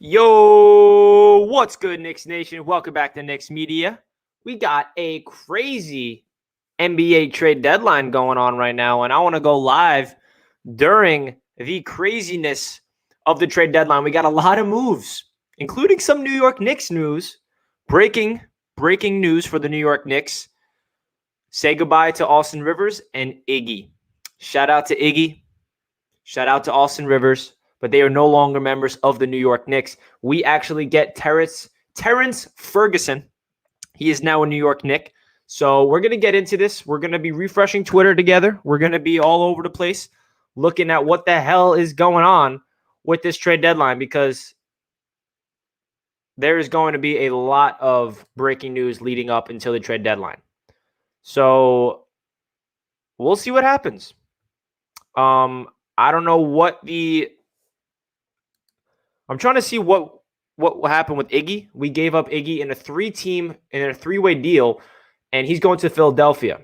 Yo, what's good, Knicks Nation? Welcome back to Knicks Media. We got a crazy NBA trade deadline going on right now, and I want to go live during the craziness of the trade deadline. We got a lot of moves, including some New York Knicks news. Breaking news for the New York Knicks. Say goodbye to Austin Rivers and Iggy. Shout out to Iggy. Shout out to Austin Rivers. But they are no longer members of the New York Knicks. We actually get Terrence Ferguson. He is now a New York Knick. So we're going to get into this. We're going to be refreshing Twitter together. We're going to be all over the place looking at what the hell is going on with this trade deadline, because there is going to be a lot of breaking news leading up until the trade deadline. So we'll see what happens. I don't know what I'm trying to see what happened with Iggy. We gave up Iggy in a three-way deal, and he's going to Philadelphia.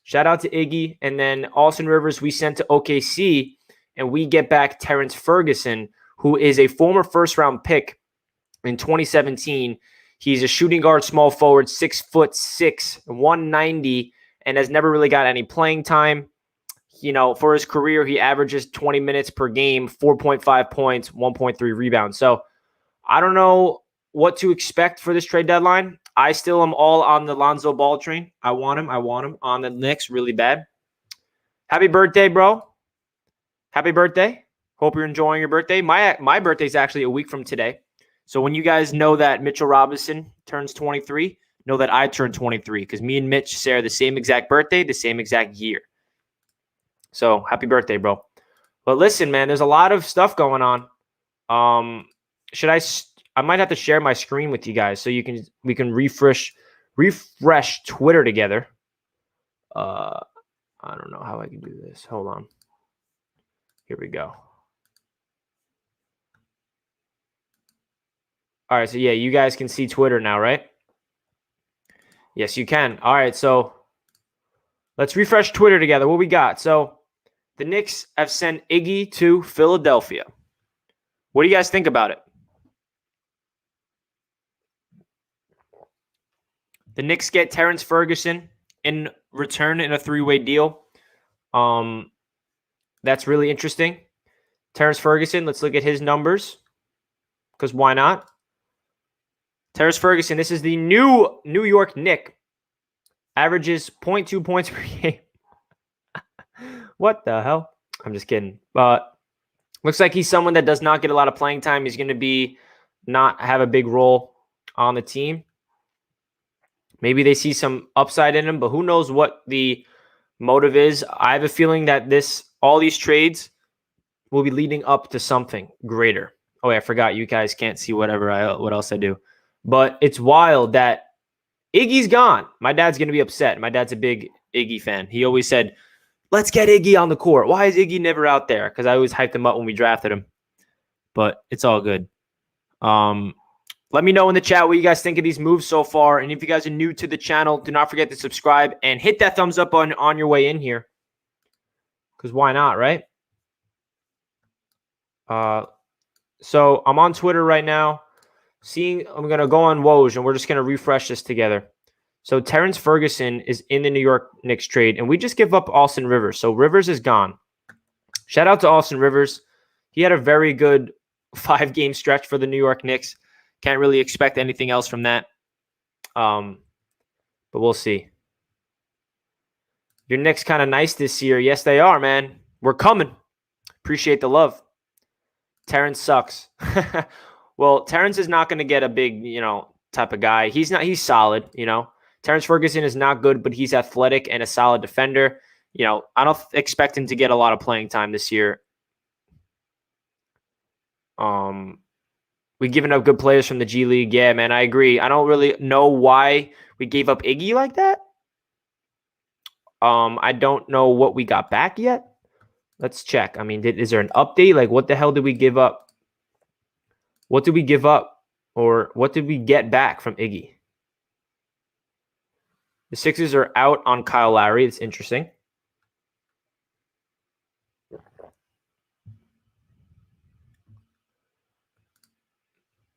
Shout out to Iggy. And then Austin Rivers we sent to OKC, and we get back Terrence Ferguson, who is a former first-round pick in 2017. He's a shooting guard, small forward, 6'6", 190, and has never really got any playing time. You know, for his career, he averages 20 minutes per game, 4.5 points, 1.3 rebounds. So I don't know what to expect for this trade deadline. I still am all on the Lonzo Ball train. I want him on the Knicks really bad. Happy birthday, bro. Happy birthday. Hope you're enjoying your birthday. My birthday is actually a week from today. So when you guys know that Mitchell Robinson turns 23, know that I turn 23, because me and Mitch share the same exact birthday, the same exact year. So happy birthday, bro. But listen, man, there's a lot of stuff going on. I might have to share my screen with you guys so we can refresh Twitter together. I don't know how I can do this. Hold on. Here we go. All right, so yeah, you guys can see Twitter now, right? Yes, you can. All right, so let's refresh Twitter together. What we got? So the Knicks have sent Iggy to Philadelphia. What do you guys think about it? The Knicks get Terrence Ferguson in return in a three-way deal. That's really interesting. Terrence Ferguson, let's look at his numbers, because why not? Terrence Ferguson, this is the new New York Knick. Averages 0.2 points per game. What the hell? I'm just kidding. But looks like he's someone that does not get a lot of playing time. He's going to not have a big role on the team. Maybe they see some upside in him, but who knows what the motive is. I have a feeling that all these trades will be leading up to something greater. Oh, yeah, I forgot. You guys can't see what else I do. But it's wild that Iggy's gone. My dad's going to be upset. My dad's a big Iggy fan. He always said, let's get Iggy on the court. Why is Iggy never out there? Because I always hyped him up when we drafted him. But it's all good. Let me know in the chat what you guys think of these moves so far. And if you guys are new to the channel, do not forget to subscribe and hit that thumbs up on your way in here. Because why not, right? So I'm on Twitter right now. I'm going to go on Woj, and we're just going to refresh this together. So Terrence Ferguson is in the New York Knicks trade, and we just give up Austin Rivers. So Rivers is gone. Shout out to Austin Rivers. He had a very good 5-game stretch for the New York Knicks. Can't really expect anything else from that. But we'll see. Your Knicks kind of nice this year. Yes, they are, man. We're coming. Appreciate the love. Terrence sucks. Well, Terrence is not going to get a big, type of guy. He's solid, Terrence Ferguson is not good, but he's athletic and a solid defender. I don't expect him to get a lot of playing time this year. We've given up good players from the G League. Yeah, man, I agree. I don't really know why we gave up Iggy like that. I don't know what we got back yet. Let's check. I mean, is there an update? Like, what the hell did we give up? What did we give up? Or what did we get back from Iggy? The Sixers are out on Kyle Lowry. It's interesting.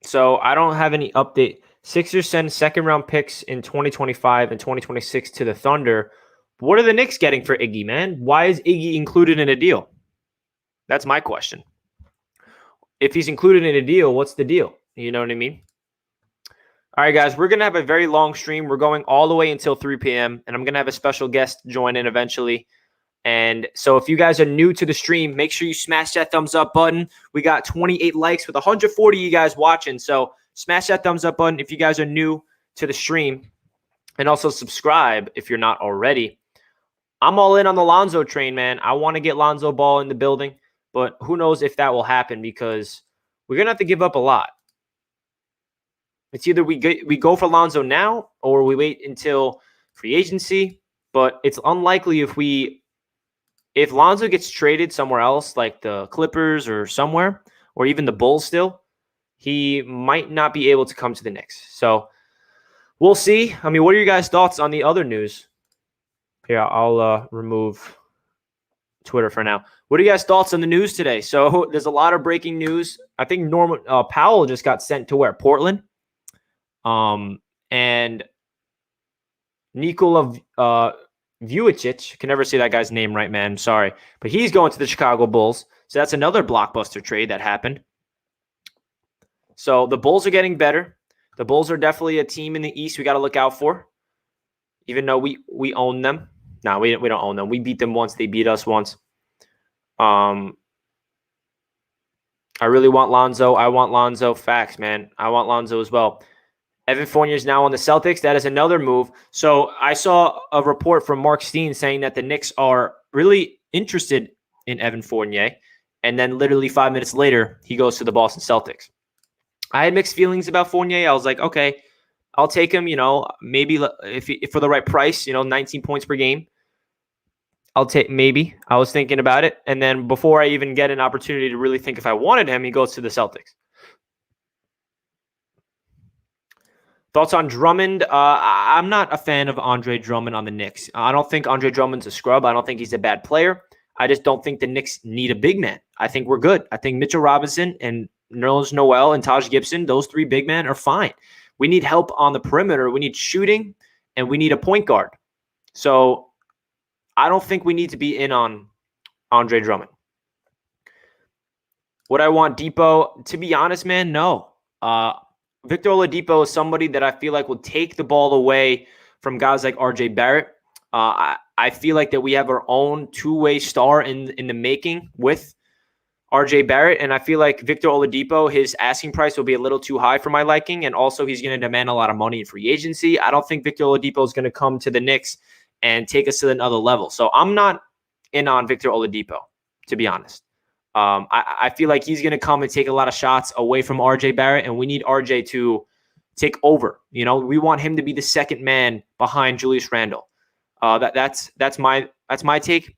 So I don't have any update. Sixers send second-round picks in 2025 and 2026 to the Thunder. What are the Knicks getting for Iggy, man? Why is Iggy included in a deal? That's my question. If he's included in a deal, what's the deal? You know what I mean? All right, guys, we're going to have a very long stream. We're going all the way until 3 p.m., and I'm going to have a special guest join in eventually. And so if you guys are new to the stream, make sure you smash that thumbs up button. We got 28 likes with 140 of you guys watching. So smash that thumbs up button if you guys are new to the stream. And also subscribe if you're not already. I'm all in on the Lonzo train, man. I want to get Lonzo Ball in the building. But who knows if that will happen because we're going to have to give up a lot. It's either we go for Lonzo now or we wait until free agency. But it's unlikely if Lonzo gets traded somewhere else, like the Clippers or somewhere, or even the Bulls still, he might not be able to come to the Knicks. So we'll see. I mean, what are your guys' thoughts on the other news? Here, I'll remove Twitter for now. What are you guys' thoughts on the news today? So there's a lot of breaking news. I think Norman Powell just got sent to where? Portland. And Nikola Vucevic, can never say that guy's name right, man. Sorry. But he's going to the Chicago Bulls. So that's another blockbuster trade that happened. So the Bulls are getting better. The Bulls are definitely a team in the East we got to look out for. Even though we own them. No, we don't own them. We beat them once. They beat us once. I really want Lonzo. I want Lonzo. Facts, man. I want Lonzo as well. Evan Fournier is now on the Celtics. That is another move. So I saw a report from Mark Steen saying that the Knicks are really interested in Evan Fournier. And then literally 5 minutes later, he goes to the Boston Celtics. I had mixed feelings about Fournier. I was like, okay, I'll take him, maybe if for the right price, 19 points per game. I'll take maybe. I was thinking about it. And then before I even get an opportunity to really think if I wanted him, he goes to the Celtics. Thoughts on Drummond? I'm not a fan of Andre Drummond on the Knicks. I don't think Andre Drummond's a scrub. I don't think he's a bad player. I just don't think the Knicks need a big man. I think we're good. I think Mitchell Robinson and Nerlens Noel and Taj Gibson, those 3 big men are fine. We need help on the perimeter. We need shooting, and we need a point guard. So I don't think we need to be in on Andre Drummond. Would I want Depot? To be honest, man, no. Victor Oladipo is somebody that I feel like will take the ball away from guys like RJ Barrett. I feel like that we have our own two-way star in the making with RJ Barrett, and I feel like Victor Oladipo, his asking price will be a little too high for my liking, and also he's going to demand a lot of money in free agency. I don't think Victor Oladipo is going to come to the Knicks and take us to another level. So I'm not in on Victor Oladipo, to be honest. I feel like he's going to come and take a lot of shots away from RJ Barrett, and we need RJ to take over. We want him to be the second man behind Julius Randle. That's my take.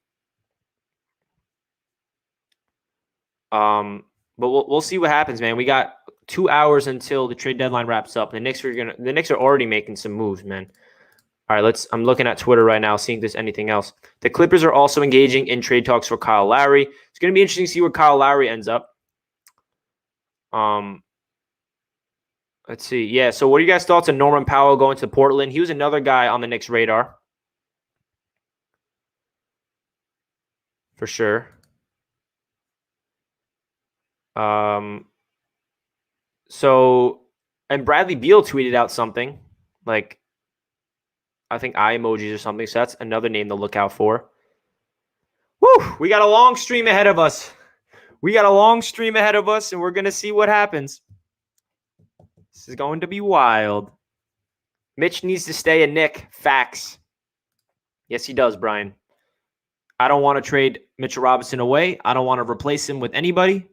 But we'll see what happens, man. We got 2 hours until the trade deadline wraps up. The Knicks are already making some moves, man. All right, I'm looking at Twitter right now, seeing if there's anything else. The Clippers are also engaging in trade talks for Kyle Lowry. It's going to be interesting to see where Kyle Lowry ends up. Let's see. Yeah, so what are you guys' thoughts on Norman Powell going to Portland? He was another guy on the Knicks' radar. For sure. So, and Bradley Beal tweeted out something like, I think eye emojis or something. So that's another name to look out for. Woo! We got a long stream ahead of us. And we're going to see what happens. This is going to be wild. Mitch needs to stay a Knick. Facts. Yes, he does, Brian. I don't want to trade Mitchell Robinson away. I don't want to replace him with anybody.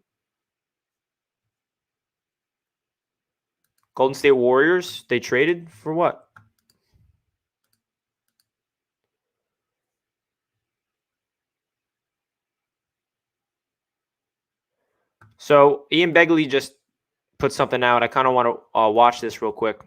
Golden State Warriors, they traded for what? So Ian Begley just put something out. I kind of want to watch this real quick.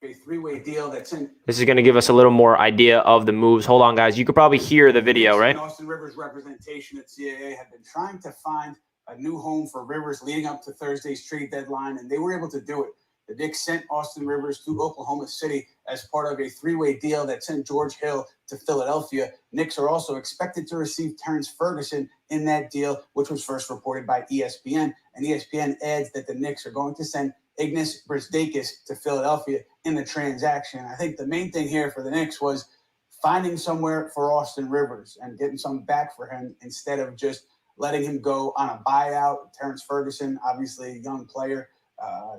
A three-way deal that's in. This is going to give us a little more idea of the moves. Hold on, guys. You could probably hear the video, right? Austin Rivers' representation at CAA had been trying to find a new home for Rivers leading up to Thursday's trade deadline, and they were able to do it. The Knicks sent Austin Rivers to Oklahoma City as part of a three-way deal that sent George Hill to Philadelphia. Knicks are also expected to receive Terrence Ferguson in that deal, which was first reported by ESPN. And ESPN adds that the Knicks are going to send Ignas Brizdeikis to Philadelphia in the transaction. I think the main thing here for the Knicks was finding somewhere for Austin Rivers and getting something back for him instead of just letting him go on a buyout. Terrence Ferguson, obviously a young player,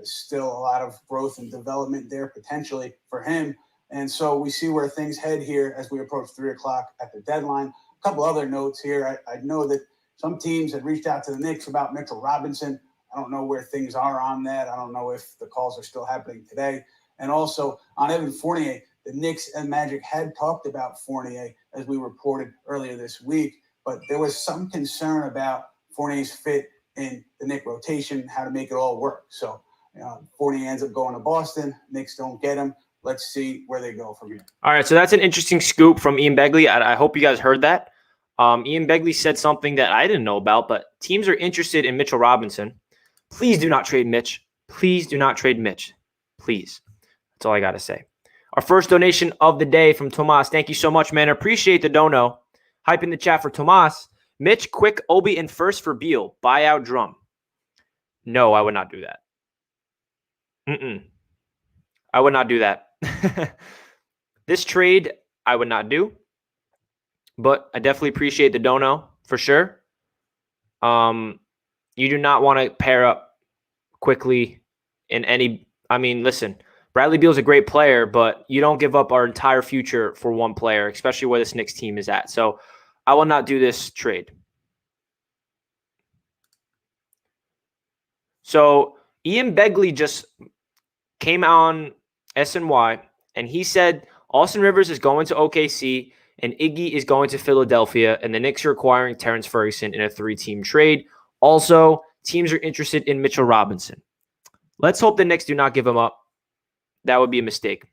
still a lot of growth and development there potentially for him. And so we see where things head here as we approach 3 o'clock at the deadline. A couple other notes here. I know that some teams had reached out to the Knicks about Mitchell Robinson. I don't know where things are on that. I don't know if the calls are still happening today. And also on Evan Fournier, the Knicks and Magic had talked about Fournier as we reported earlier this week, but there was some concern about Fournier's fit in the Knicks rotation, how to make it all work. So Fournier ends up going to Boston. Knicks don't get him. Let's see where they go from here. All right, so that's an interesting scoop from Ian Begley. I hope you guys heard that. Ian Begley said something that I didn't know about, but teams are interested in Mitchell Robinson. Please do not trade Mitch. Please do not trade Mitch. Please. That's all I got to say. Our first donation of the day from Tomas. Thank you so much, man. Appreciate the dono. Hype in the chat for Tomas. Mitch, quick, Obi, and first for Beal. Buyout drum. No, I would not do that. I would not do that. This trade, I would not do. But I definitely appreciate the dono for sure. You do not want to pair up quickly in any. I mean, listen, Bradley Beal's a great player, but you don't give up our entire future for one player, especially where this Knicks team is at. So I will not do this trade. So Ian Begley just came on SNY, and he said Austin Rivers is going to OKC and Iggy is going to Philadelphia, and the Knicks are acquiring Terrence Ferguson in a 3-team trade. Also, teams are interested in Mitchell Robinson. Let's hope the Knicks do not give him up. That would be a mistake.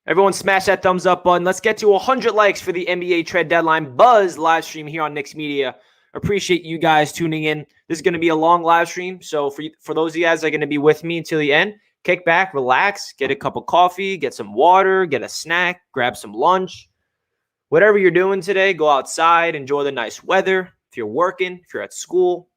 Everyone smash that thumbs up button. Let's get to 100 likes for the NBA trade deadline buzz live stream here on Knicks Media. Appreciate you guys tuning in. This is going to be a long live stream. So for those of you guys that are going to be with me until the end, kick back, relax, get a cup of coffee, get some water, get a snack, grab some lunch. Whatever you're doing today, go outside, enjoy the nice weather. If you're working, if you're at school,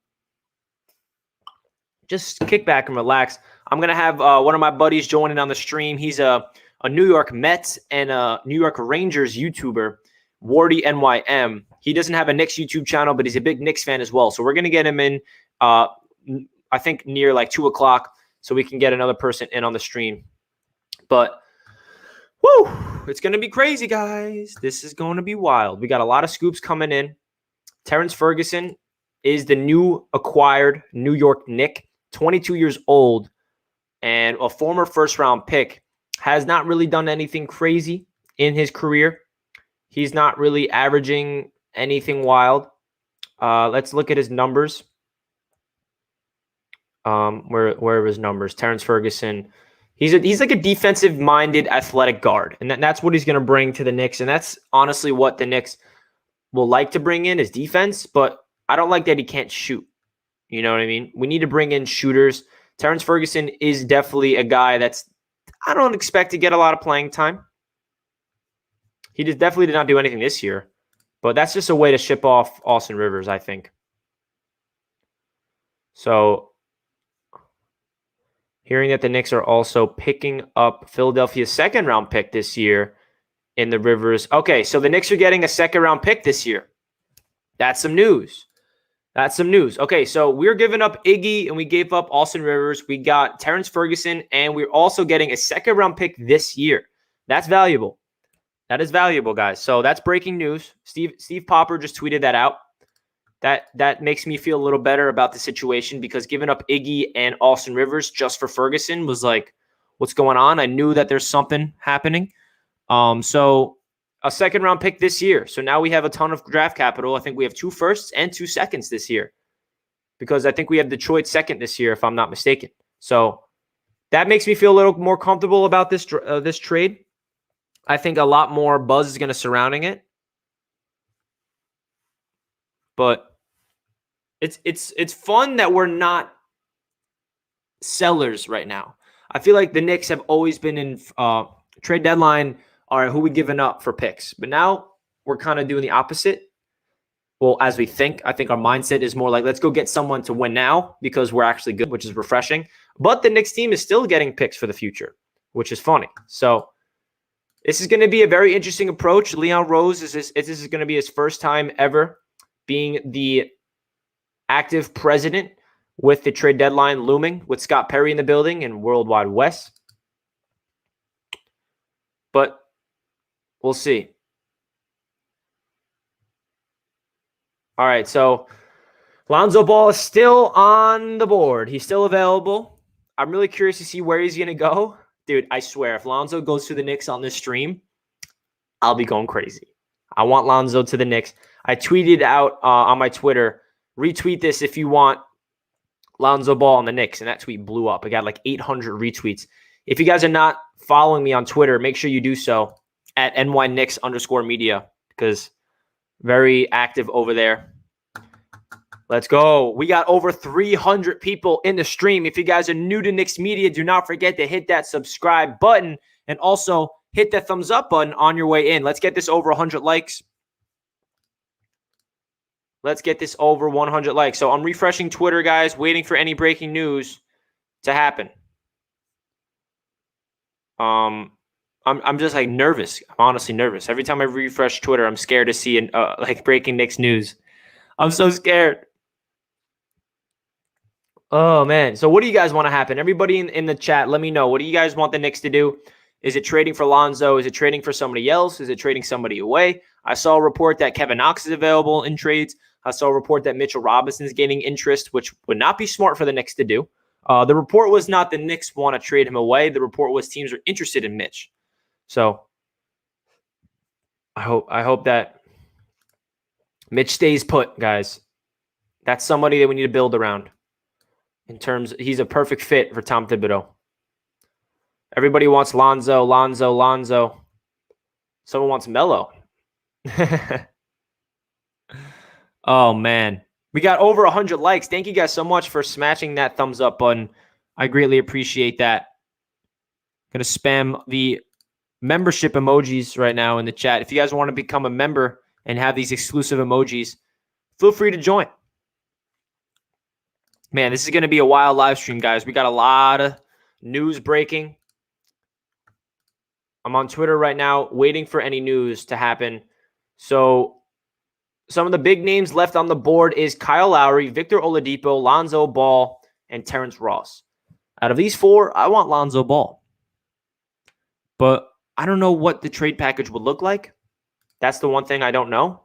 just kick back and relax. I'm going to have one of my buddies joining on the stream. He's a New York Mets and a New York Rangers YouTuber, Wardy NYM. He doesn't have a Knicks YouTube channel, but he's a big Knicks fan as well. So we're going to get him in, I think, near like 2 o'clock so we can get another person in on the stream. But, whoo, it's going to be crazy, guys. This is going to be wild. We got a lot of scoops coming in. Terrence Ferguson is the new acquired New York Knick, 22 years old, and a former first-round pick. Has not really done anything crazy in his career. He's not really averaging anything wild. Let's look at his numbers. Where are his numbers? Terrence Ferguson. He's like a defensive-minded athletic guard, and that's what he's going to bring to the Knicks. And that's honestly what the Knicks will like to bring in is defense. But I don't like that he can't shoot. You know what I mean? We need to bring in shooters Terrence Ferguson is definitely a guy I don't expect to get a lot of playing time. He definitely did not do anything this year, but that's just a way to ship off Austin Rivers, I think. So, hearing that the Knicks are also picking up Philadelphia's second-round pick this year in the Rivers. Okay, so the Knicks are getting a second-round pick this year. That's some news. Okay, so we're giving up Iggy and we gave up Austin Rivers. We got Terrence Ferguson, and we're also getting a second-round pick this year. That's valuable. That is valuable, guys. So that's breaking news. Steve Popper just tweeted that out. That makes me feel a little better about the situation because giving up Iggy and Austin Rivers just for Ferguson was like, what's going on? I knew that there's something happening. So a second-round pick this year. So now we have a ton of draft capital. I think we have 2 firsts and 2 seconds this year because I think we have Detroit second this year, if I'm not mistaken. So that makes me feel a little more comfortable about this trade. I think a lot more buzz is going to surrounding it. But it's fun that we're not sellers right now. I feel like the Knicks have always been in trade deadline. All right, who we giving up for picks? But now we're kind of doing the opposite. Well, as we think, I think our mindset is more like, let's go get someone to win now because we're actually good, which is refreshing. But the Knicks team is still getting picks for the future, which is funny. So this is going to be a very interesting approach. Leon Rose, this is going to be his first time ever being the active president with the trade deadline looming with Scott Perry in the building and Worldwide West. But we'll see. All right, so Lonzo Ball is still on the board. He's still available. I'm really curious to see where he's going to go. Dude, I swear, if Lonzo goes to the Knicks on this stream, I'll be going crazy. I want Lonzo to the Knicks. I tweeted out on my Twitter, retweet this if you want Lonzo Ball on the Knicks, and that tweet blew up. I got like 800 retweets. If you guys are not following me on Twitter, make sure you do so at NYKnicks_media because very active over there. Let's go. We got over 300 people in the stream. If you guys are new to Knicks Media, do not forget to hit that subscribe button and also hit that thumbs up button on your way in. Let's get this over 100 likes. Let's get this over 100 likes. So I'm refreshing Twitter, guys, waiting for any breaking news to happen. I'm just like nervous. I'm honestly nervous. Every time I refresh Twitter, I'm scared to see like breaking Knicks news. I'm so scared. Oh, man. So what do you guys want to happen? Everybody in the chat, let me know. What do you guys want the Knicks to do? Is it trading for Lonzo? Is it trading for somebody else? Is it trading somebody away? I saw a report that Kevin Knox is available in trades. I saw a report that Mitchell Robinson is gaining interest, which would not be smart for the Knicks to do. The report was not the Knicks want to trade him away. The report was teams are interested in Mitch. So I hope that Mitch stays put, guys. That's somebody that we need to build around. In terms, he's a perfect fit for Tom Thibodeau. Everybody wants Lonzo. Someone wants Melo. Oh, man. We got over 100 likes. Thank you guys so much for smashing that thumbs up button. I greatly appreciate that. Going to spam the membership emojis right now in the chat. If you guys want to become a member and have these exclusive emojis, feel free to join. Man, this is going to be a wild live stream, guys. We got a lot of news breaking. I'm on Twitter right now waiting for any news to happen. So some of the big names left on the board is Kyle Lowry, Victor Oladipo, Lonzo Ball, and Terrence Ross. Out of these 4, I want Lonzo Ball. But I don't know what the trade package would look like. That's the one thing I don't know.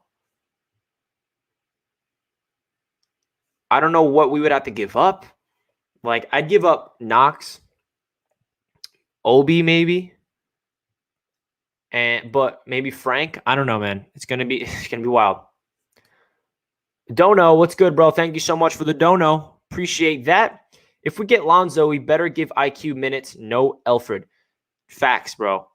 I don't know what we would have to give up. Like, I'd give up Knox, Obi maybe, but maybe Frank. I don't know, man. It's gonna be wild. Dono, what's good, bro? Thank you so much for the dono. Appreciate that. If we get Lonzo, we better give IQ minutes. No Elfrid. Facts, bro.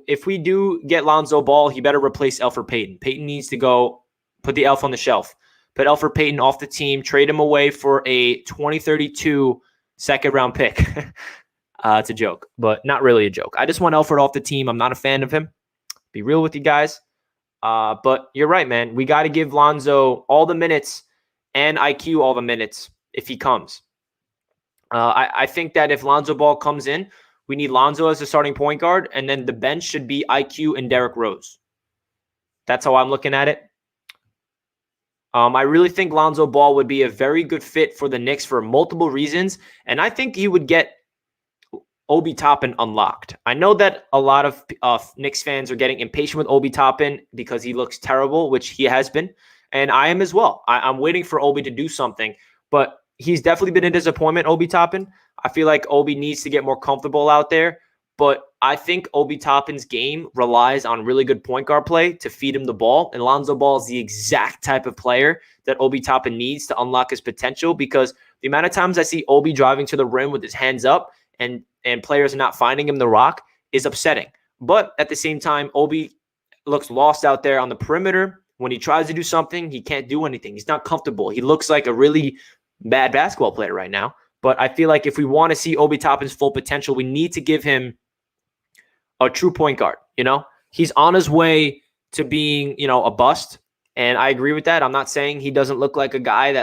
If we do get Lonzo Ball, he better replace Elfrid Payton. Payton needs to go put the elf on the shelf. Put Elfrid Payton off the team. Trade him away for a 2032 second round pick. It's a joke, but not really a joke. I just want Elfrid off the team. I'm not a fan of him. Be real with you guys. But you're right, man. We got to give Lonzo all the minutes and IQ all the minutes if he comes. I think that if Lonzo Ball comes in, we need Lonzo as a starting point guard, and then the bench should be IQ and Derrick Rose. That's how I'm looking at it. I really think Lonzo Ball would be a very good fit for the Knicks for multiple reasons, and I think he would get Obi Toppin unlocked. I know that a lot of Knicks fans are getting impatient with Obi Toppin because he looks terrible, which he has been, and I am as well. I'm waiting for Obi to do something, but he's definitely been a disappointment, Obi Toppin. I feel like Obi needs to get more comfortable out there, but I think Obi Toppin's game relies on really good point guard play to feed him the ball, and Lonzo Ball is the exact type of player that Obi Toppin needs to unlock his potential, because the amount of times I see Obi driving to the rim with his hands up and players are not finding him the rock is upsetting. But at the same time, Obi looks lost out there on the perimeter. When he tries to do something, he can't do anything. He's not comfortable. He looks like a really bad basketball player right now. But I feel like if we want to see Obi Toppin's full potential, we need to give him a true point guard. He's on his way to being, a bust. And I agree with that. I'm not saying he doesn't look like a guy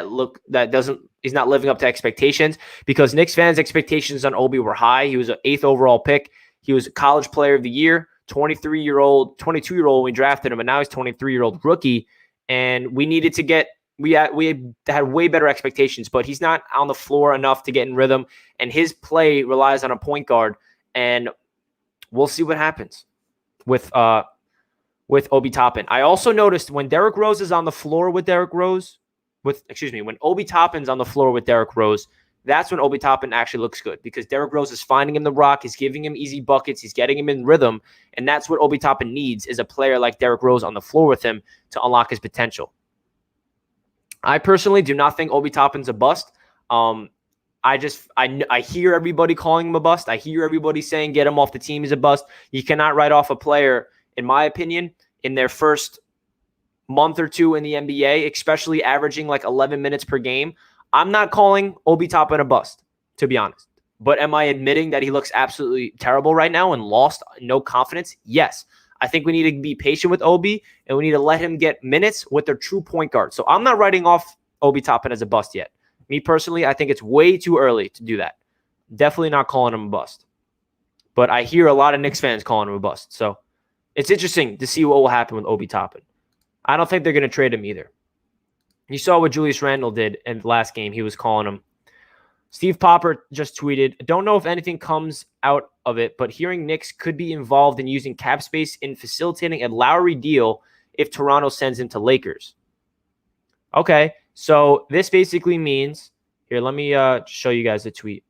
he's not living up to expectations, because Knicks fans' expectations on Obi were high. He was an 8th overall pick. He was a college player of the year, 22-year-old when we drafted him, and now he's 23-year-old rookie. And we needed to get, we had way better expectations, but he's not on the floor enough to get in rhythm, and his play relies on a point guard. And we'll see what happens with Obi Toppin. I also noticed when Derrick Rose is on the floor with when Obi Toppin's on the floor with Derrick Rose, that's when Obi Toppin actually looks good, because Derrick Rose is finding him the rock, he's giving him easy buckets, he's getting him in rhythm, and that's what Obi Toppin needs, is a player like Derrick Rose on the floor with him to unlock his potential. I personally do not think Obi Toppin's a bust. I hear everybody calling him a bust. I hear everybody saying get him off the team, he's a bust. You cannot write off a player, in my opinion, in their first month or two in the NBA, especially averaging like 11 minutes per game. I'm not calling Obi Toppin a bust, to be honest. But am I admitting that he looks absolutely terrible right now and lost no confidence? Yes. I think we need to be patient with Obi, and we need to let him get minutes with their true point guard. So I'm not writing off Obi Toppin as a bust yet. Me personally, I think it's way too early to do that. Definitely not calling him a bust. But I hear a lot of Knicks fans calling him a bust. So it's interesting to see what will happen with Obi Toppin. I don't think they're going to trade him either. You saw what Julius Randle did in the last game. He was calling him. Steve Popper just tweeted, don't know if anything comes out of it, but hearing Knicks could be involved in using cap space in facilitating a Lowry deal if Toronto sends him to Lakers. Okay, so this basically means, here, let me show you guys the tweet.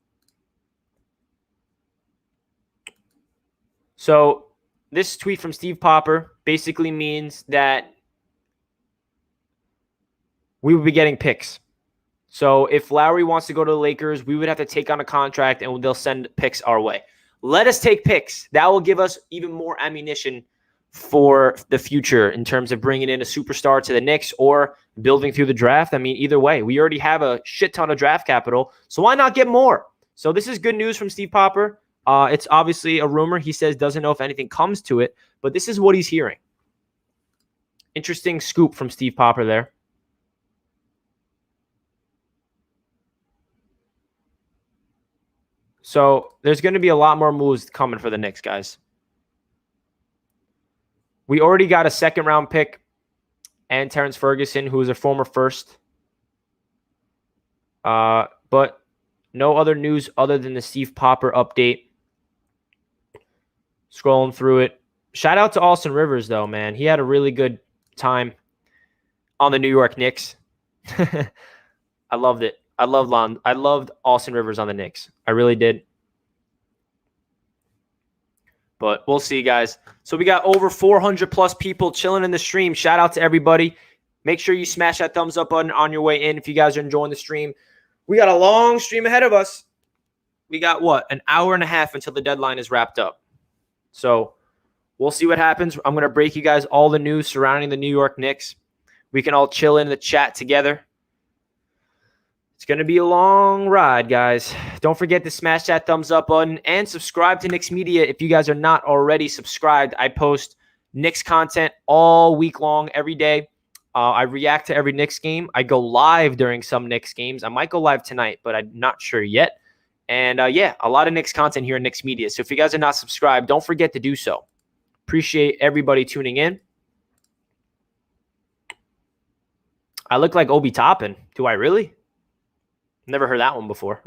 So this tweet from Steve Popper basically means that we would be getting picks. So if Lowry wants to go to the Lakers, we would have to take on a contract, and they'll send picks our way. Let us take picks. That will give us even more ammunition for the future in terms of bringing in a superstar to the Knicks or building through the draft. I mean, either way, we already have a shit ton of draft capital, so why not get more? So this is good news from Steve Popper. It's obviously a rumor. He says doesn't know if anything comes to it, but this is what he's hearing. Interesting scoop from Steve Popper there. So there's going to be a lot more moves coming for the Knicks, guys. We already got a second-round pick and Terrence Ferguson, who is a former first. But no other news other than the Steve Popper update. Scrolling through it. Shout out to Austin Rivers, though, man. He had a really good time on the New York Knicks. I loved it. I loved Austin Rivers on the Knicks. I really did. But we'll see, guys. So we got over 400-plus people chilling in the stream. Shout out to everybody. Make sure you smash that thumbs up button on your way in if you guys are enjoying the stream. We got a long stream ahead of us. We got, an hour and a half until the deadline is wrapped up. So we'll see what happens. I'm going to break you guys all the news surrounding the New York Knicks. We can all chill in the chat together. It's going to be a long ride, guys. Don't forget to smash that thumbs up button and subscribe to Knicks Media if you guys are not already subscribed. I post Knicks content all week long, every day. I react to every Knicks game. I go live during some Knicks games. I might go live tonight, but I'm not sure yet. And yeah, a lot of Knicks content here in Knicks Media. So if you guys are not subscribed, don't forget to do so. Appreciate everybody tuning in. I look like Obi Toppin. Do I really? Never heard that one before.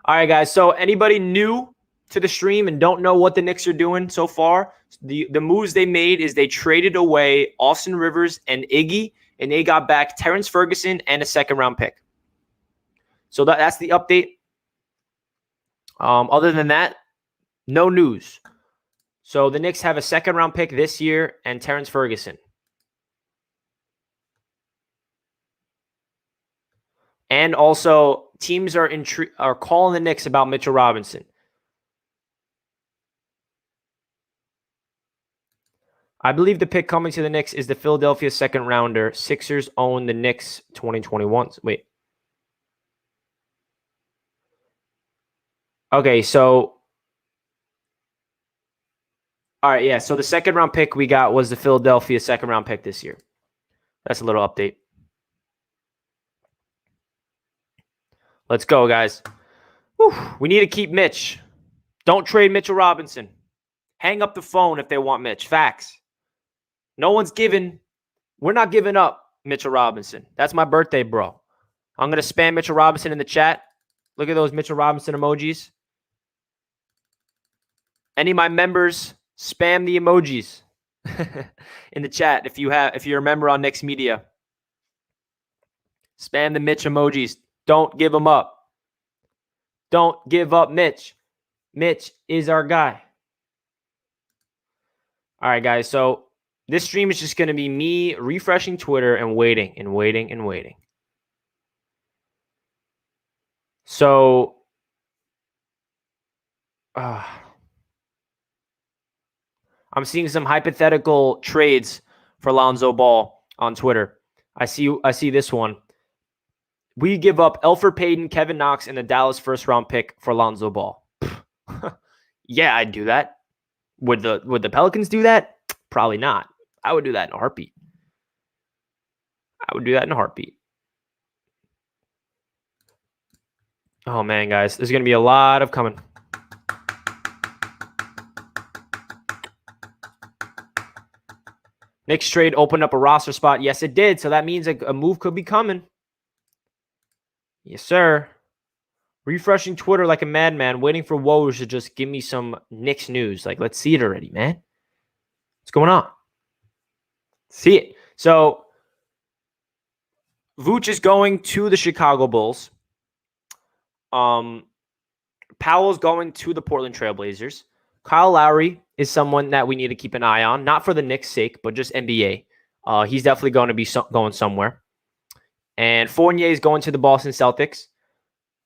All right, guys. So anybody new to the stream and don't know what the Knicks are doing so far, the moves they made is they traded away Austin Rivers and Iggy, and they got back Terrence Ferguson and a second-round pick. So that's the update. Other than that, no news. So the Knicks have a second-round pick this year and Terrence Ferguson. And also, teams are calling the Knicks about Mitchell Robinson. I believe the pick coming to the Knicks is the Philadelphia second rounder. Sixers own the Knicks 2021. Wait. Okay, so all right, yeah. So the second round pick we got was the Philadelphia second round pick this year. That's a little update. Let's go, guys. Whew, we need to keep Mitch. Don't trade Mitchell Robinson. Hang up the phone if they want Mitch. Facts. No one's giving. We're not giving up Mitchell Robinson. That's my birthday, bro. I'm going to spam Mitchell Robinson in the chat. Look at those Mitchell Robinson emojis. Any of my members, spam the emojis in the chat if you're a member on Knicks Media. Spam the Mitch emojis. Don't give them up. Don't give up Mitch. Mitch is our guy. All right, guys. So this stream is just going to be me refreshing Twitter and waiting and waiting and waiting. So I'm seeing some hypothetical trades for Lonzo Ball on Twitter. I see this one. We give up Elfrid Payton, Kevin Knox, and the Dallas first-round pick for Lonzo Ball. Yeah, I'd do that. Would the Pelicans do that? Probably not. I would do that in a heartbeat. Oh, man, guys. There's going to be a lot of coming. Knicks trade opened up a roster spot. Yes, it did. So that means a move could be coming. Yes, sir. Refreshing Twitter like a madman, waiting for Woj to just give me some Knicks news. Like, let's see it already, man. What's going on? See it. So, Vooch is going to the Chicago Bulls. Powell's going to the Portland Trailblazers. Kyle Lowry is someone that we need to keep an eye on, not for the Knicks' sake, but just NBA. He's definitely going to be going somewhere. And Fournier is going to the Boston Celtics.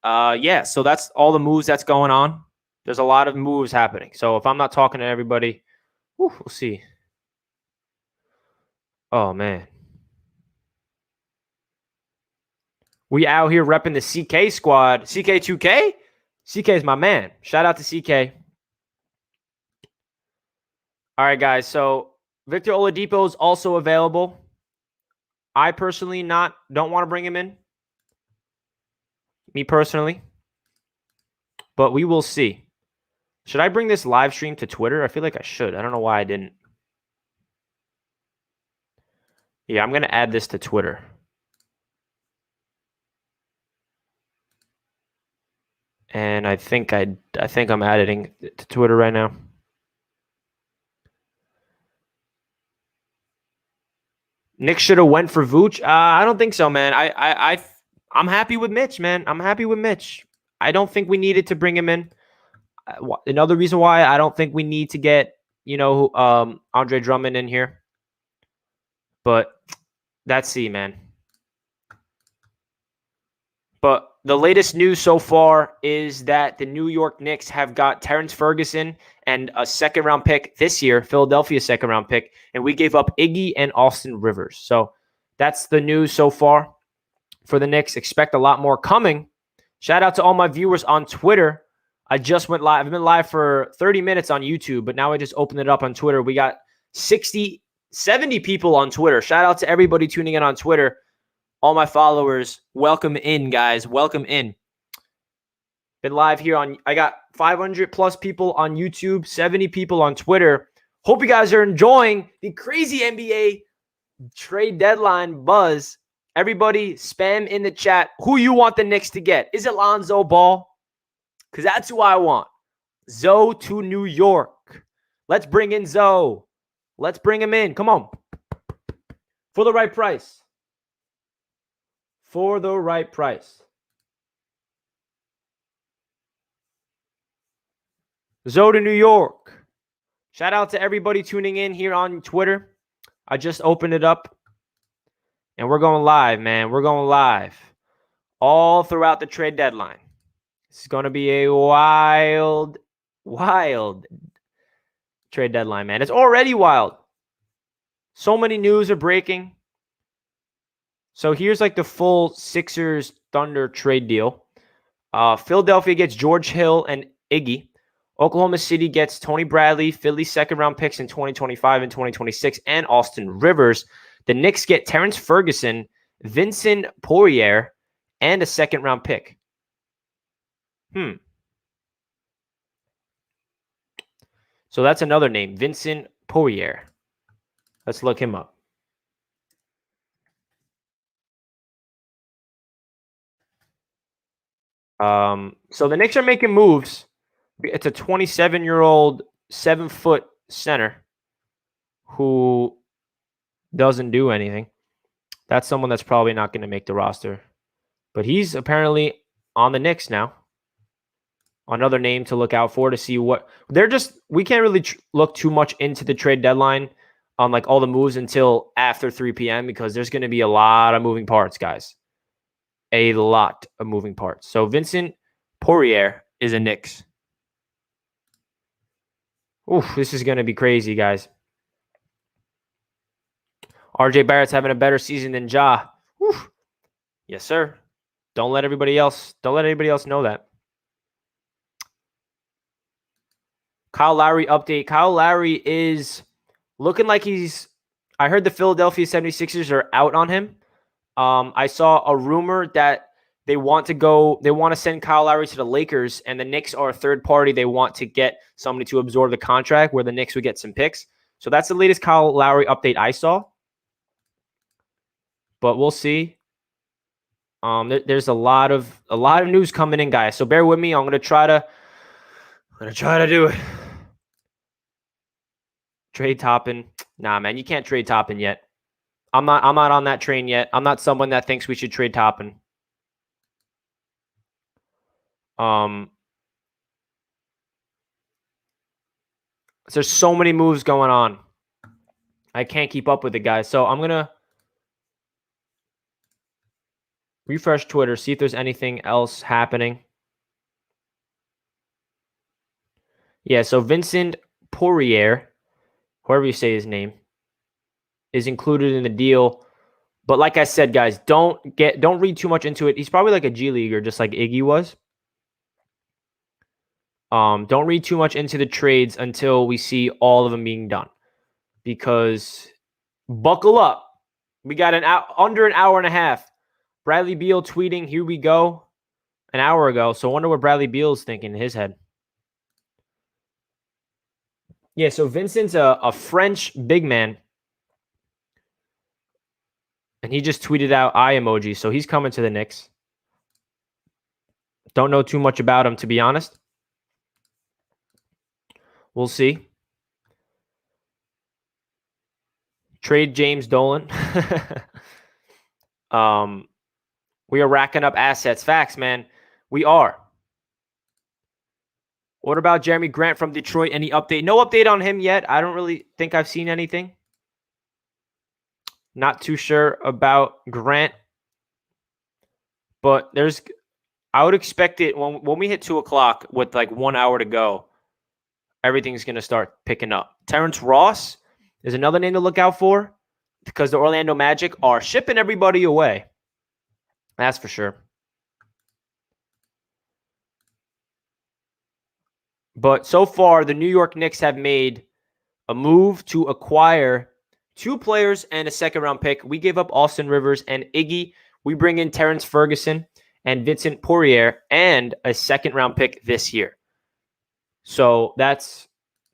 Yeah, so that's all the moves that's going on. There's a lot of moves happening. So if I'm not talking to everybody, we'll see. Oh, man. We out here repping the CK squad. CK2K? CK is my man. Shout out to CK. All right, guys. So Victor Oladipo is also available. I personally don't want to bring him in. Me personally. But we will see. Should I bring this live stream to Twitter? I feel like I should. I don't know why I didn't. Yeah, I'm going to add this to Twitter. And I think I'm adding it to Twitter right now. Knicks should have went for Vooch. I don't think so, man. I'm happy with Mitch, man. I'm happy with Mitch. I don't think we needed to bring him in. Another reason why I don't think we need to get, Andre Drummond in here. But that's C, man. But the latest news so far is that the New York Knicks have got Terrence Ferguson and a second-round pick this year, Philadelphia second-round pick, and we gave up Iggy and Austin Rivers. So that's the news so far for the Knicks. Expect a lot more coming. Shout out to all my viewers on Twitter. I just went live. I've been live for 30 minutes on YouTube, but now I just opened it up on Twitter. We got 60, 70 people on Twitter. Shout out to everybody tuning in on Twitter. All my followers, welcome in, guys. Welcome in. Been live here on, I got 500 plus people on YouTube, 70 people on Twitter. Hope you guys are enjoying the crazy NBA trade deadline buzz. Everybody spam in the chat who you want the Knicks to get. Is it Lonzo Ball? Because that's who I want. Zoe to New York. Let's bring in Zoe. Let's bring him in. Come on. For the right price. For the right price. Zoe to New York. Shout out to everybody tuning in here on Twitter. I just opened it up. And we're going live, man. We're going live. All throughout the trade deadline. It's going to be a wild trade deadline, man. It's already wild. So many news are breaking. So here's like the full Sixers Thunder trade deal. Philadelphia gets George Hill and Iggy. Oklahoma City gets Tony Bradley, Philly second-round picks in 2025 and 2026, and Austin Rivers. The Knicks get Terrence Ferguson, Vincent Poirier, and a second-round pick. So that's another name, Vincent Poirier. Let's look him up. So the Knicks are making moves. It's a 27-year-old, 7-foot center who doesn't do anything. That's someone that's probably not going to make the roster. But he's apparently on the Knicks now. Another name to look out for to see what they're just. We can't really look too much into the trade deadline on like all the moves until after 3 p.m. because there's going to be a lot of moving parts, guys. A lot of moving parts. So Vincent Poirier is a Knicks. Oof, this is going to be crazy, guys. RJ Barrett's having a better season than Ja. Oof. Yes, sir. Don't let anybody else know that. Kyle Lowry update. Kyle Lowry is looking like I heard the Philadelphia 76ers are out on him. I saw a rumor that they want to send Kyle Lowry to the Lakers, and the Knicks are a third party. They want to get somebody to absorb the contract where the Knicks would get some picks. So that's the latest Kyle Lowry update I saw. But we'll see. There's a lot of news coming in, guys. So bear with me. I'm gonna try to do it. Trade Toppin. Nah, man, you can't trade Toppin yet. I'm not on that train yet. I'm not someone that thinks we should trade Toppin. There's so many moves going on. I can't keep up with it, guys. So I'm going to refresh Twitter, see if there's anything else happening. Yeah, so Vincent Poirier, whoever you say his name, is included in the deal. But like I said, guys, don't read too much into it. He's probably like a G Leaguer, just like Iggy was. Don't read too much into the trades until we see all of them being done. Because buckle up. We got under an hour and a half. Bradley Beal tweeting, here we go, an hour ago. So I wonder what Bradley Beal's thinking in his head. Yeah, so Vincent's a French big man. And he just tweeted out eye emoji. So he's coming to the Knicks. Don't know too much about him, to be honest. We'll see. Trade James Dolan. We are racking up assets. Facts, man. We are. What about Jeremy Grant from Detroit? Any update? No update on him yet. I don't really think I've seen anything. Not too sure about Grant. But I would expect it when we hit 2 o'clock with like 1 hour to go, everything's going to start picking up. Terrence Ross is another name to look out for because the Orlando Magic are shipping everybody away. That's for sure. But so far, the New York Knicks have made a move to acquire 2 players and a second-round pick. We gave up Austin Rivers and Iggy. We bring in Terrence Ferguson and Vincent Poirier and a second-round pick this year. So that's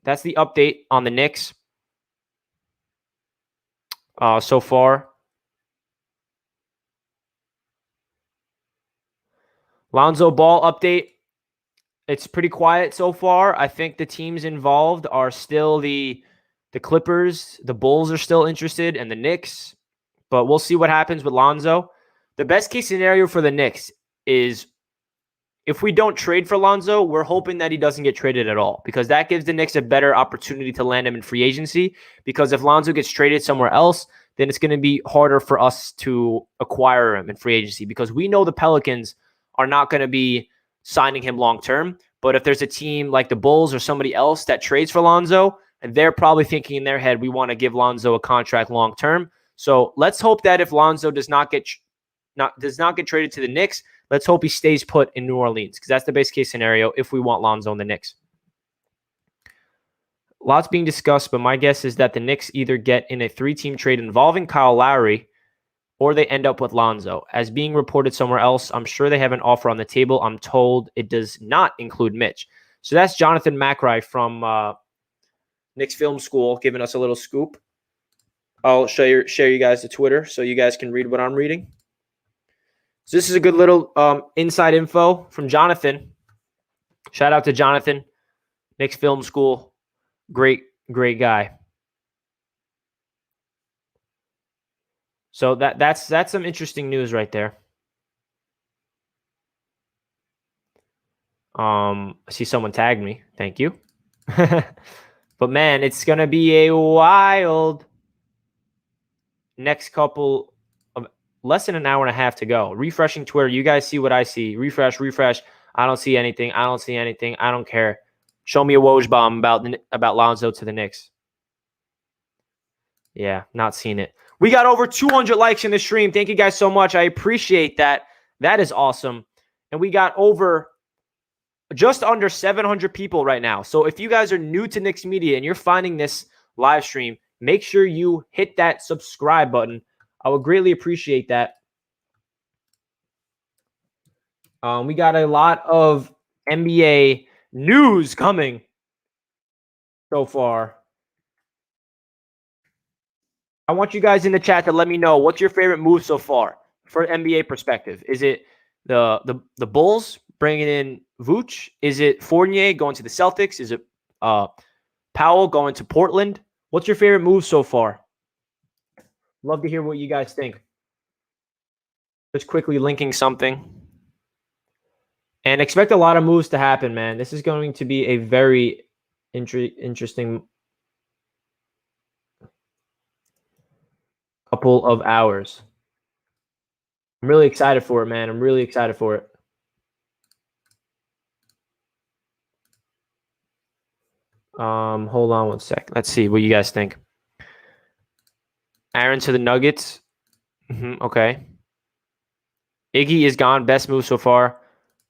the update on the Knicks so far. Lonzo Ball update. It's pretty quiet so far. I think the teams involved are still the Clippers. The Bulls are still interested, and the Knicks. But we'll see what happens with Lonzo. The best case scenario for the Knicks is if we don't trade for Lonzo, we're hoping that he doesn't get traded at all, because that gives the Knicks a better opportunity to land him in free agency. Because if Lonzo gets traded somewhere else, then it's going to be harder for us to acquire him in free agency, because we know the Pelicans are not going to be signing him long-term. But if there's a team like the Bulls or somebody else that trades for Lonzo, and they're probably thinking in their head, we want to give Lonzo a contract long-term. So let's hope that if Lonzo does not get traded to the Knicks, let's hope he stays put in New Orleans, because that's the best case scenario if we want Lonzo in the Knicks. Lots being discussed, but my guess is that the Knicks either get in a 3-team trade involving Kyle Lowry or they end up with Lonzo. As being reported somewhere else, I'm sure they have an offer on the table. I'm told it does not include Mitch. So that's Jonathan McRae from Knicks Film School giving us a little scoop. I'll share you guys the Twitter so you guys can read what I'm reading. So this is a good little inside info from Jonathan. Shout out to Jonathan, Knicks Film School. Great guy. So that's some interesting news right there. I see someone tagged me. Thank you. But man, it's going to be a wild next couple of less than an hour and a half to go. Refreshing Twitter. You guys see what I see. Refresh. I don't see anything. I don't care. Show me a Woj bomb about Lonzo to the Knicks. Yeah, not seen it. We got over 200 likes in the stream. Thank you guys so much. I appreciate that. That is awesome. And we got over just under 700 people right now. So if you guys are new to Knicks Media and you're finding this live stream, make sure you hit that subscribe button. I would greatly appreciate that. We got a lot of NBA news coming so far. I want you guys in the chat to let me know what's your favorite move so far for NBA perspective. Is it the Bulls bringing in Vooch? Is it Fournier going to the Celtics? Is it Powell going to Portland? What's your favorite move so far? Love to hear what you guys think. Just quickly linking something. And expect a lot of moves to happen, man. This is going to be a very interesting couple of hours. I'm really excited for it, man. I'm really excited for it. Hold on one sec. Let's see what you guys think. Aaron to the Nuggets. Okay. Iggy is gone. Best move so far.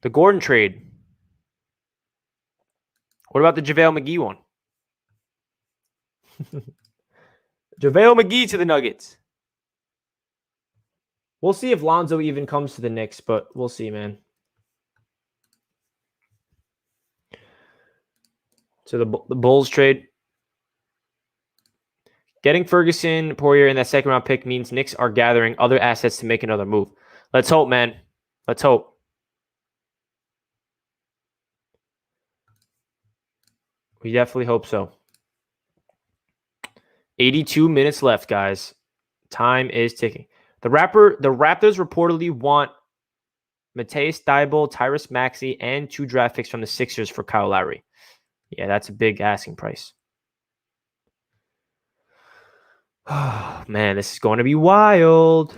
The Gordon trade. What about the JaVale McGee one? JaVale McGee to the Nuggets. We'll see if Lonzo even comes to the Knicks, but we'll see, man. So the Bulls trade. Getting Ferguson, Poirier, and that second-round pick means Knicks are gathering other assets to make another move. Let's hope, man. Let's hope. We definitely hope so. 82 minutes left, guys. Time is ticking. The Raptors reportedly want Matisse Thybulle, Tyrese Maxey, and 2 draft picks from the Sixers for Kyle Lowry. Yeah, that's a big asking price. Oh, man, this is going to be wild.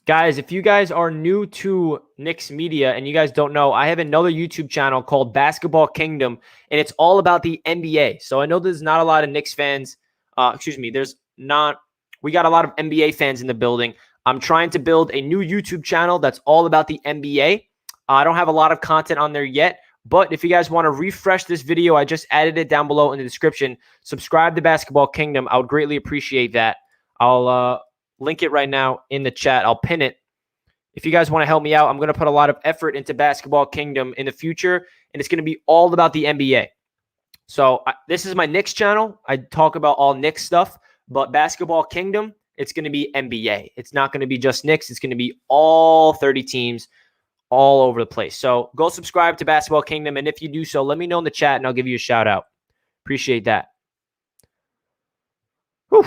Guys, if you guys are new to Knicks Media and you guys don't know, I have another YouTube channel called Basketball Kingdom, and it's all about the NBA. So I know there's not a lot of Knicks fans. We got a lot of NBA fans in the building. I'm trying to build a new YouTube channel that's all about the NBA. I don't have a lot of content on there yet, but if you guys want to refresh this video, I just added it down below in the description. Subscribe to Basketball Kingdom. I would greatly appreciate that. I'll link it right now in the chat. I'll pin it. If you guys want to help me out, I'm going to put a lot of effort into Basketball Kingdom in the future, and it's going to be all about the NBA. So this is my Knicks channel. I talk about all Knicks stuff, but Basketball Kingdom, it's going to be NBA. It's not going to be just Knicks. It's going to be all 30 teams all over the place. So go subscribe to Basketball Kingdom, and if you do so, let me know in the chat, and I'll give you a shout out. Appreciate that. Whew.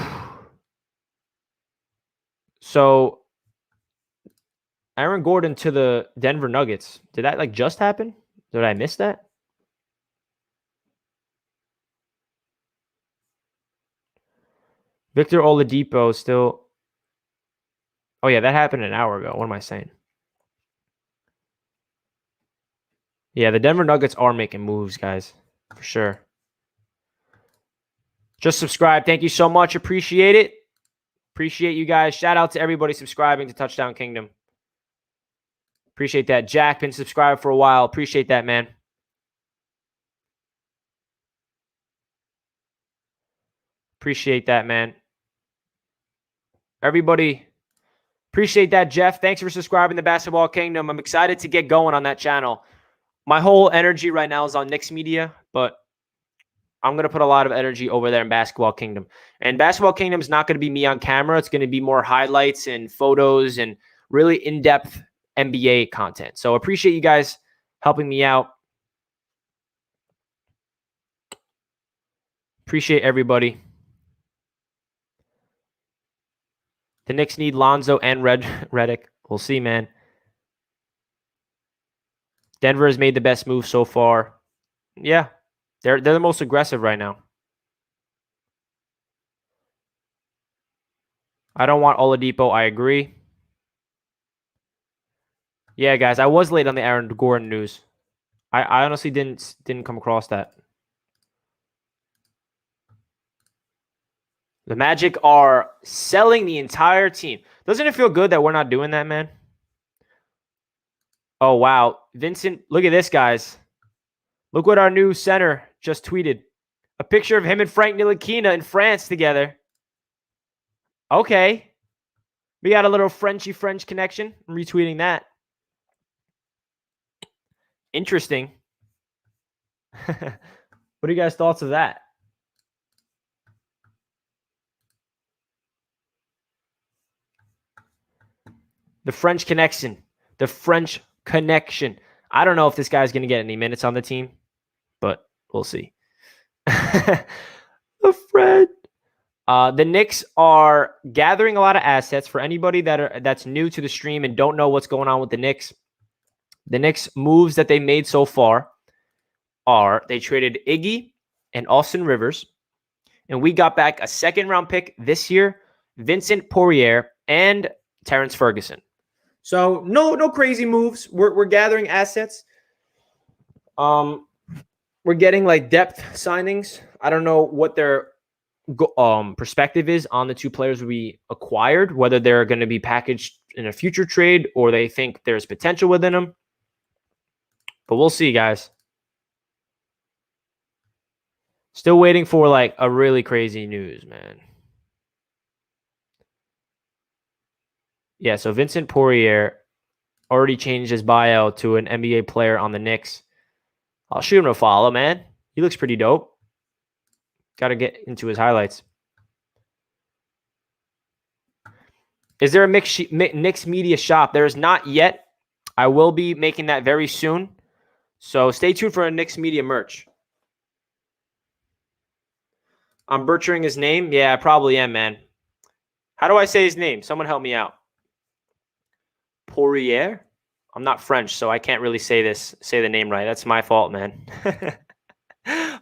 So Aaron Gordon to the Denver Nuggets. Did that like just happen? Did I miss that? Victor Oladipo still. Oh, yeah, that happened an hour ago. What am I saying? Yeah, the Denver Nuggets are making moves, guys, for sure. Just subscribe. Thank you so much. Appreciate it. Appreciate you guys. Shout out to everybody subscribing to Touchdown Kingdom. Appreciate that. Jack, been subscribed for a while. Appreciate that, man. Appreciate that, man. Everybody, appreciate that, Jeff. Thanks for subscribing to Basketball Kingdom. I'm excited to get going on that channel. My whole energy right now is on Knicks media, but I'm going to put a lot of energy over there in Basketball Kingdom. And Basketball Kingdom is not going to be me on camera. It's going to be more highlights and photos and really in-depth NBA content. So appreciate you guys helping me out. Appreciate everybody. The Knicks need Lonzo and Redick. We'll see, man. Denver has made the best move so far. Yeah, they're the most aggressive right now. I don't want Oladipo. I agree. Yeah, guys, I was late on the Aaron Gordon news. I honestly didn't come across that. The Magic are selling the entire team. Doesn't it feel good that we're not doing that, man? Oh, wow. Vincent, look at this, guys. Look what our new center just tweeted. A picture of him and Frank Ntilikina in France together. Okay. We got a little Frenchy-French connection. I'm retweeting that. Interesting. What are you guys' thoughts of that? The French connection. The French connection. I don't know if this guy's going to get any minutes on the team, but we'll see. The French. The Knicks are gathering a lot of assets. For anybody that's new to the stream and don't know what's going on with the Knicks moves that they made so far are they traded Iggy and Austin Rivers, and we got back a second-round pick this year, Vincent Poirier, and Terrence Ferguson. So no crazy moves. We're gathering assets. We're getting like depth signings. I don't know what their perspective is on the two players we acquired, whether they're going to be packaged in a future trade or they think there's potential within them. But we'll see, guys. Still waiting for like a really crazy news, man. Yeah, so Vincent Poirier already changed his bio to an NBA player on the Knicks. I'll shoot him a follow, man. He looks pretty dope. Got to get into his highlights. Is there a Knicks media shop? There is not yet. I will be making that very soon. So stay tuned for a Knicks media merch. I'm butchering his name. Yeah, I probably am, man. How do I say his name? Someone help me out. Poirier? I'm not French, so I can't really say the name right. That's my fault, man.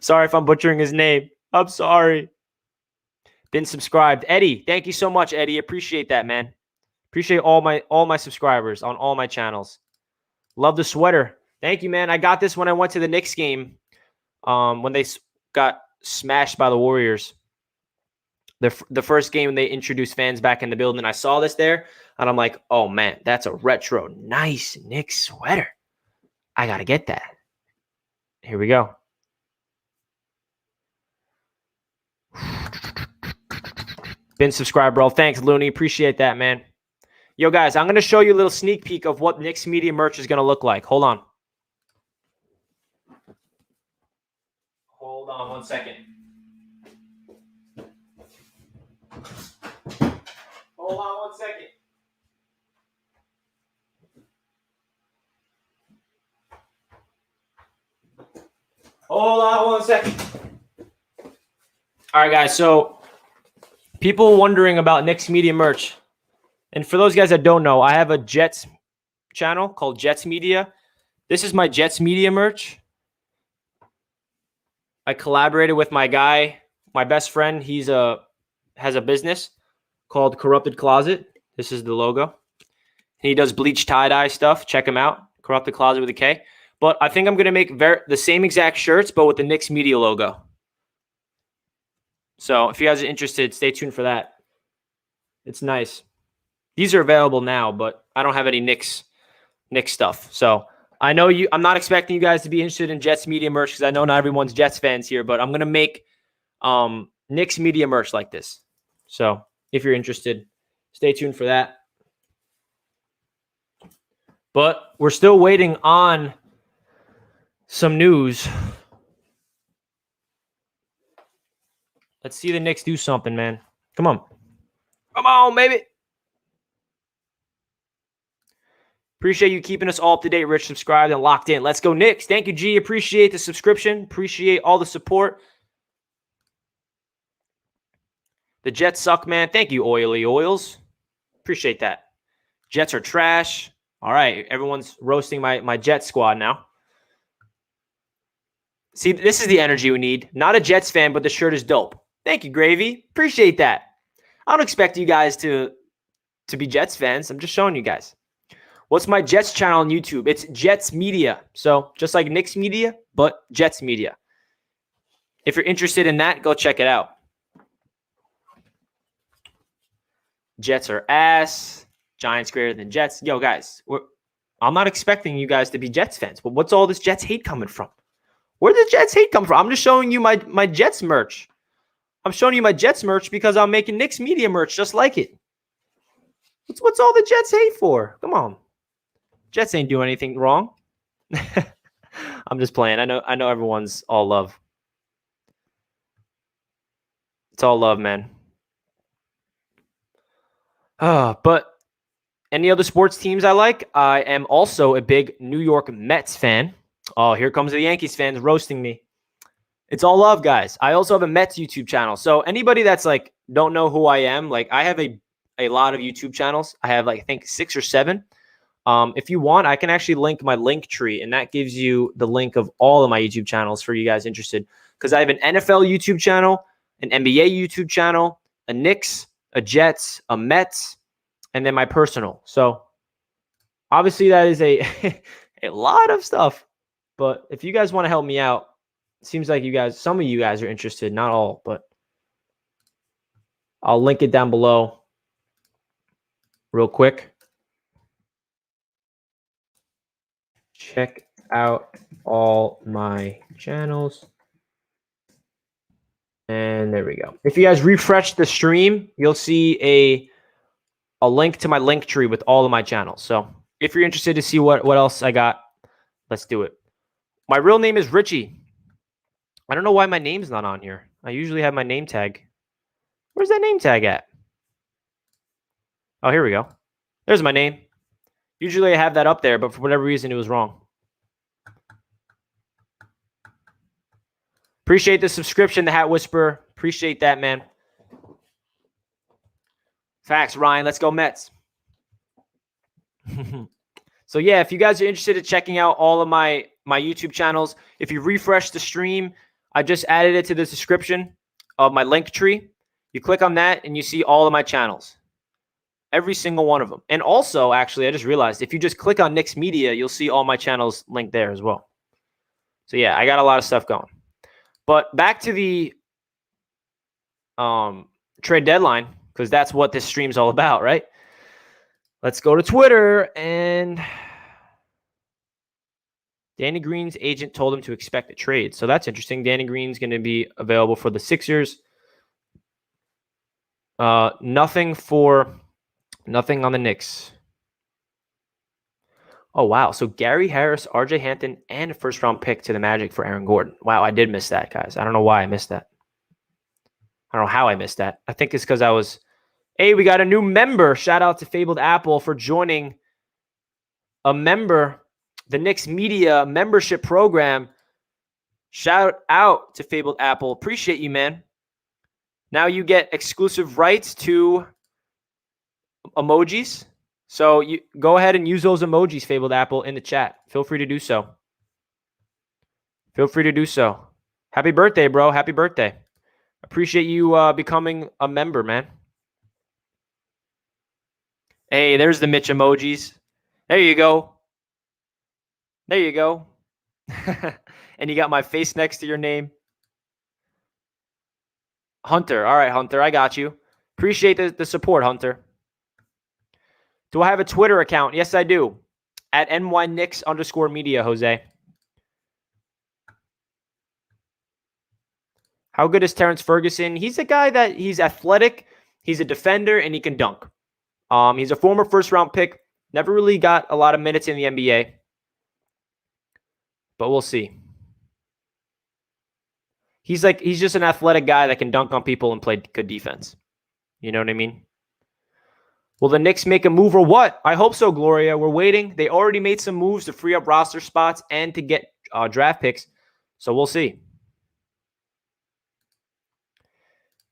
Sorry if I'm butchering his name. I'm sorry. Been subscribed. Eddie, thank you so much, Eddie. Appreciate that, man. Appreciate all my subscribers on all my channels. Love the sweater. Thank you, man. I got this when I went to the Knicks game when they got smashed by the Warriors. The first game when they introduced fans back in the building. I saw this there. And I'm like, oh, man, that's a retro, nice Knicks sweater. I got to get that. Here we go. Been subscribed, bro. Thanks, Looney. Appreciate that, man. Yo, guys, I'm going to show you a little sneak peek of what Knicks Media merch is going to look like. Hold on. Hold on 1 second. Hold on 1 second. Hold on 1 second. All right, guys. So people wondering about Knicks Media merch. And for those guys that don't know, I have a Jets channel called Jets Media. This is my Jets Media merch. I collaborated with my guy, my best friend. Has a business called Corrupted Closet. This is the logo. He does bleach tie-dye stuff. Check him out. Corrupted Closet with a K. But I think I'm going to make the same exact shirts, but with the Knicks Media logo. So if you guys are interested, stay tuned for that. It's nice. These are available now, but I don't have any Knicks stuff. So I know I'm not expecting you guys to be interested in Jets Media merch because I know not everyone's Jets fans here, but I'm going to make Knicks Media merch like this. So if you're interested, stay tuned for that. But we're still waiting on some news. Let's see the Knicks do something, man. Come on. Come on, baby. Appreciate you keeping us all up to date, Rich, subscribed and locked in. Let's go, Knicks. Thank you, G. Appreciate the subscription. Appreciate all the support. The Jets suck, man. Thank you, Oily Oils. Appreciate that. Jets are trash. All right. Everyone's roasting my Jets squad now. See, this is the energy we need. Not a Jets fan, but the shirt is dope. Thank you, Gravy. Appreciate that. I don't expect you guys to be Jets fans. I'm just showing you guys. What's my Jets channel on YouTube? It's Jets Media. So just like Knicks Media, but Jets Media. If you're interested in that, go check it out. Jets are ass. Giants greater than Jets. Yo, guys, I'm not expecting you guys to be Jets fans, but what's all this Jets hate coming from? Where did Jets hate come from? I'm just showing you my Jets merch. I'm showing you my Jets merch because I'm making Knicks Media merch just like it. What's all the Jets hate for? Come on. Jets ain't doing anything wrong. I'm just playing. I know everyone's all love. It's all love, man. But any other sports teams I like? I am also a big New York Mets fan. Oh, here comes the Yankees fans roasting me. It's all love, guys. I also have a Mets YouTube channel. So anybody that's like don't know who I am, like I have a lot of YouTube channels. I have like I think 6 or 7. If you want, I can actually link my link tree, and that gives you the link of all of my YouTube channels for you guys interested. Because I have an NFL YouTube channel, an NBA YouTube channel, a Knicks, a Jets, a Mets, and then my personal. So obviously that is a lot of stuff. But if you guys want to help me out, it seems like some of you guys are interested, not all, but I'll link it down below real quick. Check out all my channels. And there we go. If you guys refresh the stream, you'll see a link to my link tree with all of my channels. So if you're interested to see what else I got, let's do it. My real name is Richie. I don't know why my name's not on here. I usually have my name tag. Where's that name tag at? Oh, here we go. There's my name. Usually I have that up there, but for whatever reason, it was wrong. Appreciate the subscription, the Hat Whisperer. Appreciate that, man. Facts, Ryan. Let's go Mets. So, yeah, if you guys are interested in checking out all of my YouTube channels, if you refresh the stream, I just added it to the description of my link tree. You click on that, and you see all of my channels. Every single one of them. And also, actually, I just realized, if you just click on Knicks Media, you'll see all my channels linked there as well. So, yeah, I got a lot of stuff going. But back to the trade deadline, because that's what this stream's all about, right? Let's go to Twitter. And Danny Green's agent told him to expect a trade. So that's interesting. Danny Green's going to be available for the Sixers. Nothing on the Knicks. Oh, wow. So Gary Harris, RJ Hampton, and a first-round pick to the Magic for Aaron Gordon. Wow, I did miss that, guys. I don't know why I missed that. I don't know how I missed that. I think it's because I was... Hey, we got a new member. Shout out to Fabled Apple for joining a member, the Knicks Media membership program. Shout out to Fabled Apple. Appreciate you, man. Now you get exclusive rights to emojis. So you go ahead and use those emojis, Fabled Apple, in the chat. Feel free to do so. Feel free to do so. Happy birthday, bro. Happy birthday. Appreciate you becoming a member, man. Hey, there's the Mitch emojis. There you go. There you go. And you got my face next to your name. Hunter. All right, Hunter. I got you. Appreciate the support, Hunter. Do I have a Twitter account? Yes, I do. At NYKnicks_media, Jose. How good is Terrence Ferguson? He's a guy that he's athletic, he's a defender, and he can dunk. He's a former first-round pick. Never really got a lot of minutes in the NBA. But we'll see. He's just an athletic guy that can dunk on people and play good defense. You know what I mean? Will the Knicks make a move or what? I hope so, Gloria. We're waiting. They already made some moves to free up roster spots and to get draft picks. So we'll see.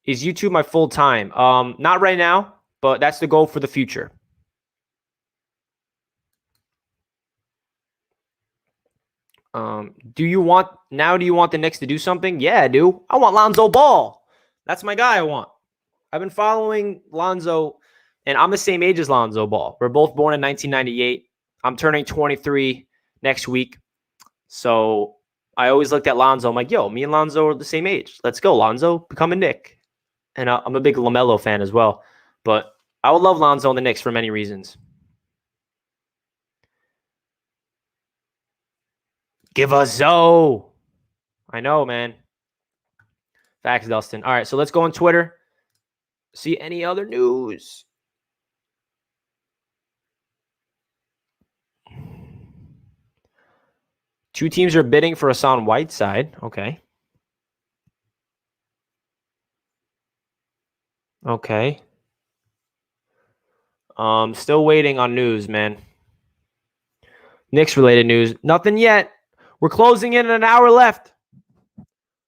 Is YouTube my full time? Not right now, but that's the goal for the future. Do you want the Knicks to do something? Yeah, I do. I want Lonzo Ball. That's my guy I want. I've been following Lonzo, and I'm the same age as Lonzo Ball. We're both born in 1998. I'm turning 23 next week. So I always looked at Lonzo. I'm like, yo, me and Lonzo are the same age. Let's go, Lonzo. Become a Knick. And I'm a big LaMelo fan as well. But I would love Lonzo and the Knicks for many reasons. Give us Zoe. I know, man. Facts, Dustin. All right, so let's go on Twitter. See any other news. Two teams are bidding for Hassan Whiteside. Okay. Okay. Still waiting on news, man. Knicks-related news. Nothing yet. We're closing in an hour left.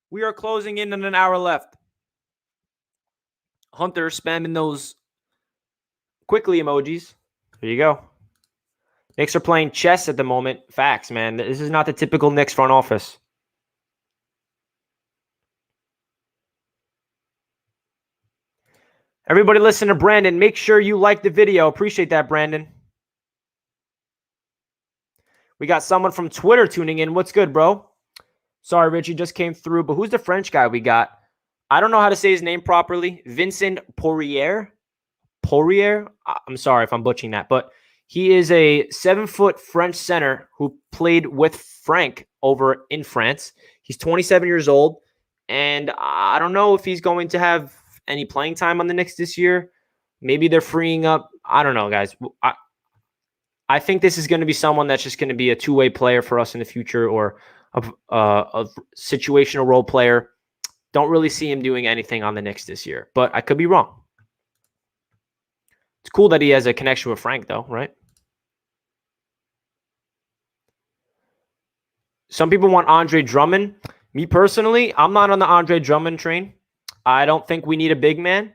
We are closing in an hour left. Hunter spamming those quickly emojis. There you go. Knicks are playing chess at the moment. Facts, man. This is not the typical Knicks front office. Everybody listen to Brandon. Make sure you like the video. Appreciate that, Brandon. We got someone from Twitter tuning in. What's good, bro? Sorry, Richie just came through, but who's the French guy we got? I don't know how to say his name properly. Vincent Poirier? Poirier? I'm sorry if I'm butchering that, but he is a 7-foot French center who played with Frank over in France. He's 27 years old, and I don't know if he's going to have any playing time on the Knicks this year. Maybe they're freeing up. I don't know, guys. I think this is going to be someone that's just going to be a two-way player for us in the future, or a situational role player. Don't really see him doing anything on the Knicks this year, but I could be wrong. It's cool that he has a connection with Frank, though, right? Some people want Andre Drummond. Me personally, I'm not on the Andre Drummond train. I don't think we need a big man.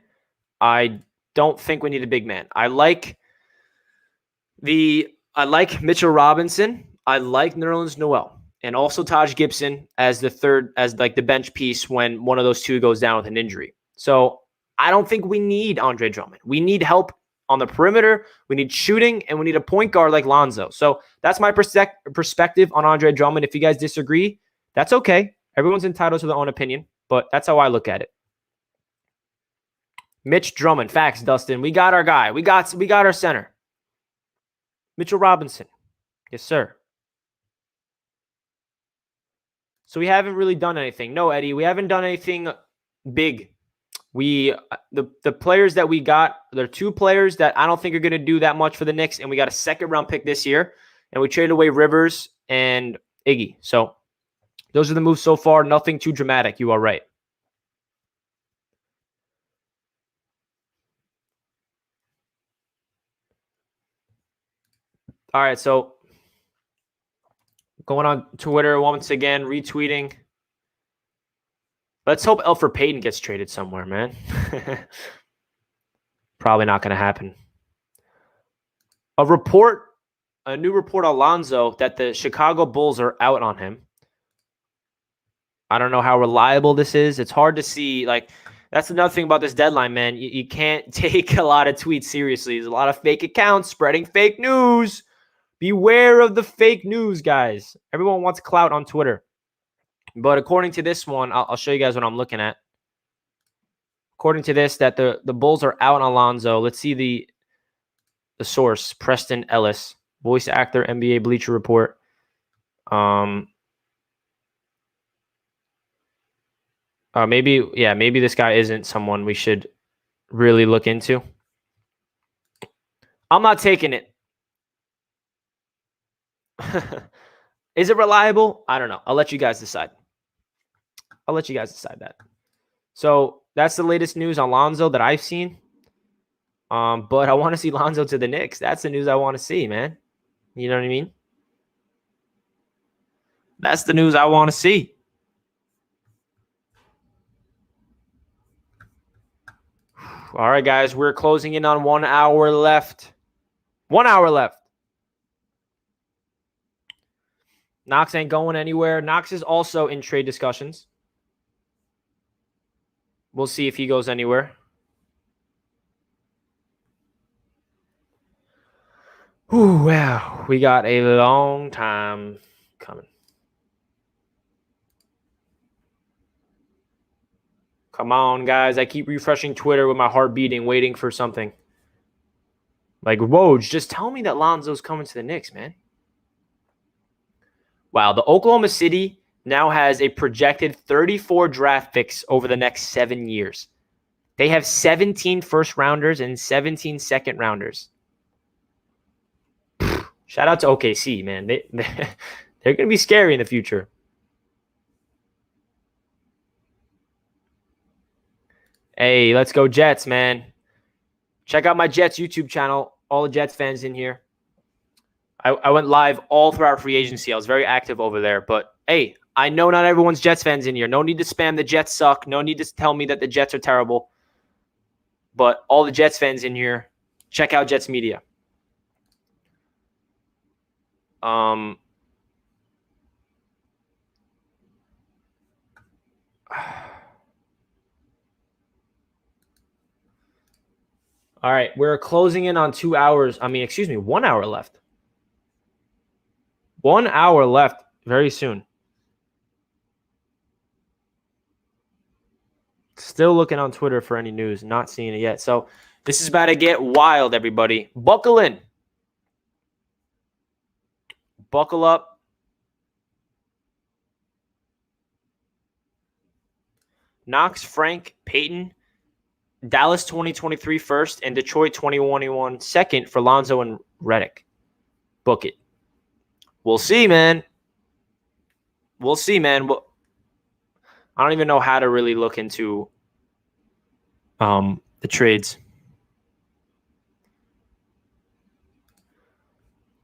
I like Mitchell Robinson. I like Nerlens Noel, and also Taj Gibson as the bench piece when one of those two goes down with an injury. So I don't think we need Andre Drummond. We need help on the perimeter. We need shooting, and we need a point guard like Lonzo. So that's my perspective on Andre Drummond. If you guys disagree, that's okay. Everyone's entitled to their own opinion, but that's how I look at it. Mitch Drummond. Facts, Dustin. We got our guy. We got our center. Mitchell Robinson. Yes, sir. So we haven't really done anything. No, Eddie, we haven't done anything big. The players that we got, there are 2 players that I don't think are going to do that much for the Knicks, and we got a 2nd-round pick this year, and we traded away Rivers and Iggy. So those are the moves so far. Nothing too dramatic. You are right. All right, so going on Twitter once again, retweeting. Let's hope Elfrid Payton gets traded somewhere, man. Probably not going to happen. A new report on Lonzo that the Chicago Bulls are out on him. I don't know how reliable this is. It's hard to see. Like, that's another thing about this deadline, man. You can't take a lot of tweets seriously. There's a lot of fake accounts spreading fake news. Beware of the fake news, guys. Everyone wants clout on Twitter. But according to this one, I'll show you guys what I'm looking at. According to this, that the Bulls are out on Lonzo. Let's see the source, Preston Ellis, voice actor, NBA Bleacher Report. Maybe this guy isn't someone we should really look into. I'm not taking it. Is it reliable? I don't know. I'll let you guys decide. That. So that's the latest news on Lonzo that I've seen. But I want to see Lonzo to the Knicks. That's the news I want to see, man. You know what I mean? That's the news I want to see. All right, guys, we're closing in on 1 hour left. 1 hour left. Knox ain't going anywhere. Knox is also in trade discussions. We'll see if he goes anywhere. Ooh, wow. We got a long time coming. Come on, guys. I keep refreshing Twitter with my heart beating, waiting for something. Like, Woj, just tell me that Lonzo's coming to the Knicks, man. Wow, the Oklahoma City now has a projected 34 draft picks over the next 7 years. They have 17 first-rounders and 17 second-rounders. Shout out to OKC, man. They're going to be scary in the future. Hey, let's go Jets, man. Check out my Jets YouTube channel. All the Jets fans in here. I went live all throughout free agency. I was very active over there. But, hey, I know not everyone's Jets fans in here. No need to spam the Jets suck. No need to tell me that the Jets are terrible. But all the Jets fans in here, check out Jets Media. All right, we're closing in on 2 hours. 1 hour left. 1 hour left very soon. Still looking on Twitter for any news. Not seeing it yet. So this is about to get wild, everybody. Buckle in. Buckle up. Knox, Frank, Payton, Dallas 2023 first, and Detroit 2021 second for Lonzo and Redick. Book it. We'll see, man. We'll see, man. I don't even know how to really look into the trades.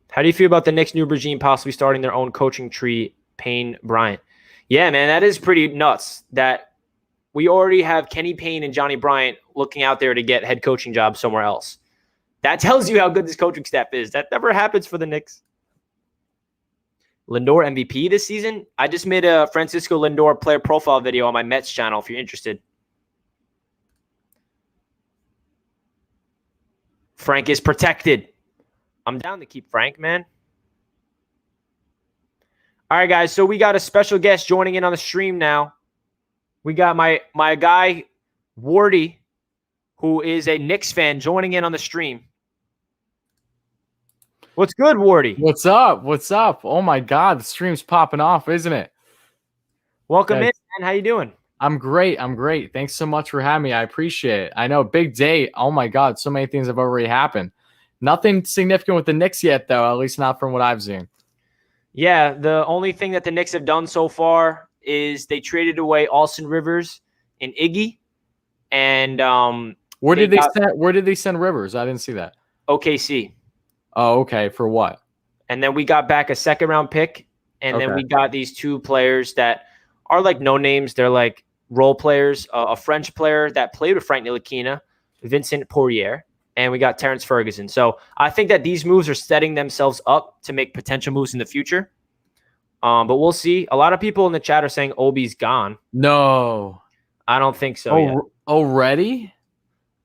How do you feel about the Knicks' new regime possibly starting their own coaching tree, Payne, Bryant? Yeah, man, that is pretty nuts that we already have Kenny Payne and Johnny Bryant looking out there to get head coaching jobs somewhere else. That tells you how good this coaching staff is. That never happens for the Knicks. Lindor MVP this season? I just made a Francisco Lindor player profile video on my Mets channel if you're interested. Frank is protected. I'm down to keep Frank, man. All right, guys. So we got a special guest joining in on the stream now. We got my guy, Wardy, who is a Knicks fan, joining in on the stream. What's good, Wardy? What's up? What's up? Oh my God, the stream's popping off, isn't it? Welcome Yeah, in, man. How you doing? I'm great. I'm great. Thanks so much for having me. I appreciate it. I know, big day. Oh my God, so many things have already happened. Nothing significant with the Knicks yet, though. At least not from what I've seen. Yeah, the only thing that the Knicks have done so far is they traded away Austin Rivers and Iggy, and Where they did they got send? Where did they send Rivers? I didn't see that. OKC. Oh, okay. For what? And then we got back a second-round pick, and then Okay. we got these two players that are like no names. They're like role players. A French player that played with Frank Ntilikina, Vincent Poirier, and we got Terrence Ferguson. So I think that these moves are setting themselves up to make potential moves in the future. But we'll see. A lot of people in the chat are saying Obi's gone. No. I don't think so yet. Already?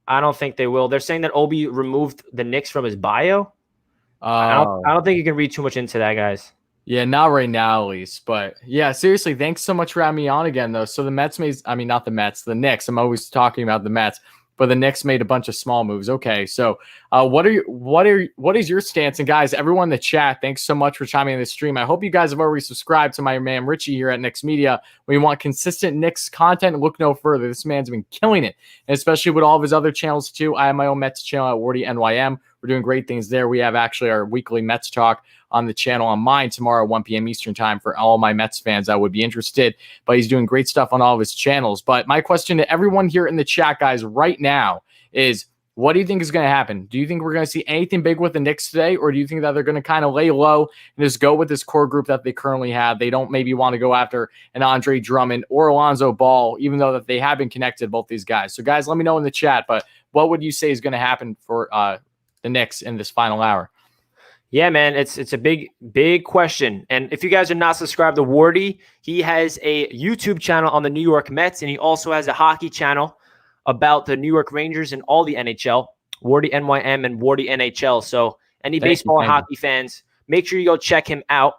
I don't think they will. They're saying that Obi removed the Knicks from his bio. I don't think you can read too much into that, guys. Yeah, not right now, at least. But yeah, seriously, thanks so much for having me on again, though. So the Mets not the Mets, the Knicks. I'm always talking about the Mets, but the Knicks made a bunch of small moves. Okay, so what is your stance? And guys, everyone in the chat, thanks so much for chiming in the stream. I hope you guys have already subscribed to my man Richie here at Knicks Media. When you want consistent Knicks content, look no further. This man's been killing it, and especially with all of his other channels too. I have my own Mets channel at Wardy NYM. We're doing great things there. We have actually our weekly Mets talk on the channel on mine tomorrow at 1 p.m. Eastern time for all my Mets fans that would be interested. But he's doing great stuff on all of his channels. But my question to everyone here in the chat, guys, right now is, what do you think is going to happen? Do you think we're going to see anything big with the Knicks today, or do you think that they're going to kind of lay low and just go with this core group that they currently have? They don't maybe want to go after an Andre Drummond or Lonzo Ball, even though that they have been connected, both these guys. So, guys, let me know in the chat. But what would you say is going to happen for the Knicks in this final hour? Yeah, man, it's a big question. And if you guys are not subscribed to Wardy, he has a YouTube channel on the New York Mets, and he also has a hockey channel about the New York Rangers and all the NHL, Wardy NYM and Wardy NHL. So any baseball and hockey fans, make sure you go check him out.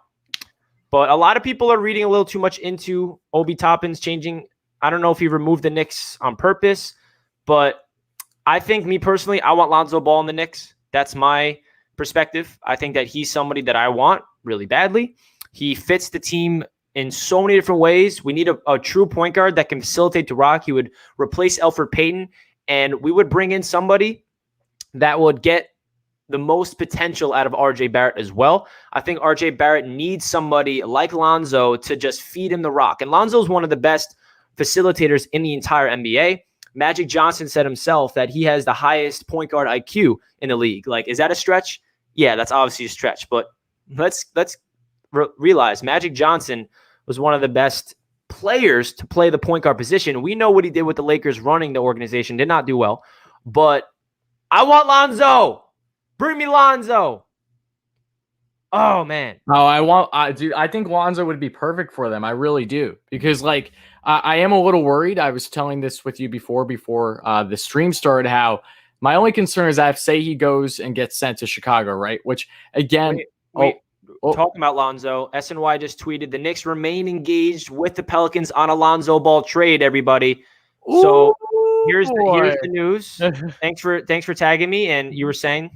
But a lot of people are reading a little too much into Obi Toppin's changing. I don't know if he removed the Knicks on purpose, but I think, me personally, I want Lonzo Ball in the Knicks. That's my perspective. I think that he's somebody that I want really badly. He fits the team in so many different ways. We need a true point guard that can facilitate the rock. He would replace Elfrid Payton, and we would bring in somebody that would get the most potential out of RJ Barrett as well. I think RJ Barrett needs somebody like Lonzo to just feed him the rock. And Lonzo is one of the best facilitators in the entire NBA. Magic Johnson said himself that he has the highest point guard IQ in the league. Like, is that a stretch? Yeah, that's obviously a stretch. But let's realize Magic Johnson was one of the best players to play the point guard position. We know what he did with the Lakers running the organization. Did not do well. But I want Lonzo. Bring me Lonzo. Oh, man. Oh, dude, I think Lonzo would be perfect for them. I really do. Because, like, I am a little worried. I was telling this with you before the stream started, how my only concern is that if, say, he goes and gets sent to Chicago, right? Which, again, talking about Lonzo, SNY just tweeted, the Knicks remain engaged with the Pelicans on a Lonzo Ball trade, everybody. So here's the news. Thanks for tagging me. And you were saying?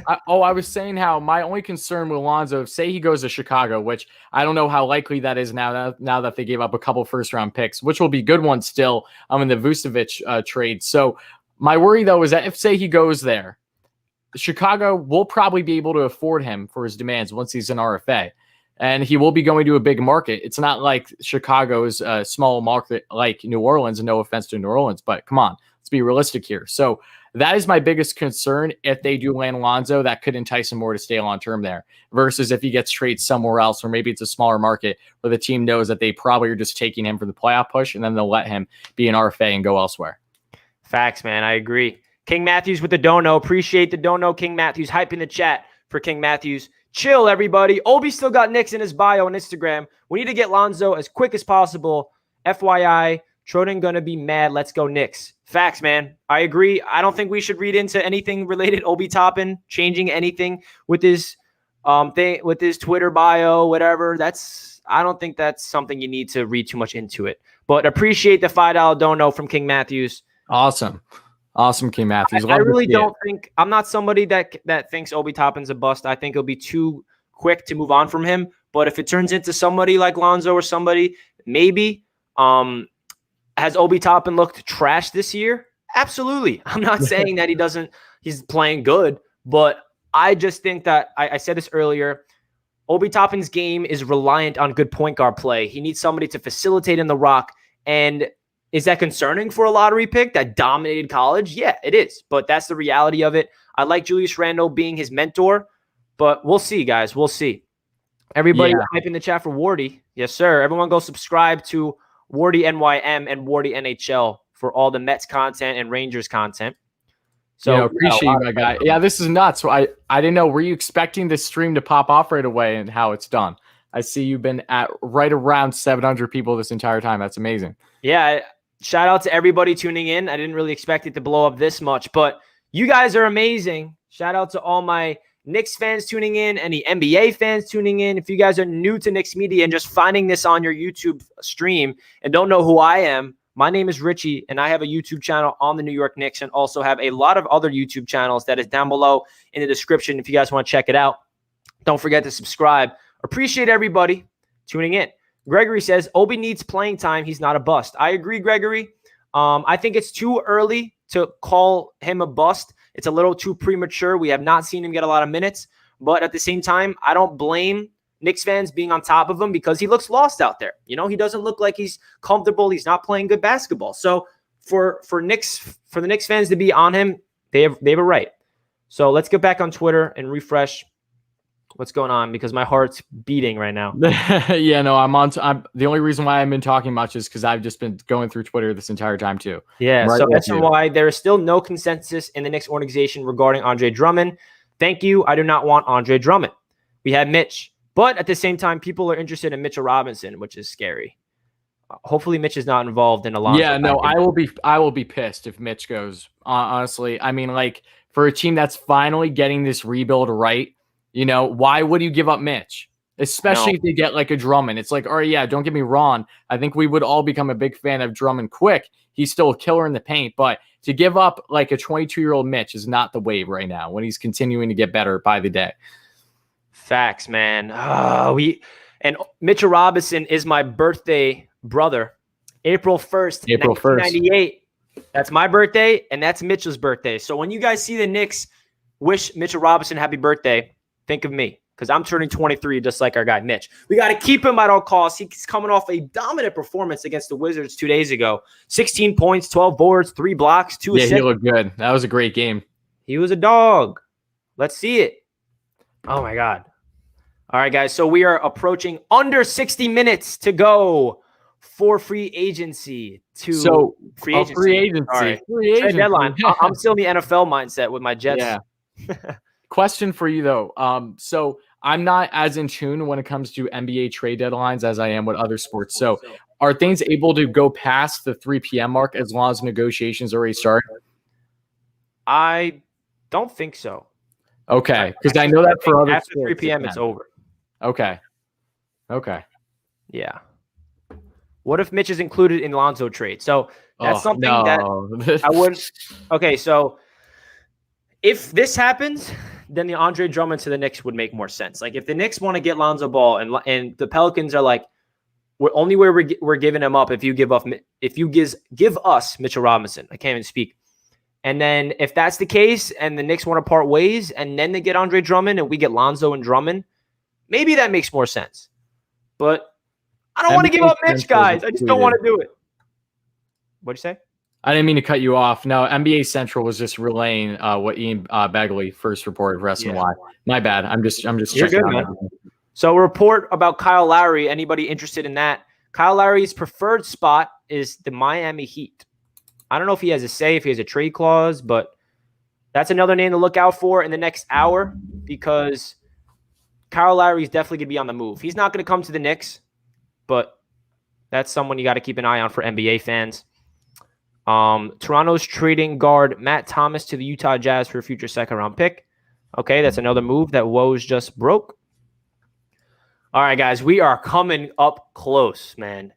I was saying how my only concern with Lonzo, say he goes to Chicago, which I don't know how likely that is now that they gave up a couple first-round picks, which will be good ones still in the Vucevic trade. So my worry, though, is that if, say, he goes there, Chicago will probably be able to afford him for his demands once he's an RFA. And he will be going to a big market. It's not like Chicago's a small market like New Orleans, and no offense to New Orleans, but come on, let's be realistic here. So that is my biggest concern. If they do land Lonzo, that could entice him more to stay long term there, versus if he gets traded somewhere else, or maybe it's a smaller market where the team knows that they probably are just taking him for the playoff push, and then they'll let him be an RFA and go elsewhere. Facts, man. I agree. King Matthews with the dono. Appreciate the dono, King Matthews. Hype in the chat for King Matthews. Chill, everybody. Obi still got Knicks in his bio on Instagram. We need to get Lonzo as quick as possible. FYI, Troden gonna be mad. Let's go Knicks. Facts, man. I agree. I don't think we should read into anything related Obi Toppin changing anything with his thing, with his Twitter bio, whatever. I don't think that's something you need to read too much into it. But appreciate the $5 dono from King Matthews. Awesome. Awesome, King Matthews. I Love to really see it. don't think I'm not somebody that thinks Obi Toppin's a bust. I think it'll be too quick to move on from him. But if it turns into somebody like Lonzo or somebody, maybe. Has Obi Toppin looked trash this year? Absolutely. I'm not saying that he's playing good, but I just think that I said this earlier. Obi Toppin's game is reliant on good point guard play. He needs somebody to facilitate in the rock. And is that concerning for a lottery pick that dominated college? Yeah, it is. But that's the reality of it. I like Julius Randle being his mentor, but we'll see, guys. We'll see. Everybody type in the chat for Wardy. Yes, sir. Everyone go subscribe to Wardy NYM and Wardy NHL for all the Mets content and Rangers content. So appreciate you, my guy. Yeah, this is nuts. I didn't know. Were you expecting this stream to pop off right away and how it's done? I see you've been at right around 700 people this entire time. That's amazing. Yeah, shout out to everybody tuning in. I didn't really expect it to blow up this much, but you guys are amazing. Shout out to all my Knicks fans tuning in, any NBA fans tuning in. If you guys are new to Knicks Media and just finding this on your YouTube stream and don't know who I am, my name is Richie, and I have a YouTube channel on the New York Knicks and also have a lot of other YouTube channels that is down below in the description if you guys want to check it out. Don't forget to subscribe. Appreciate everybody tuning in. Gregory says, Obi needs playing time. He's not a bust. I agree, Gregory. I think it's too early to call him a bust. It's a little too premature. We have not seen him get a lot of minutes. But at the same time, I don't blame Knicks fans being on top of him because he looks lost out there. You know, he doesn't look like he's comfortable. He's not playing good basketball. So for the Knicks fans to be on him, they have a right. So let's get back on Twitter and refresh what's going on because my heart's beating right now. Yeah, no, I'm the only reason why I've been talking much is because I've just been going through Twitter this entire time too. Yeah, right, so that's why there is still no consensus in the Knicks organization regarding Andre Drummond. Thank you. I do not want Andre Drummond. We have Mitch. But at the same time, people are interested in Mitchell Robinson, which is scary. Hopefully, Mitch is not involved in a lot. Yeah, no, I will be pissed if Mitch goes. Honestly, I mean, like for a team that's finally getting this rebuild right, you know, why would you give up Mitch? Especially if they get like a Drummond. It's like, all right, yeah, don't get me wrong. I think we would all become a big fan of Drummond quick. He's still a killer in the paint, but to give up like a 22-year-old Mitch is not the wave right now when he's continuing to get better by the day. Facts, man. And Mitchell Robinson is my birthday brother. April 1st, 1998. That's my birthday, and that's Mitchell's birthday. So when you guys see the Knicks wish Mitchell Robinson happy birthday, think of me because I'm turning 23 just like our guy Mitch. We got to keep him at all costs. He's coming off a dominant performance against the Wizards 2 days ago. 16 points, 12 boards, 3 blocks, 2 assists. Yeah, he looked good. That was a great game. He was a dog. Let's see it. Oh, my God. All right, guys. So we are approaching under 60 minutes to go for free agency. Free agency. Right. Free agency. Deadline. I'm still in the NFL mindset with my Jets. Yeah. Question for you, though. So I'm not as in tune when it comes to NBA trade deadlines as I am with other sports. So are things able to go past the 3 p.m. mark as long as negotiations already start? I don't think so. Okay. Because I know that for other after sports, 3 p.m. it's over. Okay. Yeah. What if Mitch is included in Lonzo trade? So that's something that I wouldn't. Okay, so if this happens, then the Andre Drummond to the Knicks would make more sense. Like if the Knicks want to get Lonzo Ball and the Pelicans are like, we're giving him up if you give us Mitchell Robinson. I can't even speak. And then if that's the case and the Knicks want to part ways and then they get Andre Drummond and we get Lonzo and Drummond, maybe that makes more sense. But I don't want to give up Mitch, guys. I just don't want to do it. What'd you say? I didn't mean to cut you off. No, NBA Central was just relaying what Ian Begley first reported for SNY. My bad. I'm just You're good, man. So a report about Kyle Lowry. Anybody interested in that? Kyle Lowry's preferred spot is the Miami Heat. I don't know if he has a say, if he has a trade clause, but that's another name to look out for in the next hour because Kyle Lowry is definitely going to be on the move. He's not going to come to the Knicks, but that's someone you got to keep an eye on for NBA fans. Toronto's trading guard Matt Thomas to the Utah Jazz for a future second-round pick. Okay, that's another move that Woj just broke. All right, guys, we are coming up close, man.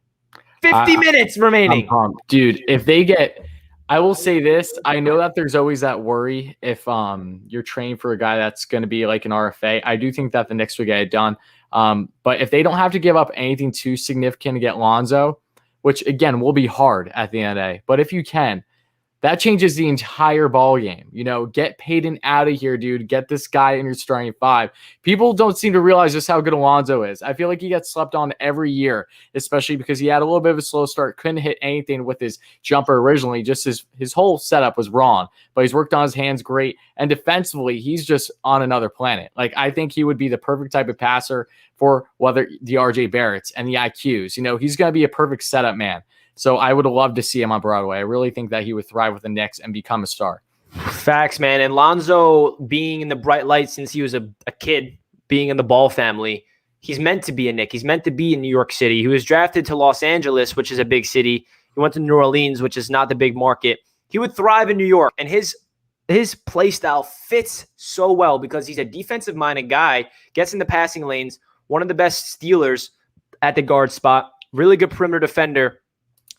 50 minutes remaining. Dude, if they get I will say this. I know that there's always that worry if you're training for a guy that's going to be like an RFA. I do think that the Knicks would get it done. But if they don't have to give up anything too significant to get Lonzo, which again will be hard at the end of the day, but if you can, that changes the entire ball game. Get Payton out of here, dude. Get this guy in your starting five. People don't seem to realize just how good Alonzo is. I feel like he gets slept on every year, especially because he had a little bit of a slow start, couldn't hit anything with his jumper originally. Just his whole setup was wrong, but he's worked on his hands great. And defensively, he's just on another planet. Like, I think he would be the perfect type of passer for whether the RJ Barretts and the IQs. He's going to be a perfect setup man. So I would love to see him on Broadway. I really think that he would thrive with the Knicks and become a star. Facts, man. And Lonzo being in the bright light since he was a kid, being in the Ball family, he's meant to be a Knick. He's meant to be in New York City. He was drafted to Los Angeles, which is a big city. He went to New Orleans, which is not the big market. He would thrive in New York. And his play style fits so well because he's a defensive-minded guy, gets in the passing lanes, one of the best stealers at the guard spot, really good perimeter defender.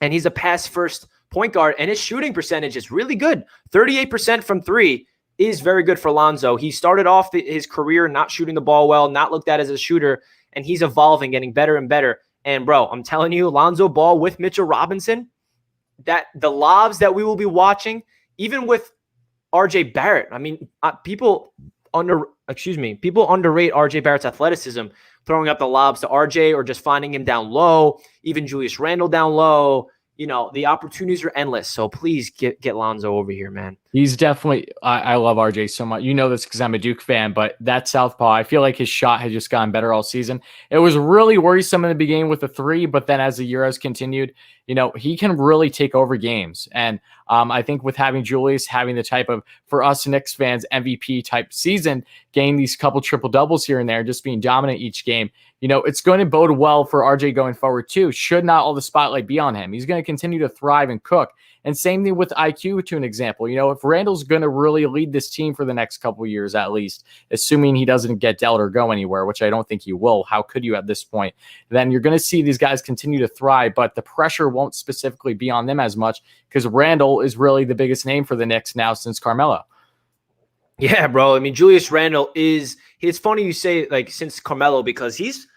And he's a pass-first point guard, and his shooting percentage is really good. 38% from three is very good for Lonzo. He started off his career not shooting the ball well, not looked at as a shooter, and he's evolving, getting better and better. And, bro, I'm telling you, Lonzo Ball with Mitchell Robinson, that the lobs that we will be watching, even with RJ Barrett. I mean, people underrate RJ Barrett's athleticism, throwing up the lobs to RJ or just finding him down low, even Julius Randle down low. The opportunities are endless. So please get Lonzo over here, man. He's definitely – I love RJ so much. You know this because I'm a Duke fan, but that southpaw, I feel like his shot has just gotten better all season. It was really worrisome in the beginning with the three, but then as the year has continued, he can really take over games. And I think with having Julius, having the type of, for us Knicks fans, MVP type season, getting these couple triple doubles here and there, just being dominant each game, it's going to bode well for RJ going forward too. Should not all the spotlight be on him. He's going to continue to thrive and cook. And same thing with IQ to an example. If Randall's going to really lead this team for the next couple of years at least, assuming he doesn't get dealt or go anywhere, which I don't think he will. How could you at this point? Then you're going to see these guys continue to thrive, but the pressure won't specifically be on them as much because Randall is really the biggest name for the Knicks now since Carmelo. Yeah, bro. I mean, Julius Randle it's funny you say like since Carmelo because he's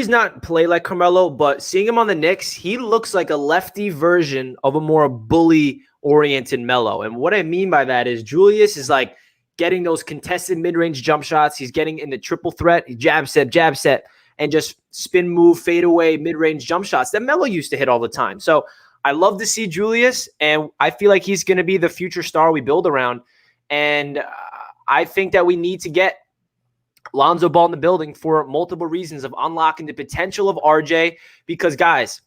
not played like Carmelo, but seeing him on the Knicks, he looks like a lefty version of a more bully-oriented Melo. And what I mean by that is Julius is like getting those contested mid-range jump shots. He's getting in the triple threat, jab set, and just spin move, fade away, mid-range jump shots that Melo used to hit all the time. So I love to see Julius, and I feel like he's going to be the future star we build around. And I think that we need to get Lonzo Ball in the building for multiple reasons of unlocking the potential of RJ. Because, guys,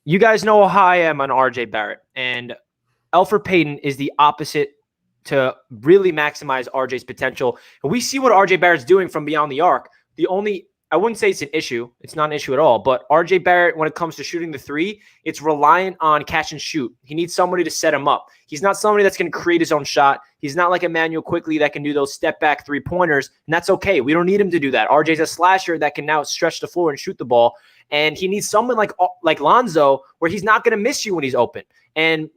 you guys know how I am on RJ Barrett. And Elfrid Payton is the opposite to really maximize RJ's potential. And we see what RJ Barrett's doing from beyond the arc. I wouldn't say it's an issue. It's not an issue at all. But RJ Barrett, when it comes to shooting the three, it's reliant on catch and shoot. He needs somebody to set him up. He's not somebody that's going to create his own shot. He's not like Emmanuel Quickly that can do those step-back three-pointers, and that's okay. We don't need him to do that. RJ's a slasher that can now stretch the floor and shoot the ball, and he needs someone like Lonzo where he's not going to miss you when he's open. And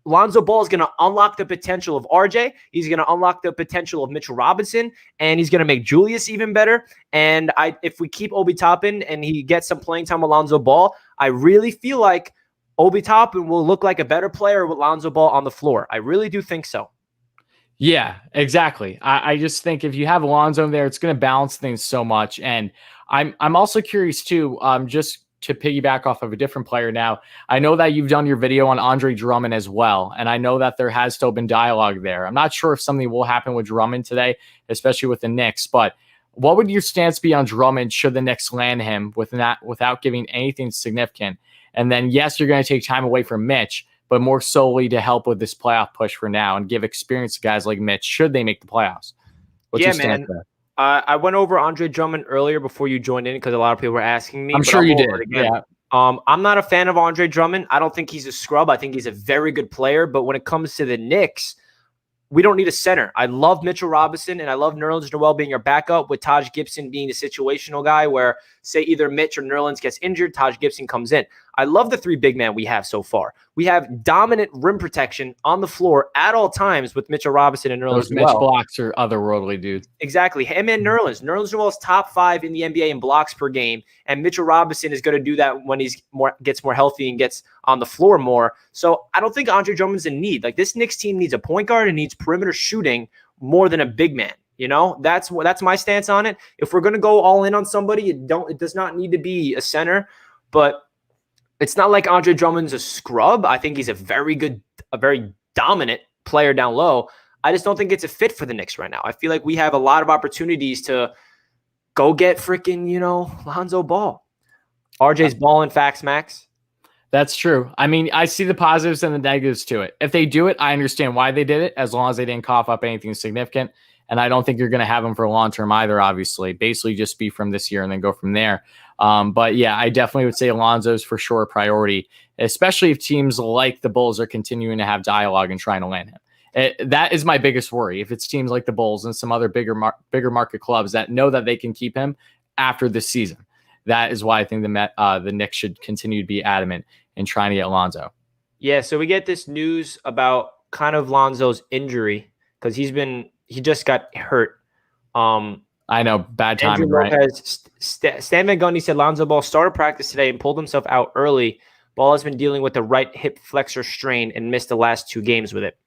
Lonzo Ball is going to unlock the potential of RJ. He's going to unlock the potential of Mitchell Robinson, and he's going to make Julius even better. And if we keep Obi Toppin and he gets some playing time with Lonzo Ball, I really feel like Obi Toppin will look like a better player with Lonzo Ball on the floor. I really do think so. Yeah, exactly. I just think if you have Lonzo there, it's going to balance things so much. And I'm also curious too, just to piggyback off of a different player now. I know that you've done your video on Andre Drummond as well, and I know that there has still been dialogue there. I'm not sure if something will happen with Drummond today, especially with the Knicks, but what would your stance be on Drummond should the Knicks land him without giving anything significant? And then, yes, you're going to take time away from Mitch, but more solely to help with this playoff push for now and give experience to guys like Mitch should they make the playoffs. What's your stance there? I went over Andre Drummond earlier before you joined in because a lot of people were asking me. I'm sure you did. Yeah. I'm not a fan of Andre Drummond. I don't think he's a scrub. I think he's a very good player. But when it comes to the Knicks, we don't need a center. I love Mitchell Robinson, and I love Nerlens Noel being your backup with Taj Gibson being the situational guy where, say, either Mitch or Nerlens gets injured, Taj Gibson comes in. I love the three big men we have so far. We have dominant rim protection on the floor at all times with Mitchell Robinson and Nerlens Those Mitch Noel. blocks are otherworldly, dude. Exactly. Him and Nerlens. Nerlens Noel is top 5 in the NBA in blocks per game, and Mitchell Robinson is going to do that when he's gets more healthy and gets on the floor more. So I don't think Andre Drummond's in need. Like, this Knicks team needs a point guard and needs perimeter shooting more than a big man. You know, that's my stance on it. If we're going to go all in on somebody, it does not need to be a center, but it's not like Andre Drummond's a scrub. I think he's a very dominant player down low. I just don't think it's a fit for the Knicks right now. I feel like we have a lot of opportunities to go get freaking, Lonzo Ball. RJ's balling, facts, Max. That's true. I mean, I see the positives and the negatives to it. If they do it, I understand why they did it, as long as they didn't cough up anything significant. And I don't think you're going to have them for long term either, obviously. Basically, just be from this year and then go from there. But yeah, I definitely would say Lonzo's for sure a priority, especially if teams like the Bulls are continuing to have dialogue and trying to land him. That is my biggest worry. If it's teams like the Bulls and some other bigger market clubs that know that they can keep him after this season, that is why I think the Knicks should continue to be adamant in trying to get Lonzo. Yeah, so we get this news about kind of Lonzo's injury because he just got hurt. I know, bad timing, right? Stan Van Gundy said Lonzo Ball started practice today and pulled himself out early. Ball has been dealing with the right hip flexor strain and missed the last 2 games with it.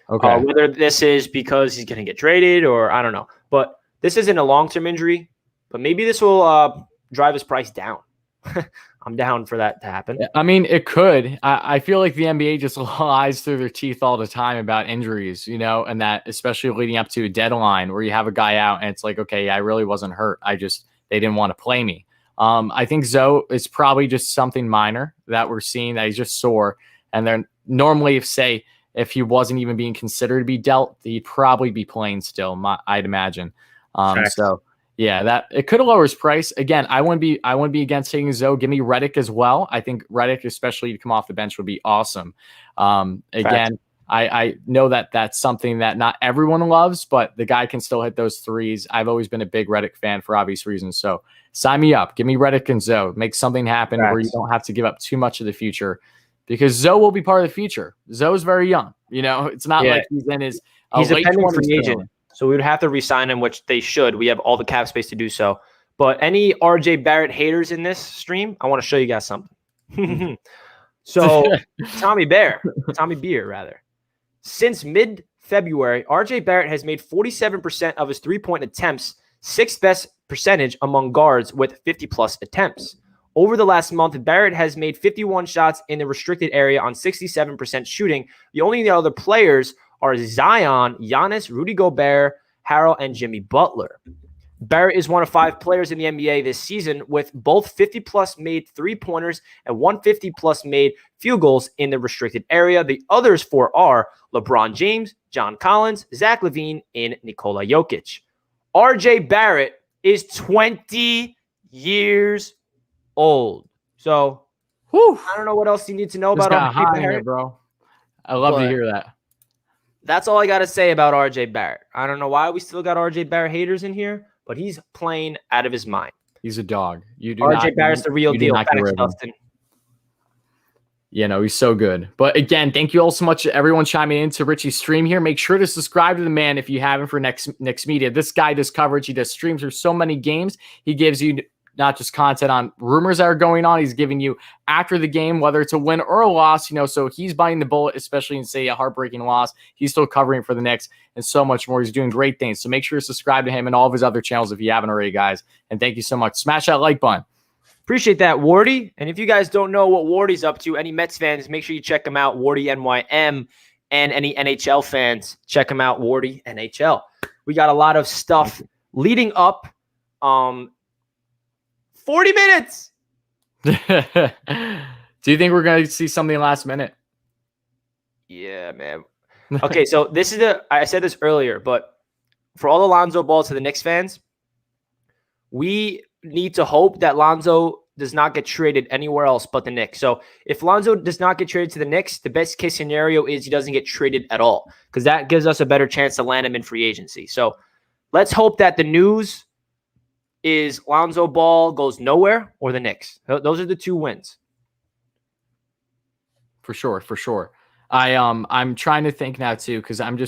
Okay. Whether this is because he's going to get traded or I don't know. But this isn't a long-term injury, but maybe this will drive his price down. I'm down for that to happen. I mean, it could. I feel like the NBA just lies through their teeth all the time about injuries, and that especially leading up to a deadline where you have a guy out and it's like, okay, I really wasn't hurt. They didn't want to play me. I think Zoe is probably just something minor that we're seeing, that he's just sore. And then normally if he wasn't even being considered to be dealt, he'd probably be playing still, I'd imagine. So yeah, that it could lower his price. Again, I wouldn't be against taking Zoe. Give me Redick as well. I think Redick, especially to come off the bench, would be awesome. Again, I know that that's something that not everyone loves, but the guy can still hit those threes. I've always been a big Redick fan for obvious reasons. So sign me up. Give me Redick and Zoe. Make something happen where you don't have to give up too much of the future, because Zoe will be part of the future. Zoe's very young. It's not like he's in his he's a pending free agent. So we would have to re-sign him, which they should. We have all the cap space to do so. But any RJ Barrett haters in this stream, I want to show you guys something. So Tommy Beer, since mid-February, RJ Barrett has made 47% of his three-point attempts, 6th best percentage among guards with 50-plus attempts. Over the last month, Barrett has made 51 shots in the restricted area on 67% shooting. The only other players are Zion, Giannis, Rudy Gobert, Harrell, and Jimmy Butler. Barrett is one of 5 players in the NBA this season with both 50-plus made three-pointers and 150-plus made field goals in the restricted area. The others 4 are LeBron James, John Collins, Zach LaVine, and Nikola Jokic. RJ Barrett is 20 years old. So, I don't know what else you need to know about RJ Barrett, bro. I love to hear that. That's all I got to say about RJ Barrett. I don't know why we still got RJ Barrett haters in here, but he's playing out of his mind. He's a dog. RJ Barrett's the real deal. Thanks, Dustin. He's so good. But again, thank you all so much, everyone chiming into Richie's stream here. Make sure to subscribe to the man if you haven't for Knicks Media. This guy does coverage. He does streams for so many games. He gives you not just content on rumors that are going on. He's giving you after the game, whether it's a win or a loss, so he's biting the bullet, especially in, say, a heartbreaking loss. He's still covering for the Knicks and so much more. He's doing great things. So make sure to subscribe to him and all of his other channels if you haven't already, guys. And thank you so much. Smash that like button. Appreciate that, Wardy. And if you guys don't know what Wardy's up to, any Mets fans, make sure you check him out, Wardy NYM. And any NHL fans, check him out, Wardy NHL. We got a lot of stuff leading up. 40 minutes. Do you think we're going to see something last minute? Yeah, man. Okay, so this is I said this earlier, but for all the Lonzo Ball to the Knicks fans, we need to hope that Lonzo does not get traded anywhere else but the Knicks. So if Lonzo does not get traded to the Knicks, the best case scenario is he doesn't get traded at all, because that gives us a better chance to land him in free agency. So let's hope that the news is Lonzo Ball goes nowhere or the Knicks. Those are the 2 wins. for sure, for sure. I'm trying to think now too, because I'm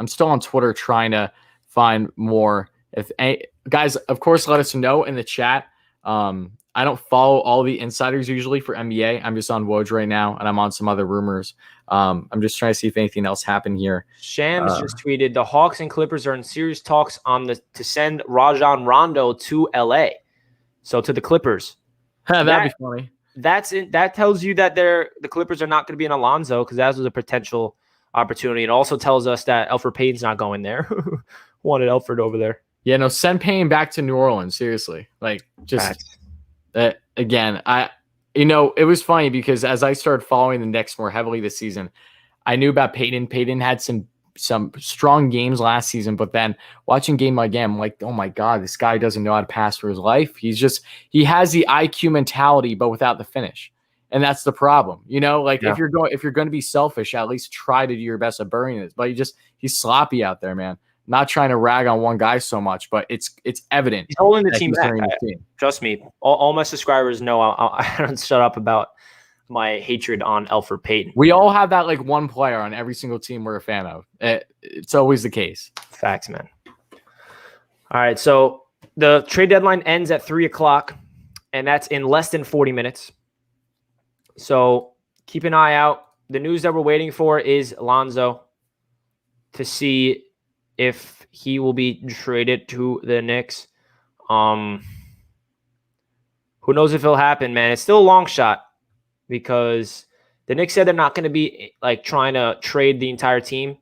still on Twitter trying to find more. If guys, of course, let us know in the chat. I don't follow all the insiders usually for NBA. I'm just on Woj right now, and I'm on some other rumors. I'm just trying to see if anything else happened here. Shams just tweeted the Hawks and Clippers are in serious talks to send Rajon Rondo to LA. So to the Clippers. That'd be funny. That tells you that the Clippers are not going to be in Lonzo, because that was a potential opportunity. It also tells us that Elfrid Payton's not going there. Wanted Elfrid over there. Yeah, no, send Payne back to New Orleans. Seriously, like just again. It was funny because as I started following the Knicks more heavily this season, I knew about Payton. Payton had some strong games last season, but then watching game by game, I'm like, oh my God, this guy doesn't know how to pass for his life. He has the IQ mentality, but without the finish. And that's the problem. If you're going to be selfish, at least try to do your best at burying it. But he's sloppy out there, man. Not trying to rag on one guy so much, but it's evident. He's holding the team back. Trust me, all my subscribers know I don't shut up about my hatred on Elfrid Payton. We all have that one player on every single team we're a fan of. It's always the case. Facts, man. All right, so the trade deadline ends at 3:00, and that's in less than 40 minutes. So keep an eye out. The news that we're waiting for is Lonzo, to see if he will be traded to the Knicks. Who knows if it'll happen, man? It's still a long shot, because the Knicks said they're not going to be trying to trade the entire team.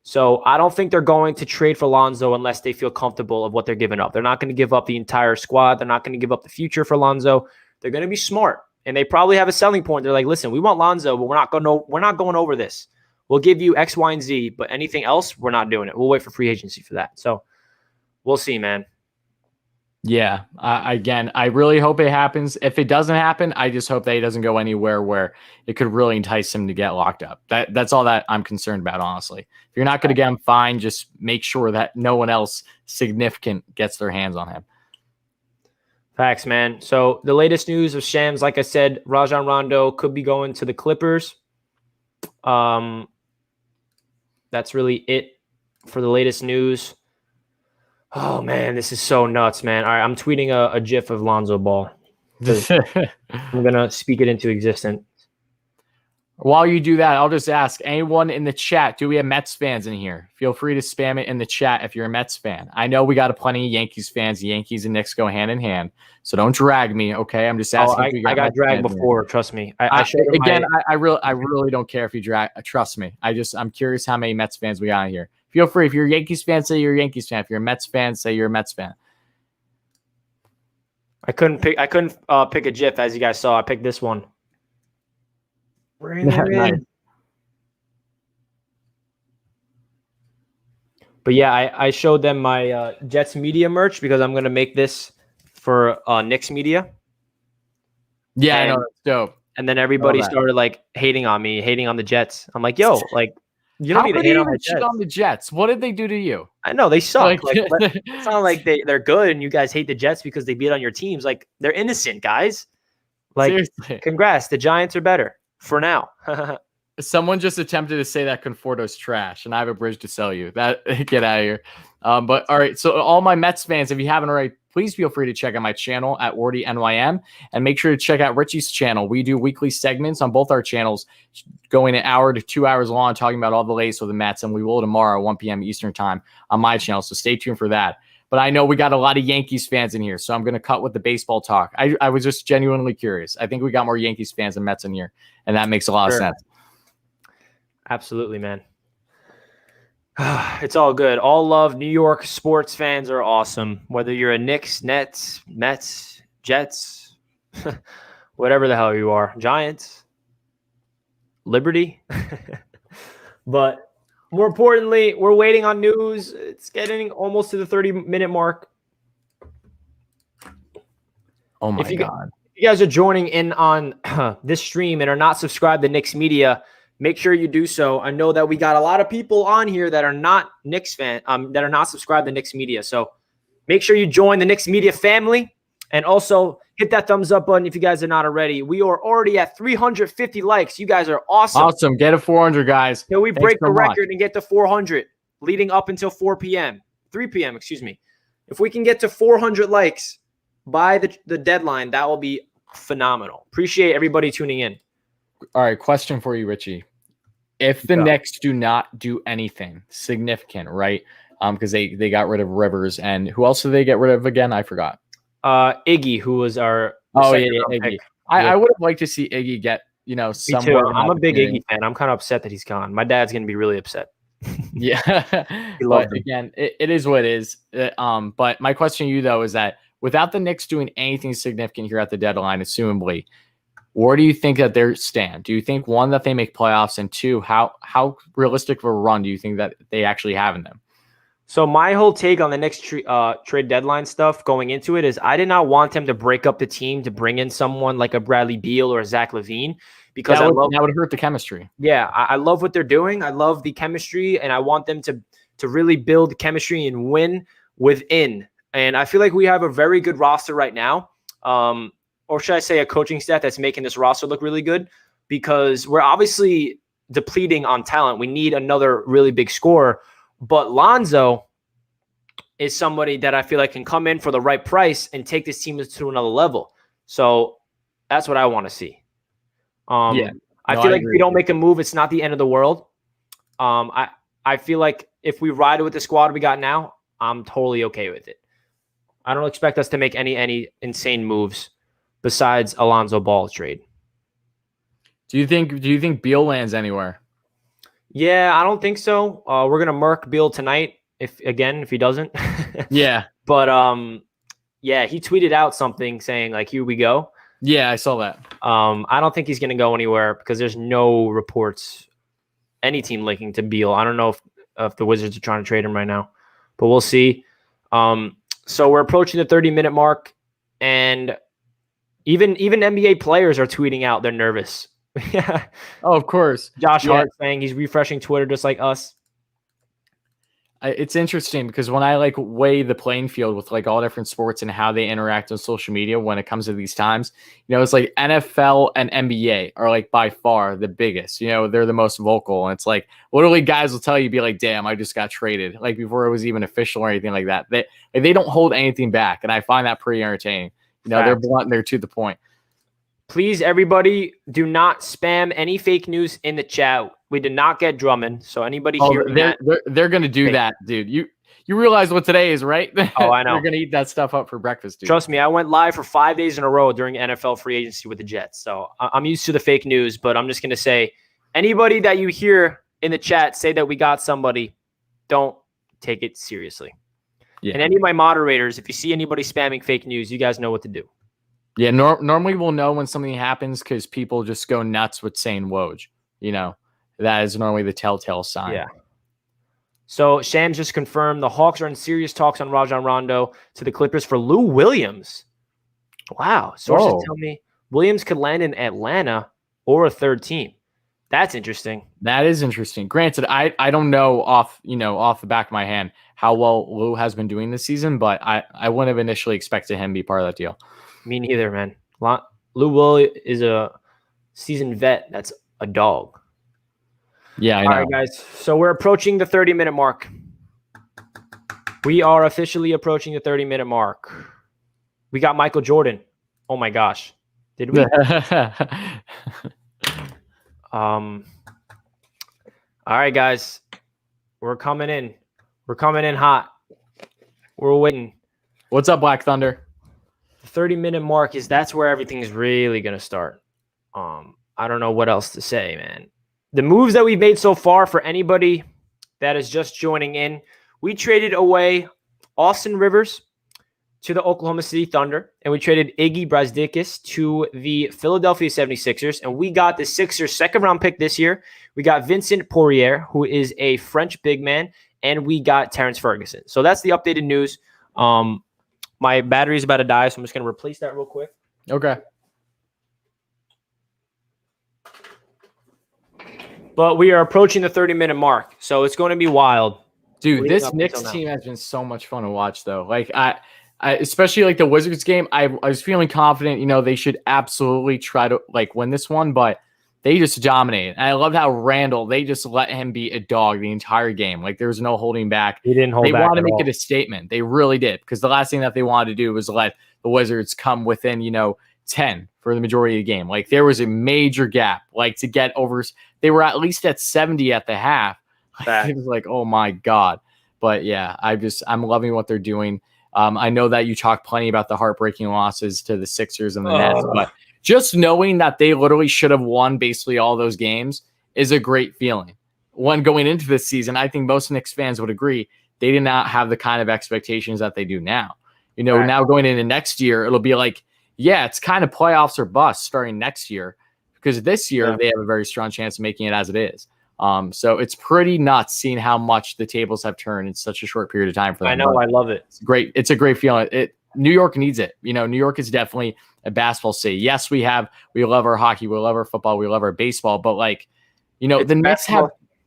So I don't think they're going to trade for Lonzo unless they feel comfortable of what they're giving up. They're not going to give up the entire squad. They're not going to give up the future for Lonzo. They're going to be smart, and they probably have a selling point. They're like, listen, we want Lonzo, but we're not going over this. We'll give you X, Y, and Z, but anything else, we're not doing it. We'll wait for free agency for that. So we'll see, man. Yeah. Again, I really hope it happens. If it doesn't happen, I just hope that he doesn't go anywhere where it could really entice him to get locked up. That's all that I'm concerned about, honestly. If you're not going to get him, fine. Just make sure that no one else significant gets their hands on him. Facts, man. So the latest news of Shams, like I said, Rajon Rondo could be going to the Clippers. That's really it for the latest news. Oh, man, this is so nuts, man. All right, I'm tweeting a GIF of Lonzo Ball. I'm going to speak it into existence. While you do that, I'll just ask anyone in the chat, do we have Mets fans in here? Feel free to spam it in the chat if you're a Mets fan. I know we got plenty of Yankees fans. The Yankees and Knicks go hand in hand. So don't drag me, okay? I'm just asking. I got dragged before, trust me. I really don't care if you drag. Trust me. I'm curious how many Mets fans we got in here. Feel free. If you're a Yankees fan, say you're a Yankees fan. If you're a Mets fan, say you're a Mets fan. I couldn't pick a GIF, as you guys saw. I picked this one. Nice. But yeah, I showed them my Jets media merch, because I'm gonna make this for Knicks media. Yeah, I know, that's dope. And then everybody started hating on me, hating on the Jets. I'm like, yo, you don't need to hate on the Jets. What did they do to you? I know they suck. It's not like they're good and you guys hate the Jets because they beat on your teams. They're innocent, guys. Seriously. Congrats. The Giants are better for now. Someone just attempted to say that Conforto's trash, and I have a bridge to sell you. Get out of here. But all right, so all my Mets fans, if you haven't already, please feel free to check out my channel at WardyNYM, and make sure to check out Richie's channel. We do weekly segments on both our channels, going an hour to 2 hours long, talking about all the latest with the Mets, and we will tomorrow, 1 p.m. Eastern time on my channel, so stay tuned for that. But I know we got a lot of Yankees fans in here, so I'm going to cut with the baseball talk. I was just genuinely curious. I think we got more Yankees fans than Mets in here, and that makes a lot of sense. Absolutely, man. It's all good. All love. New York sports fans are awesome. Whether you're a Knicks, Nets, Mets, Jets, whatever the hell you are, Giants, Liberty. But more importantly, we're waiting on news. It's getting almost to the 30-minute mark. Oh, my God. If you guys are joining in on this stream and are not subscribed to Knicks Media, make sure you do so. I know that we got a lot of people on here that are not Knicks fan, that are not subscribed to Knicks Media. So make sure you join the Knicks Media family, and also hit that thumbs up button if you guys are not already. We are already at 350 likes. You guys are awesome. Awesome. Get a 400, guys. Till we Thanks break so the much. record and get to 400 leading up until 4 p.m. 3 p.m., excuse me. If we can get to 400 likes by the deadline, that will be phenomenal. Appreciate everybody tuning in. All right, question for you, Richie. If the Knicks do not do anything significant, right? Because they got rid of Rivers, and who else did they get rid of again? I forgot. Iggy, who was our Iggy. I would have liked to see Iggy get somewhere. I'm a big Iggy fan. I'm kind of upset that he's gone. My dad's gonna be really upset. Yeah, but again, it is what it is. But my question to you though is that without the Knicks doing anything significant here at the deadline, assumably, where do you think that they stand? Do you think one that they make playoffs, and two, how realistic of a run do you think that they actually have in them? So my whole take on the next trade deadline stuff going into it is I did not want them to break up the team to bring in someone like a Bradley Beal or a Zach LaVine because that would hurt the chemistry. Yeah, I love what they're doing. I love the chemistry, and I want them to really build chemistry and win within. And I feel like we have a very good roster right now, or should I say a coaching staff that's making this roster look really good because we're obviously depleting on talent. We need another really big scorer. But Lonzo is somebody that I feel like can come in for the right price and take this team to another level. So that's what I want to see. I feel like if we don't make a move, it's not the end of the world. I feel like if we ride with the squad we got now, I'm totally okay with it. I don't expect us to make any insane moves besides Alonzo Ball trade. Do you think Beal lands anywhere? Yeah, I don't think so. We're gonna murk Beal tonight if he doesn't. Yeah. But yeah, he tweeted out something saying like, "Here we go." Yeah, I saw that. I don't think he's gonna go anywhere because there's no reports any team linking to Beal. I don't know if the Wizards are trying to trade him right now, but we'll see. So we're approaching the 30-minute mark, and even NBA players are tweeting out they're nervous. Yeah. Oh, of course. Josh Hart saying he's refreshing Twitter just like us. It's interesting because when I weigh the playing field with all different sports and how they interact on social media when it comes to these times, it's like NFL and NBA are by far the biggest. They're the most vocal, and it's literally guys will tell you, be like, "Damn, I just got traded," before it was even official or anything like that. They don't hold anything back, and I find that pretty entertaining. They're blunt and they're to the point. Please, everybody, do not spam any fake news in the chat. We did not get Drummond, so anybody hearing they're going to do that, dude. You realize what today is, right? Oh, I know. They're going to eat that stuff up for breakfast, dude. Trust me, I went live for 5 days in a row during NFL free agency with the Jets, so I'm used to the fake news, but I'm just going to say, anybody that you hear in the chat say that we got somebody, don't take it seriously. Yeah. And any of my moderators, if you see anybody spamming fake news, you guys know what to do. Yeah, normally we'll know when something happens because people just go nuts with saying Woj. That is normally the telltale sign. Yeah. So Shams just confirmed the Hawks are in serious talks on Rajon Rondo to the Clippers for Lou Williams. Wow. Sources tell me Williams could land in Atlanta or a third team. That's interesting. That is interesting. Granted, I don't know off the back of my hand how well Lou has been doing this season, but I wouldn't have initially expected him to be part of that deal. Me neither, man. Lou Will is a seasoned vet. That's a dog. Yeah, I know. All right, guys. So we're approaching the 30-minute mark. We are officially approaching the 30-minute mark. We got Michael Jordan. Oh, my gosh. Did we? All right, guys. We're coming in. We're coming in hot. We're waiting. What's up, Black Thunder? The 30-minute mark that's where everything's really going to start. I don't know what else to say, man. The moves that we've made so far, for anybody that is just joining in, we traded away Austin Rivers to the Oklahoma City Thunder, and we traded Iggy Brazdeikis to the Philadelphia 76ers, and we got the Sixers' second-round pick this year. We got Vincent Poirier, who is a French big man, and we got Terrence Ferguson. So that's the updated news. My battery is about to die, so I'm just going to replace that real quick. Okay. But we are approaching the 30-minute mark, so it's going to be wild. Dude, this Knicks team has been so much fun to watch, though. especially like the Wizards game, I was feeling confident, they should absolutely try to like win this one, but they just dominated. And I love how Randall, they just let him be a dog the entire game. Like there was no holding back. He didn't hold back. They wanted to make it a statement. They really did, because the last thing that they wanted to do was let the Wizards come within, 10 for the majority of the game. Like there was a major gap, like to get over. They were at least at 70 at the half. It was like, oh my God. But yeah, I'm loving what they're doing. I know that you talk plenty about the heartbreaking losses to the Sixers and the Nets, but just knowing that they literally should have won basically all those games is a great feeling. When going into this season, I think most Knicks fans would agree they did not have the kind of expectations that they do now. Now going into next year, it'll be like, yeah, it's kind of playoffs or bust starting next year, because this year they have a very strong chance of making it as it is. So it's pretty nuts seeing how much the tables have turned in such a short period of time for them. I know. I love it. It's great. It's a great feeling. New York needs it. New York is definitely a basketball city. Yes, we love our hockey, we love our football, we love our baseball, but the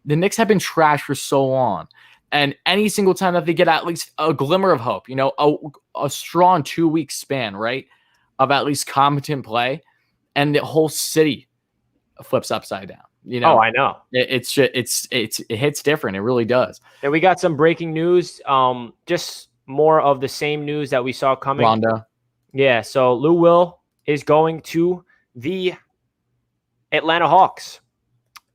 Knicks have been trash for so long. And any single time that they get at least a glimmer of hope, a strong 2-week span, right, of at least competent play, and the whole city flips upside down. Oh, I know. It hits different. It really does. And we got some breaking news. Just more of the same news that we saw coming. Rondo. Yeah. So Lou Will is going to the Atlanta Hawks,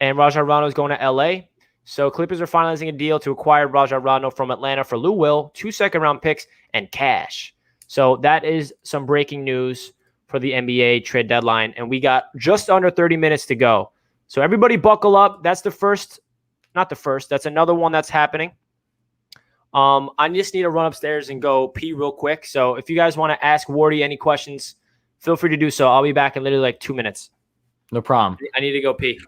and Rajon Rondo is going to LA. So Clippers are finalizing a deal to acquire Rajon Rondo from Atlanta for Lou Will, 2 second-round picks, and cash. So that is some breaking news for the NBA trade deadline, and we got just under 30 minutes to go. So everybody buckle up. That's that's another one that's happening. I just need to run upstairs and go pee real quick. So if you guys want to ask Wardy any questions, feel free to do so. I'll be back in literally like 2 minutes. No problem. I need to go pee.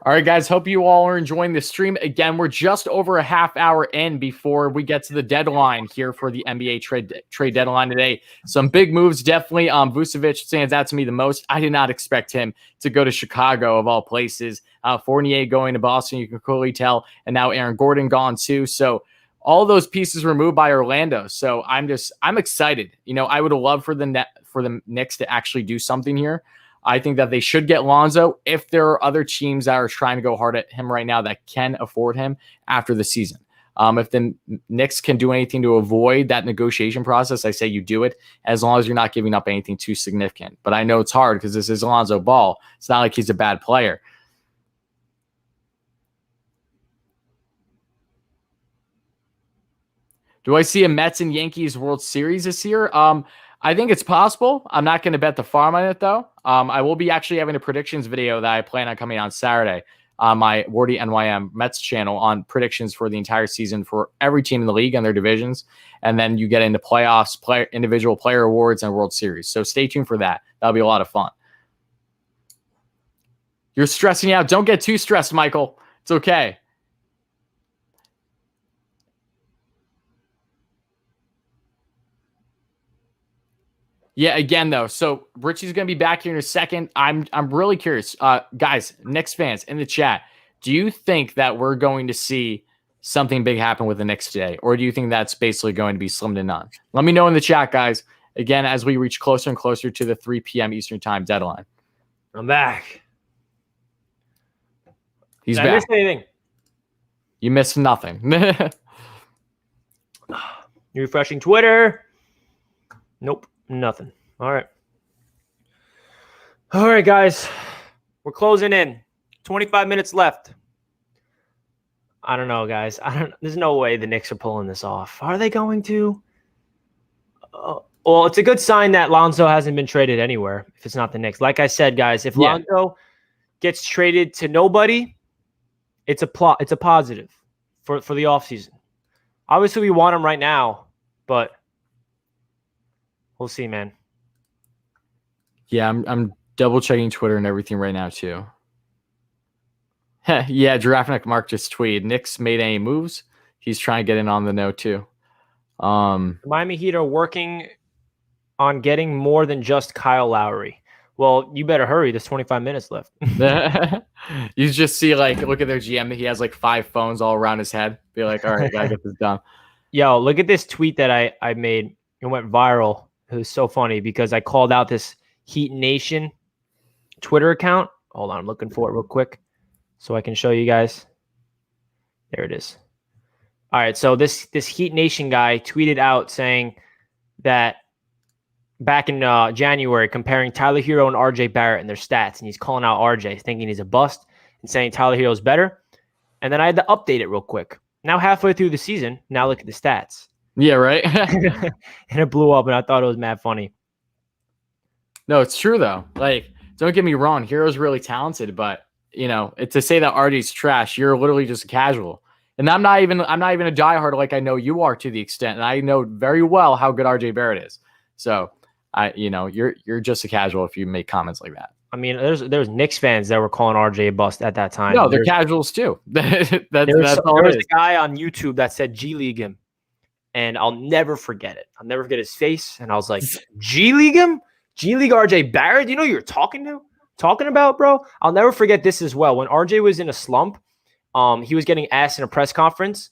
All right, guys, hope you all are enjoying the stream. Again, we're just over a half hour in before we get to the deadline here for the NBA trade deadline today. Some big moves, definitely. Vucevic stands out to me the most. I did not expect him to go to Chicago, of all places. Fournier going to Boston, you can clearly tell. And now Aaron Gordon gone too. So all those pieces were moved by Orlando. So I'm excited. I would love for the Knicks to actually do something here. I think that they should get Lonzo if there are other teams that are trying to go hard at him right now that can afford him after the season. If the Knicks can do anything to avoid that negotiation process, I say you do it, as long as you're not giving up anything too significant. But I know it's hard because this is Lonzo Ball. It's not like he's a bad player. Do I see a Mets and Yankees World Series this year? I think it's possible. I'm not going to bet the farm on it, though. I will be actually having a predictions video that I plan on coming on Saturday on my Wardy NYM Mets channel on predictions for the entire season for every team in the league and their divisions. And then you get into playoffs, individual player awards, and World Series. So stay tuned for that. That'll be a lot of fun. You're stressing out. Don't get too stressed, Michael. It's okay. Yeah, again, though, so Richie's going to be back here in a second. I'm really curious. Guys, Knicks fans in the chat, do you think that we're going to see something big happen with the Knicks today? Or do you think that's basically going to be slim to none? Let me know in the chat, guys, again, as we reach closer and closer to the 3 p.m. Eastern time deadline. I'm back. He's Did back. I miss anything? You missed nothing. You refreshing Twitter? Nope. Nothing. All right. All right, guys. We're closing in. 25 minutes left. I don't know, guys. There's no way the Knicks are pulling this off. Are they going to? Well, it's a good sign that Lonzo hasn't been traded anywhere if it's not the Knicks. Like I said, guys, if Lonzo gets traded to nobody, it's a positive for the offseason. Obviously, we want him right now, but we'll see, man. Yeah, I'm double checking Twitter and everything right now too. Yeah, Giraffenic Mark just tweeted, Knicks made any moves? He's trying to get in on the note too. Miami Heat are working on getting more than just Kyle Lowry. Well, you better hurry. There's 25 minutes left. You just see, look at their GM. He has 5 phones all around his head. Be like, all right, gotta get this done. Yo, look at this tweet that I made. It went viral. It was so funny because I called out this Heat Nation Twitter account. Hold on, I'm looking for it real quick so I can show you guys. There it is. All right, so this Heat Nation guy tweeted out saying that back in January, comparing Tyler Hero and RJ Barrett and their stats, and he's calling out RJ, thinking he's a bust, and saying Tyler Hero's better. And then I had to update it real quick. Now halfway through the season, now look at the stats. Yeah, right. And it blew up, and I thought it was mad funny. No, it's true though. Like, don't get me wrong, Hero's really talented, but to say that RJ's trash, you're literally just a casual. And I'm not even a diehard like I know you are to the extent, and I know very well how good RJ Barrett is. So you're just a casual if you make comments like that. I mean, there's Knicks fans that were calling RJ a bust at that time. No, they're casuals too. That's all there it was is. a guy on YouTube that said G League him, and I'll never forget it. I'll never forget his face. And I was like, G League him? G League RJ Barrett? You know who you're talking about, bro? I'll never forget this as well. When RJ was in a slump, he was getting asked in a press conference.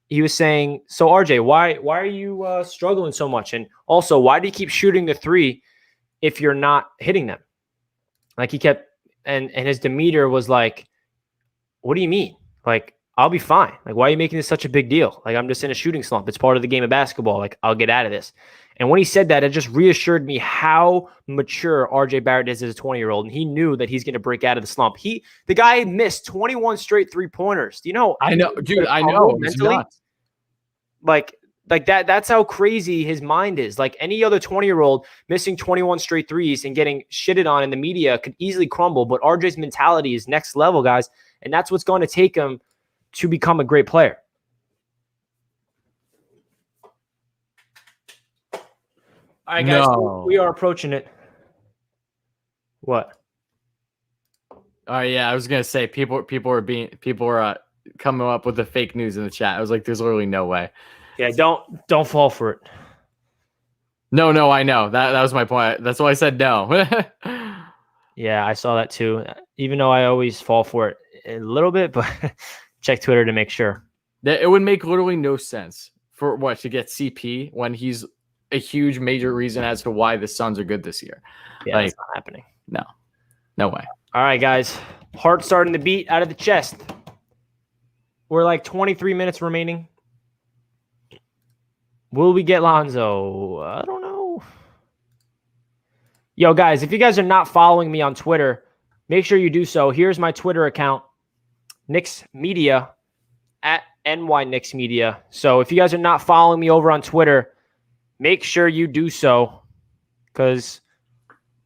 He was saying, "So RJ, why are you struggling so much? And also, why do you keep shooting the three if you're not hitting them?" Like he kept, and his demeanor was like, "What do you mean? Like I'll be fine. Like why are you making this such a big deal? Like I'm just in a shooting slump. It's part of the game of basketball. Like I'll get out of this." And when he said that, it just reassured me how mature RJ Barrett is as a 20-year-old, and he knew that he's going to break out of the slump. The guy missed 21 straight 3-pointers. Do you know? I know, dude. I know. Mentally, like that. That's how crazy his mind is. Like any other 20-year-old missing 21 straight threes and getting shitted on in the media could easily crumble. But RJ's mentality is next level, guys, and that's what's going to take him to become a great player. All right, guys, we are approaching it. What? Oh yeah, I was gonna say people were coming up with the fake news in the chat. I was like, there's literally no way. Yeah, don't fall for it. No, I know. That was my point. That's why I said no. Yeah, I saw that too. Even though I always fall for it a little bit, but check Twitter to make sure. It would make literally no sense for to get CP when he's a huge major reason as to why the Suns are good this year. Yeah, that's not happening. No way. All right, guys. Heart starting to beat out of the chest. We're like 23 minutes remaining. Will we get Lonzo? I don't know. Yo, guys, if you guys are not following me on Twitter, make sure you do so. Here's my Twitter account, Knicks Media, at NY Knicks Media. So if you guys are not following me over on Twitter, make sure you do so because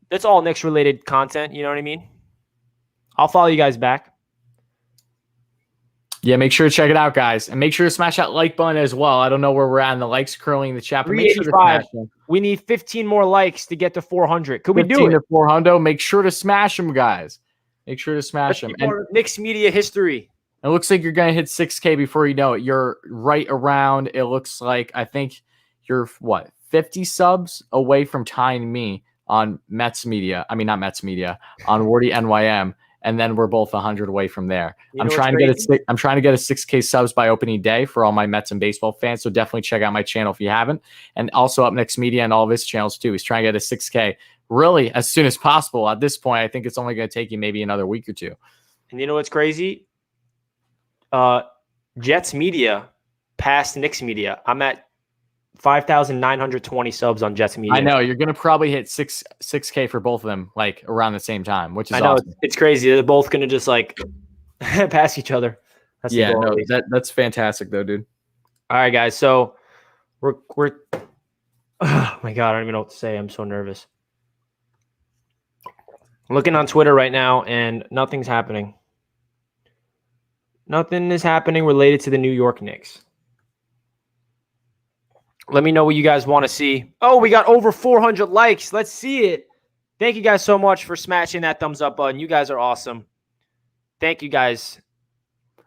that's all Knicks-related content. You know what I mean? I'll follow you guys back. Yeah, make sure to check it out, guys. And make sure to smash that like button as well. I don't know where we're at in the likes currently in the chat, but make sure to smash them. We need 15 more likes to get to 400. Could we do it? 400. Make sure to smash them, guys. Make sure to smash them. And Knicks Media history. It looks like you're going to hit 6K before you know it. You're right around, it looks like, I think you're, 50 subs away from tying me on Mets Media. I mean, not Mets Media, on Wardy NYM. And then we're both 100 away from there. I'm trying to get a 6K subs by opening day for all my Mets and baseball fans. So definitely check out my channel if you haven't. And also Up Next Media and all of his channels too. He's trying to get a 6K really as soon as possible. At this point, I think it's only going to take you maybe another week or two. And you know what's crazy? Jets Media passed Knicks Media. I'm at 5,920 subs on Jets Media. I know you're gonna probably hit 6K for both of them like around the same time, which is awesome. It's crazy. They're both gonna just like pass each other. That's that's fantastic though, dude. All right, guys. So we're oh my god, I don't even know what to say. I'm so nervous. I'm looking on Twitter right now, and nothing's happening. Nothing is happening related to the New York Knicks. Let me know what you guys want to see. Oh, we got over 400 likes. Let's see it. Thank you guys so much for smashing that thumbs up button. You guys are awesome. Thank you guys.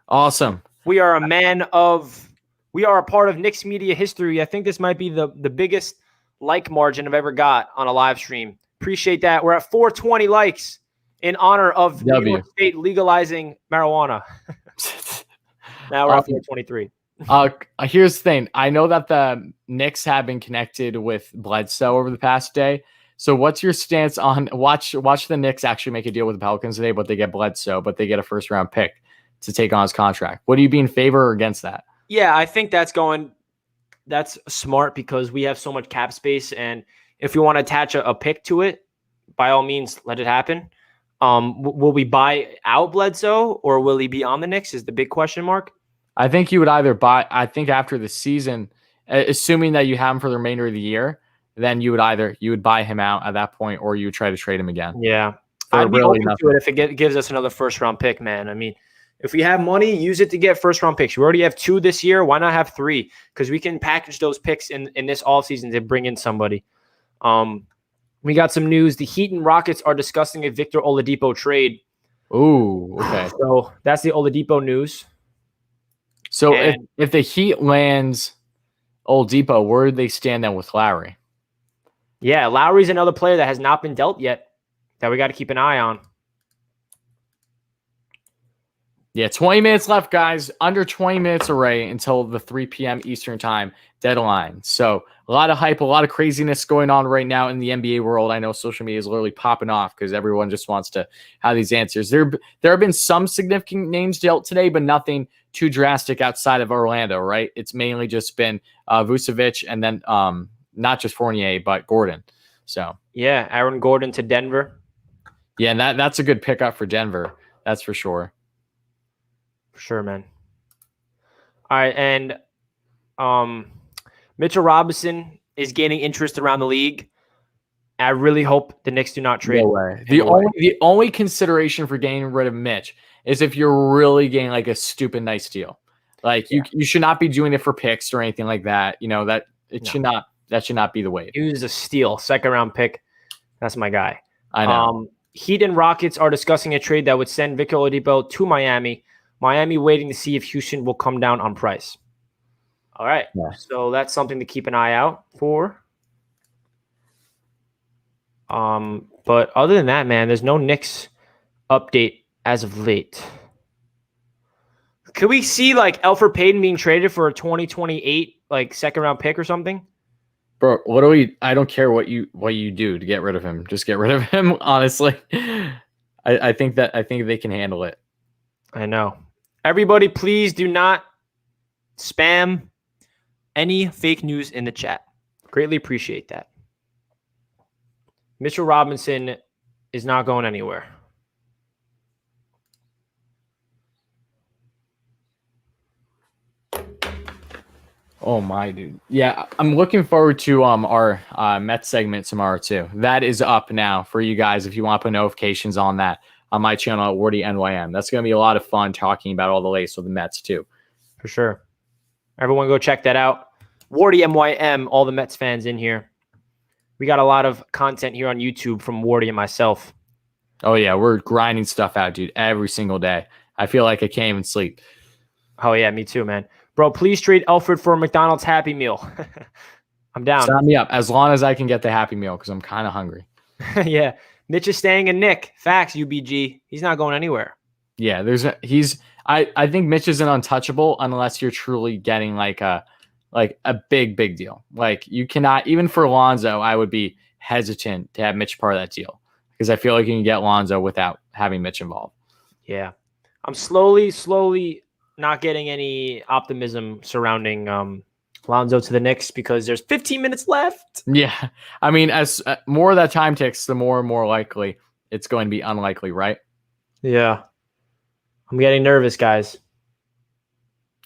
Awesome. We are a part of Knicks Media history. I think this might be the biggest like margin I've ever got on a live stream. Appreciate that. We're at 420 likes in honor of New York State legalizing marijuana. Now we're at 423. Here's the thing. I know that the Knicks have been connected with Bledsoe over the past day. So what's your stance on watch the Knicks actually make a deal with the Pelicans today, but they get Bledsoe, but they get a first round pick to take on his contract? Would you be in favor or against that? Yeah, I think that's smart because we have so much cap space, and if we want to attach a pick to it, by all means, let it happen. Will we buy out Bledsoe or will he be on the Knicks? Is the big question mark. I think you would either buy. I think after the season, assuming that you have him for the remainder of the year, then you would buy him out at that point, or you would try to trade him again. Yeah, I'd be open to it if it gives us another first round pick, man. I mean, if we have money, use it to get first round picks. We already have 2 this year. Why not have 3? Because we can package those picks in this offseason to bring in somebody. We got some news. The Heat and Rockets are discussing a Victor Oladipo trade. Ooh, okay. So that's the Oladipo news. So if the Heat lands Oladipo, where do they stand then with Lowry? Yeah, Lowry's another player that has not been dealt yet that we got to keep an eye on. Yeah, 20 minutes left, guys. Under 20 minutes away until the 3 p.m. Eastern time deadline. So a lot of hype, a lot of craziness going on right now in the NBA world. I know social media is literally popping off because everyone just wants to have these answers. There have been some significant names dealt today, but nothing too drastic outside of Orlando, right? It's mainly just been Vucevic and then not just Fournier, but Gordon. So yeah, Aaron Gordon to Denver. Yeah, and that's a good pickup for Denver. That's for sure. For sure, man. All right, and Mitchell Robinson is gaining interest around the league. I really hope the Knicks do not trade. No way. The only consideration for getting rid of Mitch is if you're really getting like a stupid nice deal. Like you should not be doing it for picks or anything like that. You know, should not be the way. He was a steal, 2nd round pick. That's my guy. I know. Heat and Rockets are discussing a trade that would send Victor Oladipo to Miami. Miami waiting to see if Houston will come down on price. All right. Yeah. So that's something to keep an eye out for. But other than that, man, there's no Knicks update as of late. Could we see like Elfrid Payton being traded for a 2028 like 2nd round pick or something? Bro, I don't care what you do to get rid of him. Just get rid of him, honestly. I think they can handle it. I know. Everybody, please do not spam any fake news in the chat. Greatly appreciate that. Mitchell Robinson is not going anywhere. Oh my dude. Yeah, I'm looking forward to our Mets segment tomorrow too. That is up now for you guys if you want to put notifications on that on my channel at Wardy NYM. That's going to be a lot of fun talking about all the latest with the Mets too. For sure. Everyone go check that out. Wardy NYM, all the Mets fans in here. We got a lot of content here on YouTube from Wardy and myself. Oh yeah, we're grinding stuff out, dude, every single day. I feel like I can't even sleep. Oh yeah, me too, man. Bro, please trade Elfrid for a McDonald's Happy Meal. I'm down. Sign me up as long as I can get the Happy Meal because I'm kind of hungry. Yeah. Mitch is staying in Nick. Facts, UBG. He's not going anywhere. Yeah, I think Mitch is an untouchable unless you're truly getting like a big deal. Like you cannot, even for Lonzo, I would be hesitant to have Mitch part of that deal because I feel like you can get Lonzo without having Mitch involved. Yeah. I'm slowly not getting any optimism surrounding Lonzo to the Knicks because there's 15 minutes left. Yeah. I mean, as more of that time ticks, the more and more likely it's going to be unlikely, right? Yeah. I'm getting nervous, guys.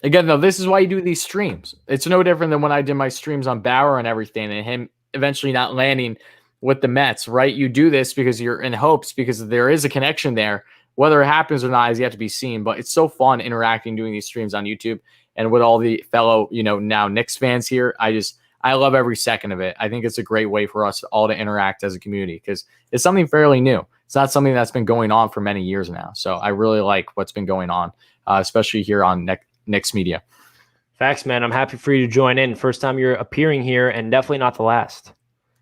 Again, though, this is why you do these streams. It's no different than when I did my streams on Bauer and everything and him eventually not landing with the Mets, right? You do this because you're in hopes because there is a connection there. Whether it happens or not is yet to be seen, but it's so fun interacting, doing these streams on YouTube and with all the fellow, now Knicks fans here. I love every second of it. I think it's a great way for us all to interact as a community because it's something fairly new. It's not something that's been going on for many years now. So I really like what's been going on, especially here on Knicks Media. Facts, man. I'm happy for you to join in. First time you're appearing here and definitely not the last.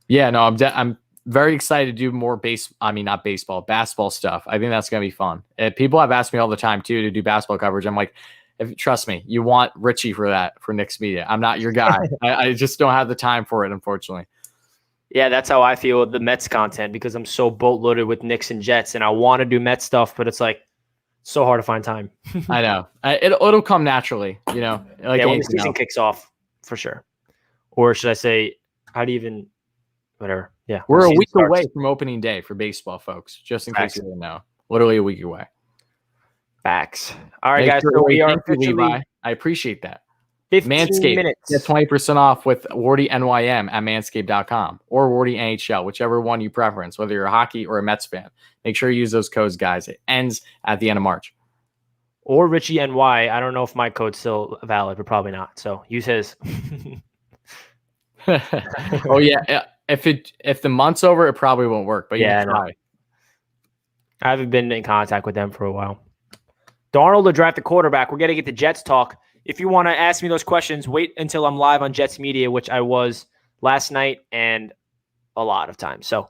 Yeah, no, I'm very excited to do more basketball stuff. I think that's going to be fun. People have asked me all the time too to do basketball coverage. I'm like, If trust me, you want Richie for that for Knicks media. I'm not your guy. I just don't have the time for it, unfortunately. Yeah, that's how I feel with the Mets content because I'm so boatloaded with Knicks and Jets, and I want to do Mets stuff, but it's like so hard to find time. I know. It'll come naturally, Like yeah, when the anything season else. kicks off, for sure. Or should I say, how do you even, whatever. Yeah. when We're the a season week starts. away from opening day for baseball, folks, just in case you didn't know. Literally a week away. Facts. All right, Make guys. sure- So we are thank you, officially Levi. I appreciate that. 15 Manscaped. minutes. Get 20% off with Wardy NYM at manscaped.com or Wardy NHL, whichever one you preference, whether you're a hockey or a Mets fan. Make sure you use those codes, guys. It ends at the end of March. Or Richie NY. I don't know if my code's still valid, but probably not. So use his. Oh yeah. If the month's over, it probably won't work. But Yeah, you can try. I haven't been in contact with them for a while. Darnold to draft the quarterback. We're going to get the Jets talk. If you want to ask me those questions, wait until I'm live on Jets Media, which I was last night and a lot of times. So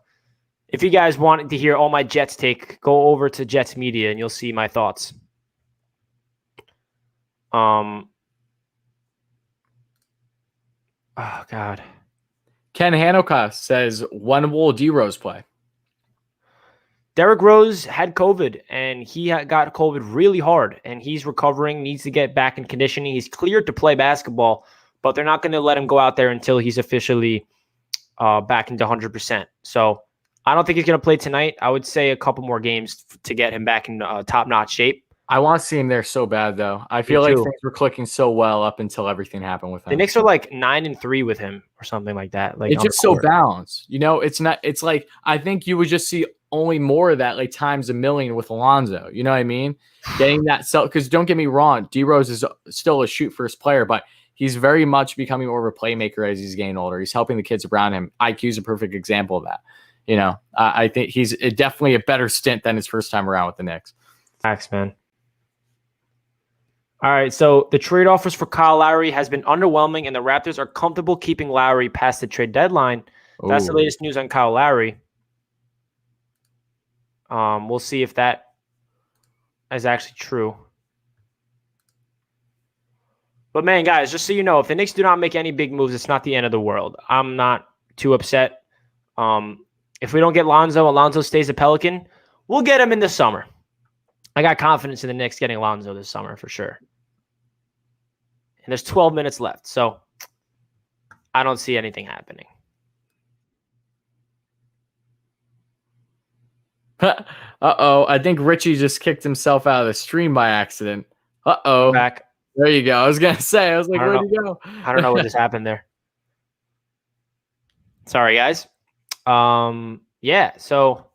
if you guys want to hear all my Jets take, go over to Jets Media and you'll see my thoughts. Oh, God. Ken Hanoka says, when will D-Rose play? Derrick Rose had COVID, and he got COVID really hard, and he's recovering, needs to get back in conditioning. He's cleared to play basketball, but they're not going to let him go out there until he's officially back into 100%. So I don't think he's going to play tonight. I would say a couple more games to get him back in top-notch shape. I want to see him there so bad, though. I feel like things were clicking so well up until everything happened with him. The Knicks are like 9-3 with him or something like that. Like it's just so balanced. It's not. It's like I think you would just see only more of that, like times a million with Lonzo. You know what I mean? Getting that because don't get me wrong, D-Rose is still a shoot first player, but he's very much becoming more of a playmaker as he's getting older. He's helping the kids around him. IQ is a perfect example of that. I think he's definitely a better stint than his first time around with the Knicks. Facts, man. All right, so the trade offers for Kyle Lowry has been underwhelming, and the Raptors are comfortable keeping Lowry past the trade deadline. That's the latest news on Kyle Lowry. We'll see if that is actually true. But, man, guys, just so you know, if the Knicks do not make any big moves, it's not the end of the world. I'm not too upset. If we don't get Lonzo and Lonzo stays a Pelican, we'll get him in the summer. I got confidence in the Knicks getting Lonzo this summer for sure. And there's 12 minutes left, so I don't see anything happening. Uh-oh. I think Richie just kicked himself out of the stream by accident. Uh-oh. Back. There you go. I was going to say, I was like, where'd you go? I don't know what just happened there. Sorry, guys. Yeah, so.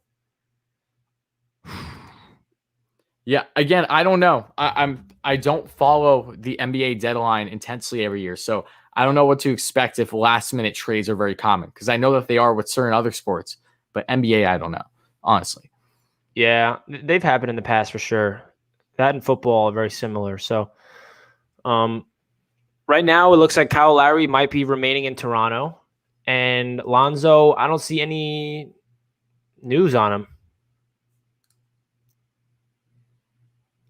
Yeah, again, I don't know. I don't follow the NBA deadline intensely every year, so I don't know what to expect if last-minute trades are very common, because I know that they are with certain other sports, but NBA, I don't know, honestly. Yeah, they've happened in the past for sure. That and football are very similar. So, right now it looks like Kyle Lowry might be remaining in Toronto, and Lonzo, I don't see any news on him.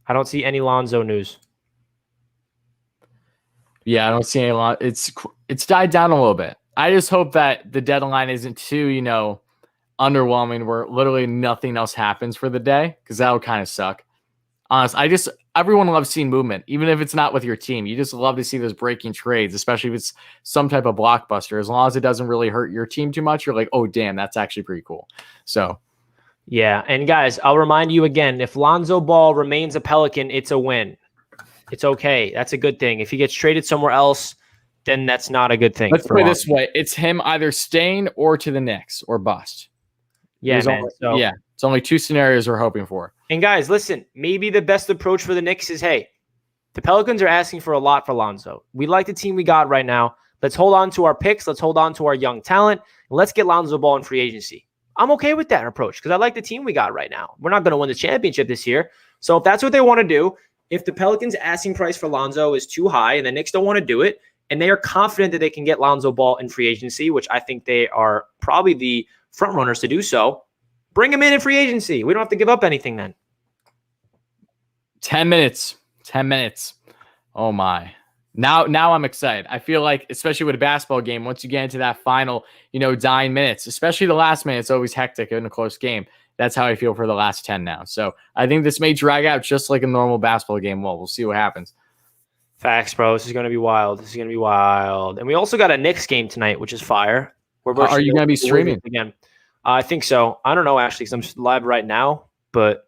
I don't see any Lonzo news. Yeah, I don't see any. It's died down a little bit. I just hope that the deadline isn't too, underwhelming where literally nothing else happens for the day, because that would kind of suck. Honestly, everyone loves seeing movement, even if it's not with your team. You just love to see those breaking trades, especially if it's some type of blockbuster. As long as it doesn't really hurt your team too much, you're like, oh, damn, that's actually pretty cool. So. Yeah, and guys, I'll remind you again, if Lonzo Ball remains a Pelican, it's a win. It's okay. That's a good thing. If he gets traded somewhere else, then that's not a good thing. Let's put it this way. It's him either staying or to the Knicks or bust. Yeah, man. It's only two scenarios we're hoping for. And guys, listen, maybe the best approach for the Knicks is, hey, the Pelicans are asking for a lot for Lonzo. We like the team we got right now. Let's hold on to our picks. Let's hold on to our young talent. And let's get Lonzo Ball in free agency. I'm okay with that approach because I like the team we got right now. We're not going to win the championship this year. So if that's what they want to do, if the Pelicans' asking price for Lonzo is too high and the Knicks don't want to do it, and they are confident that they can get Lonzo Ball in free agency, which I think they are probably the front runners to do so, bring him in free agency. We don't have to give up anything then. 10 minutes. 10 minutes. Oh my. Now I'm excited. I feel like, especially with a basketball game, once you get into that final, dying minutes, especially the last minute, it's always hectic in a close game. That's how I feel for the last 10 now. So I think this may drag out just like a normal basketball game. Well, we'll see what happens. Facts, bro. This is going to be wild. This is going to be wild. And we also got a Knicks game tonight, which is fire. Are you going to be streaming again? I think so. I don't know, actually, because I'm live right now, but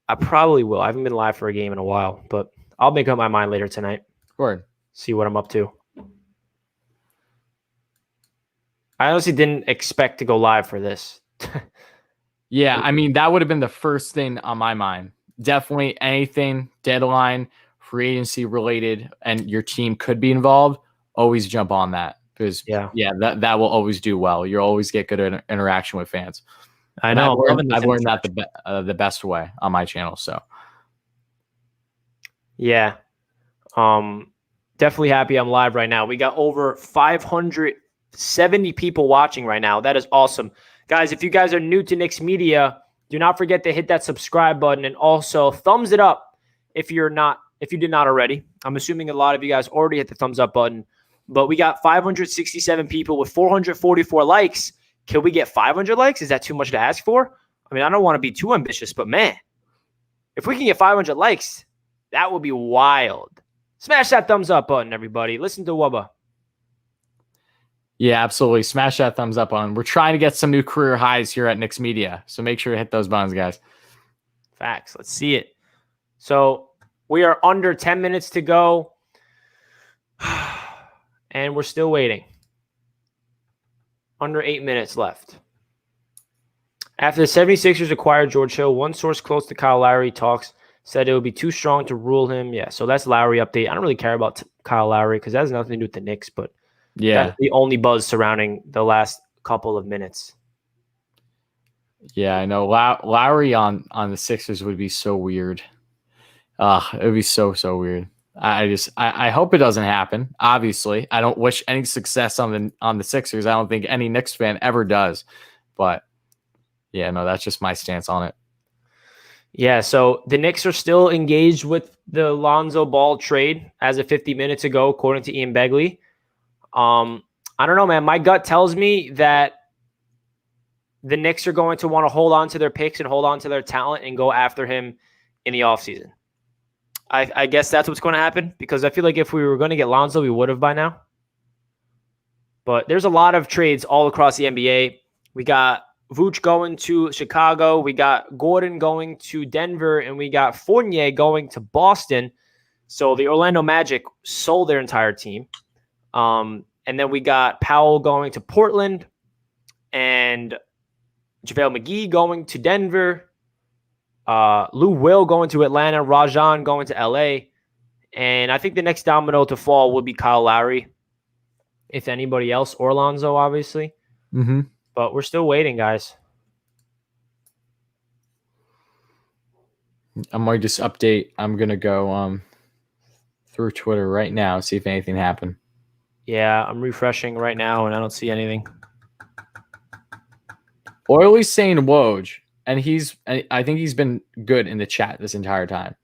I probably will. I haven't been live for a game in a while, but I'll make up my mind later tonight. Word. See what I'm up to. I honestly didn't expect to go live for this. Yeah, I mean, that would have been the first thing on my mind. Definitely anything deadline, free agency related, and your team could be involved, always jump on that. Because, that will always do well. You'll always get good interaction with fans. I know. I've learned that the best way on my channel. So, yeah. Definitely happy I'm live right now. We got over 570 people watching right now. That is awesome. Guys, if you guys are new to Knicks Media, do not forget to hit that subscribe button and also thumbs it up if you did not already. I'm assuming a lot of you guys already hit the thumbs up button, but we got 567 people with 444 likes. Can we get 500 likes? Is that too much to ask for? I mean, I don't want to be too ambitious, but man, if we can get 500 likes, that would be wild. Smash that thumbs up button, everybody. Listen to Wubba. Yeah, absolutely. Smash that thumbs up button. We're trying to get some new career highs here at Knicks Media, so make sure to hit those buttons, guys. Facts. Let's see it. So we are under 10 minutes to go, and we're still waiting. Under 8 minutes left. After the 76ers acquired George Hill, one source close to Kyle Lowry talks said it would be too strong to rule him. Yeah, so that's Lowry update. I don't really care about Kyle Lowry because that has nothing to do with the Knicks, but that's the only buzz surrounding the last couple of minutes. Yeah, I know. Lowry on the Sixers would be so weird. It would be so weird. I hope it doesn't happen. Obviously, I don't wish any success on the Sixers. I don't think any Knicks fan ever does. But yeah, no, that's just my stance on it. Yeah, so the Knicks are still engaged with the Lonzo Ball trade as of 50 minutes ago, according to Ian Begley. I don't know, man. My gut tells me that the Knicks are going to want to hold on to their picks and hold on to their talent and go after him in the offseason. I guess that's what's going to happen because I feel like if we were going to get Lonzo, we would have by now. But there's a lot of trades all across the NBA. We got Vooch going to Chicago. We got Gordon going to Denver. And we got Fournier going to Boston. So the Orlando Magic sold their entire team. And then we got Powell going to Portland. And JaVale McGee going to Denver. Lou Will going to Atlanta. Rajon going to LA. And I think the next domino to fall would be Kyle Lowry. If anybody else, or Lonzo, obviously. Mm-hmm. But we're still waiting, guys. I might just update. I'm going to go through Twitter right now, see if anything happened. Yeah, I'm refreshing right now, and I don't see anything. Oiley's saying Woj, and I think he's been good in the chat this entire time.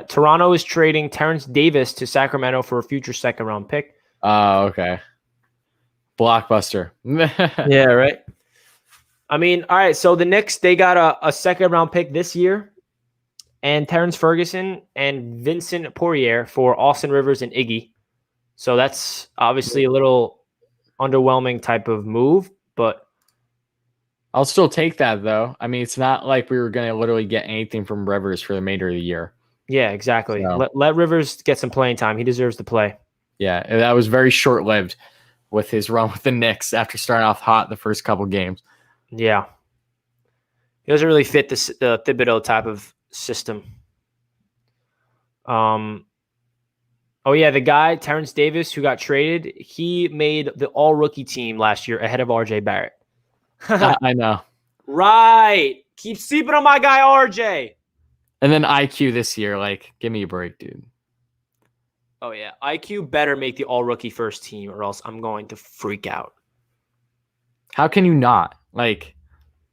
Toronto is trading Terrence Davis to Sacramento for a future second-round pick. Oh, okay. Blockbuster. Yeah, right. I mean, all right, so the Knicks, they got a second-round pick this year, and Terrence Ferguson and Vincent Poirier for Austin Rivers and Iggy. So that's obviously a little underwhelming type of move, but I'll still take that, though. I mean, it's not like we were going to literally get anything from Rivers for the remainder of the year. Yeah, exactly. So. Let Rivers get some playing time. He deserves to play. Yeah, that was very short-lived with his run with the Knicks after starting off hot the first couple games. Yeah. He doesn't really fit the Thibodeau type of system. Oh, yeah, the guy, Terrence Davis, who got traded, he made the all-rookie team last year ahead of RJ Barrett. I know. Right. Keep sleeping on my guy, RJ. And then IQ this year, like, give me a break, dude. Oh, yeah. IQ better make the all-rookie first team or else I'm going to freak out. How can you not? Like,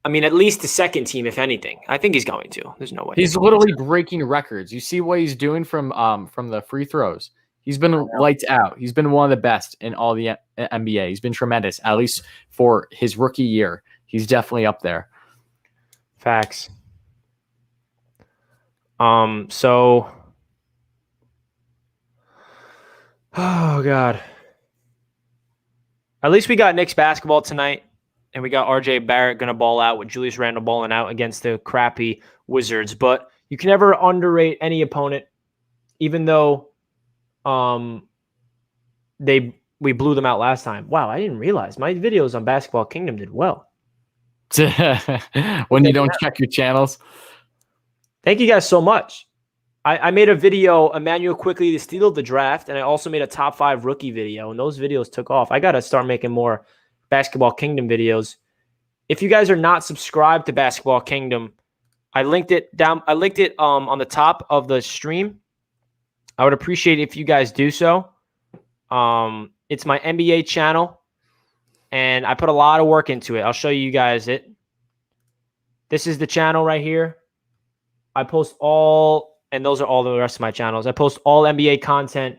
I mean, at least the second team, if anything. I think he's going to. There's no way. He's literally breaking records. You see what he's doing from the free throws. He's been lights out. He's been one of the best in all the NBA. He's been tremendous, at least for his rookie year. He's definitely up there. Facts. So, oh God. At least we got Knicks basketball tonight, and we got RJ Barrett going to ball out with Julius Randle balling out against the crappy Wizards. But you can never underrate any opponent, even though we blew them out last time. Wow, I didn't realize my videos on Basketball Kingdom did well. When you don't check your channels. Thank you guys so much. I made a video, Emmanuel quickly to steal the draft, and I also made a top 5 rookie video, and those videos took off. I got to start making more Basketball Kingdom videos. If you guys are not subscribed to Basketball Kingdom, I linked it down. I linked it on the top of the stream. I would appreciate if you guys do so. It's my NBA channel, and I put a lot of work into it. I'll show you guys it. This is the channel right here. I post all, and those are all the rest of my channels. I post all NBA content.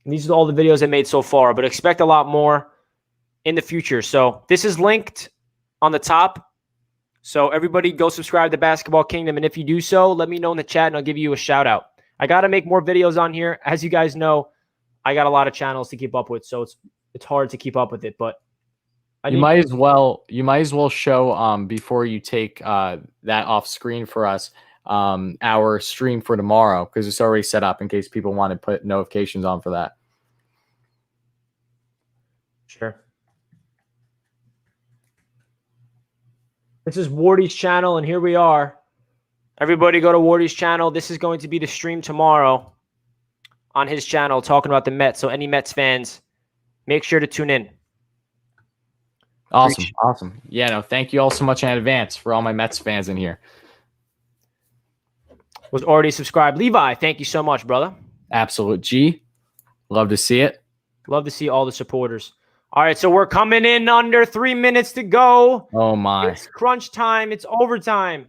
These are all the videos I made so far, but expect a lot more in the future. So this is linked on the top. So everybody go subscribe to Basketball Kingdom. And if you do so, let me know in the chat and I'll give you a shout out. I got to make more videos on here. As you guys know, I got a lot of channels to keep up with. So it's hard to keep up with it, but you might as well show before you take that off screen for us our stream for tomorrow, because it's already set up in case people want to put notifications on for that. Sure. This is Wardy's channel, and here we are. Everybody go to Wardy's channel. This is going to be the stream tomorrow on his channel talking about the Mets. So any Mets fans, make sure to tune in. Awesome. Awesome. Yeah, no, thank you all so much in advance for all my Mets fans in here. Was already subscribed. Levi, thank you so much, brother. Absolute G. Love to see it. Love to see all the supporters. All right, so we're coming in under 3 minutes to go. Oh, my. It's crunch time. It's overtime.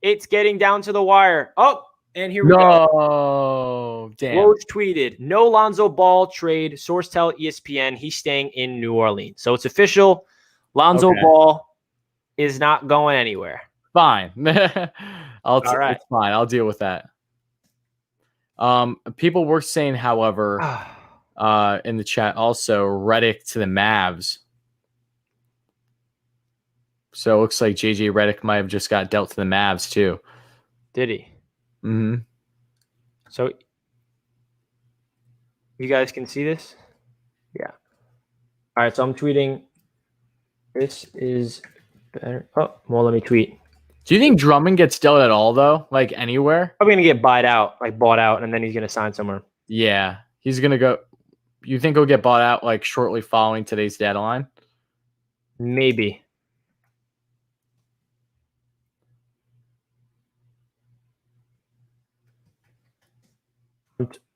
It's getting down to the wire. Oh, and here we go. No, damn. Woj tweeted, no Lonzo Ball trade. Source tell ESPN he's staying in New Orleans. So it's official. Lonzo Ball is not going anywhere. Fine. It's fine. I'll deal with that. People were saying, however, in the chat also, Redick to the Mavs. So it looks like JJ Redick might have just got dealt to the Mavs too. Did he? Mm-hmm. So you guys can see this? Yeah. All right, so I'm tweeting. This is better. Oh, well, let me tweet. Do you think Drummond gets dealt at all, though? Like anywhere? Probably going to get bought out, and then he's going to sign somewhere. Yeah. He's going to go. You think he'll get bought out like shortly following today's deadline? Maybe.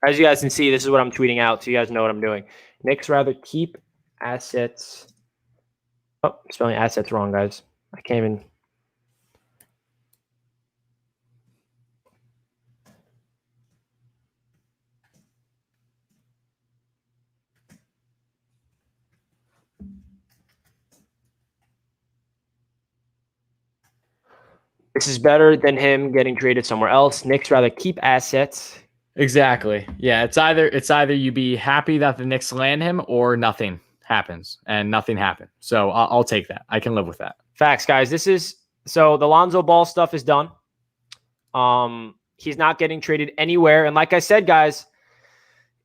As you guys can see, this is what I'm tweeting out, so you guys know what I'm doing. Knicks rather keep assets. Oh, spelling assets wrong, guys. I can't even. This is better than him getting traded somewhere else. Knicks rather keep assets. Exactly. Yeah, it's either you be happy that the Knicks land him or nothing happens, and nothing happened. So I'll take that. I can live with that. Facts, guys. So the Lonzo Ball stuff is done. He's not getting traded anywhere. And like I said, guys,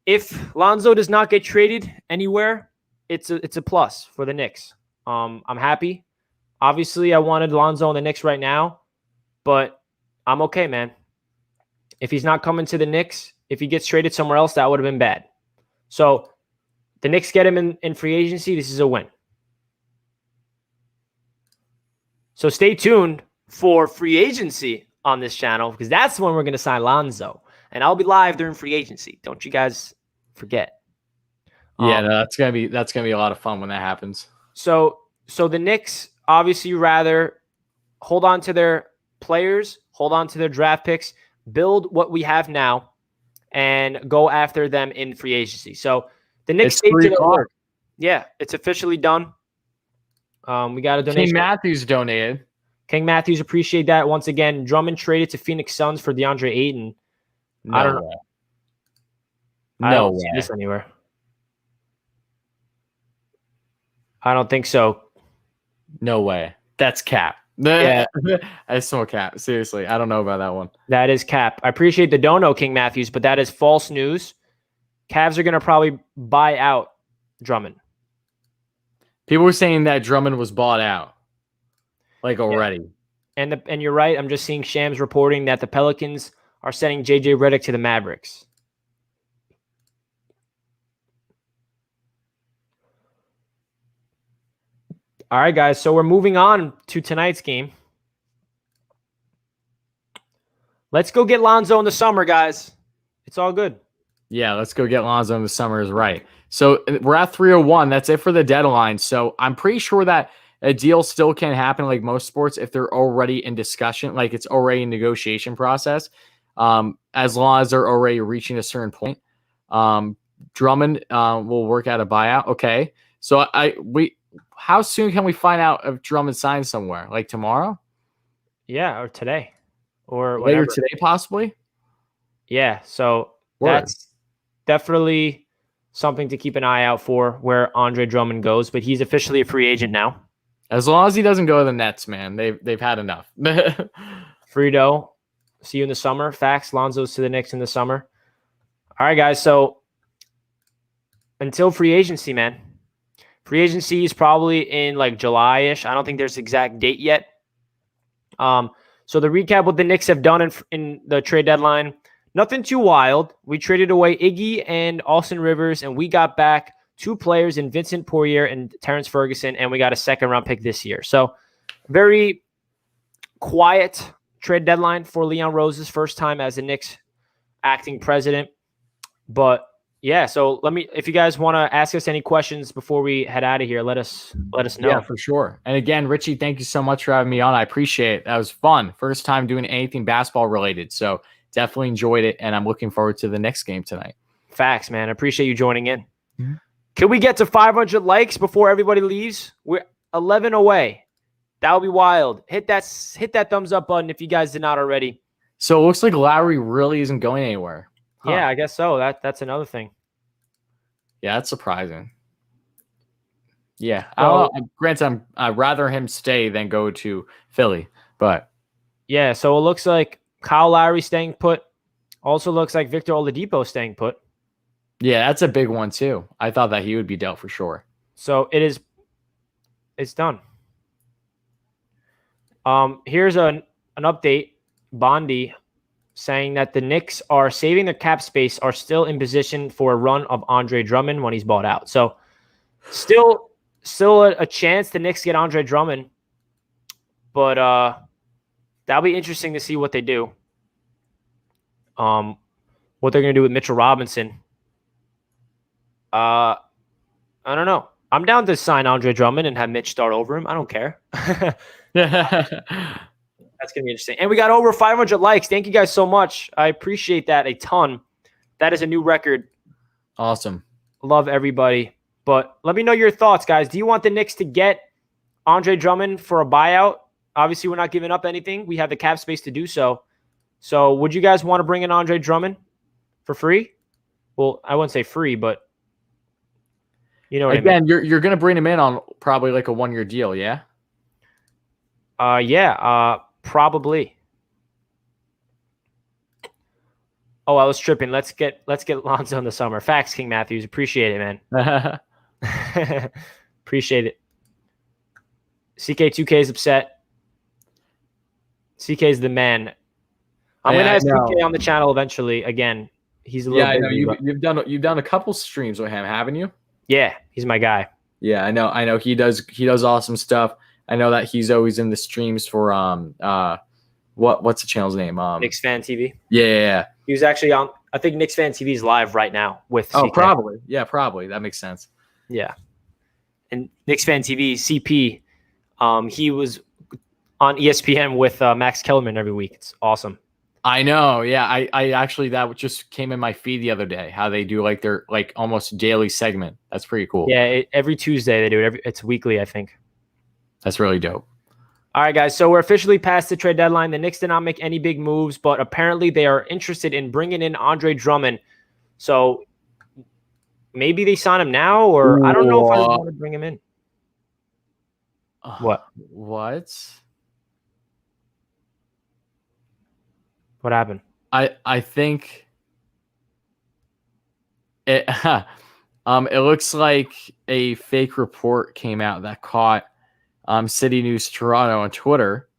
if Lonzo does not get traded anywhere, it's a plus for the Knicks. I'm happy. Obviously, I wanted Lonzo on the Knicks right now, but I'm okay, man. If he's not coming to the Knicks, if he gets traded somewhere else, that would have been bad. So the Knicks get him in free agency. This is a win. So stay tuned for free agency on this channel, because that's when we're going to sign Lonzo. And I'll be live during free agency. Don't you guys forget. Yeah, no, that's gonna be a lot of fun when that happens. So the Knicks obviously rather hold on to their players, hold on to their draft picks, build what we have now, and go after them in free agency. So the Knicks It's stayed to free their call. word. Yeah, it's officially done. We got a King donation. Matthews donated. King Matthews, appreciate that. Once again, Drummond traded to Phoenix Suns for DeAndre Ayton. I don't know. Way. I No don't see way. this anywhere. I don't think so. No way. That's cap. Yeah. That's so cap. Seriously, I don't know about that one. That is cap. I appreciate the dono, King Matthews, but that is false news. Cavs are going to probably buy out Drummond. People were saying that Drummond was bought out, like already. Yeah. And you're right. I'm just seeing Shams reporting that the Pelicans are sending JJ Redick to the Mavericks. All right, guys. So we're moving on to tonight's game. Let's go get Lonzo in the summer, guys. It's all good. Yeah, let's go get Lonzo in the summer is right. So we're at 3:01. That's it for the deadline. So I'm pretty sure that a deal still can happen like most sports if they're already in discussion, like it's already a negotiation process. As long as they're already reaching a certain point. Drummond will work out a buyout. Okay. So how soon can we find out if Drummond signs somewhere? Like tomorrow? Yeah, or today. Or later whatever. today, possibly? Yeah, so that's definitely something to keep an eye out for where Andre Drummond goes, but he's officially a free agent now. As long as he doesn't go to the Nets, man, they've had enough. Frito, see you in the summer. Facts, Lonzo's to the Knicks in the summer. All right, guys, so until free agency, man. Free agency is probably in like July-ish. I don't think there's an exact date yet. So the recap what the Knicks have done in the trade deadline, nothing too wild. We traded away Iggy and Austin Rivers, and we got back 2 players in Vincent Poirier and Terrence Ferguson, and we got a second-round pick this year. So very quiet trade deadline for Leon Rose's first time as the Knicks acting president. But yeah, so if you guys want to ask us any questions before we head out of here, let us know. Yeah, for sure. And again, Richie, thank you so much for having me on. I appreciate it. That was fun. First time doing anything basketball related. So definitely enjoyed it. And I'm looking forward to the next game tonight. Facts, man. I appreciate you joining in. Mm-hmm. Can we get to 500 likes before everybody leaves? We're 11 away. That would be wild. Hit that thumbs up button if you guys did not already. So it looks like Lowry really isn't going anywhere. Huh. Yeah, I guess so. That's another thing. Yeah, that's surprising. Yeah, I don't know. Granted, I'd rather him stay than go to Philly, but yeah. So it looks like Kyle Lowry staying put. Also looks like Victor Oladipo staying put. Yeah, that's a big one too. I thought that he would be dealt for sure. So it's done. Here's an update. Bondi saying that the Knicks are saving their cap space, are still in position for a run of Andre Drummond when he's bought out. So still a chance the Knicks get Andre Drummond, but that'll be interesting to see what they do. What they're going to do with Mitchell Robinson. I don't know. I'm down to sign Andre Drummond and have Mitch start over him. I don't care. That's going to be interesting. And we got over 500 likes. Thank you guys so much. I appreciate that a ton. That is a new record. Awesome. Love everybody. But let me know your thoughts, guys. Do you want the Knicks to get Andre Drummond for a buyout? Obviously, we're not giving up anything. We have the cap space to do so. So would you guys want to bring in Andre Drummond for free? Well, I wouldn't say free, but you know what again, I mean. You're going to bring him in on probably like a 1-year deal, yeah? Probably. Oh, I was tripping. Let's get Lonzo in the summer. Facts, King Matthews. Appreciate it, man. Appreciate it. CK2K is upset. CK is the man. I'm gonna have CK on the channel eventually. Again, he's a little. Yeah, I know you've done a couple streams with him, haven't you? Yeah, he's my guy. Yeah, I know. He does awesome stuff. I know that he's always in the streams for what's the channel's name? Knicks Fan TV. Yeah. He was actually on. I think Knicks Fan TV is live right now with. Oh, CK. probably. Yeah, probably. That makes sense. Yeah, and Knicks Fan TV CP He was on ESPN with Max Kellerman every week. It's awesome. I know. Yeah. I actually, that just came in my feed the other day, how they do like their like almost daily segment. That's pretty cool. Yeah, every Tuesday they do it. It's weekly, I think. That's really dope. All right, guys. So we're officially past the trade deadline. The Knicks did not make any big moves, but apparently they are interested in bringing in Andre Drummond. So maybe they sign him now, or I don't know if I want to bring him in. What? What? What happened? I think it it looks like a fake report came out that caught City News Toronto on Twitter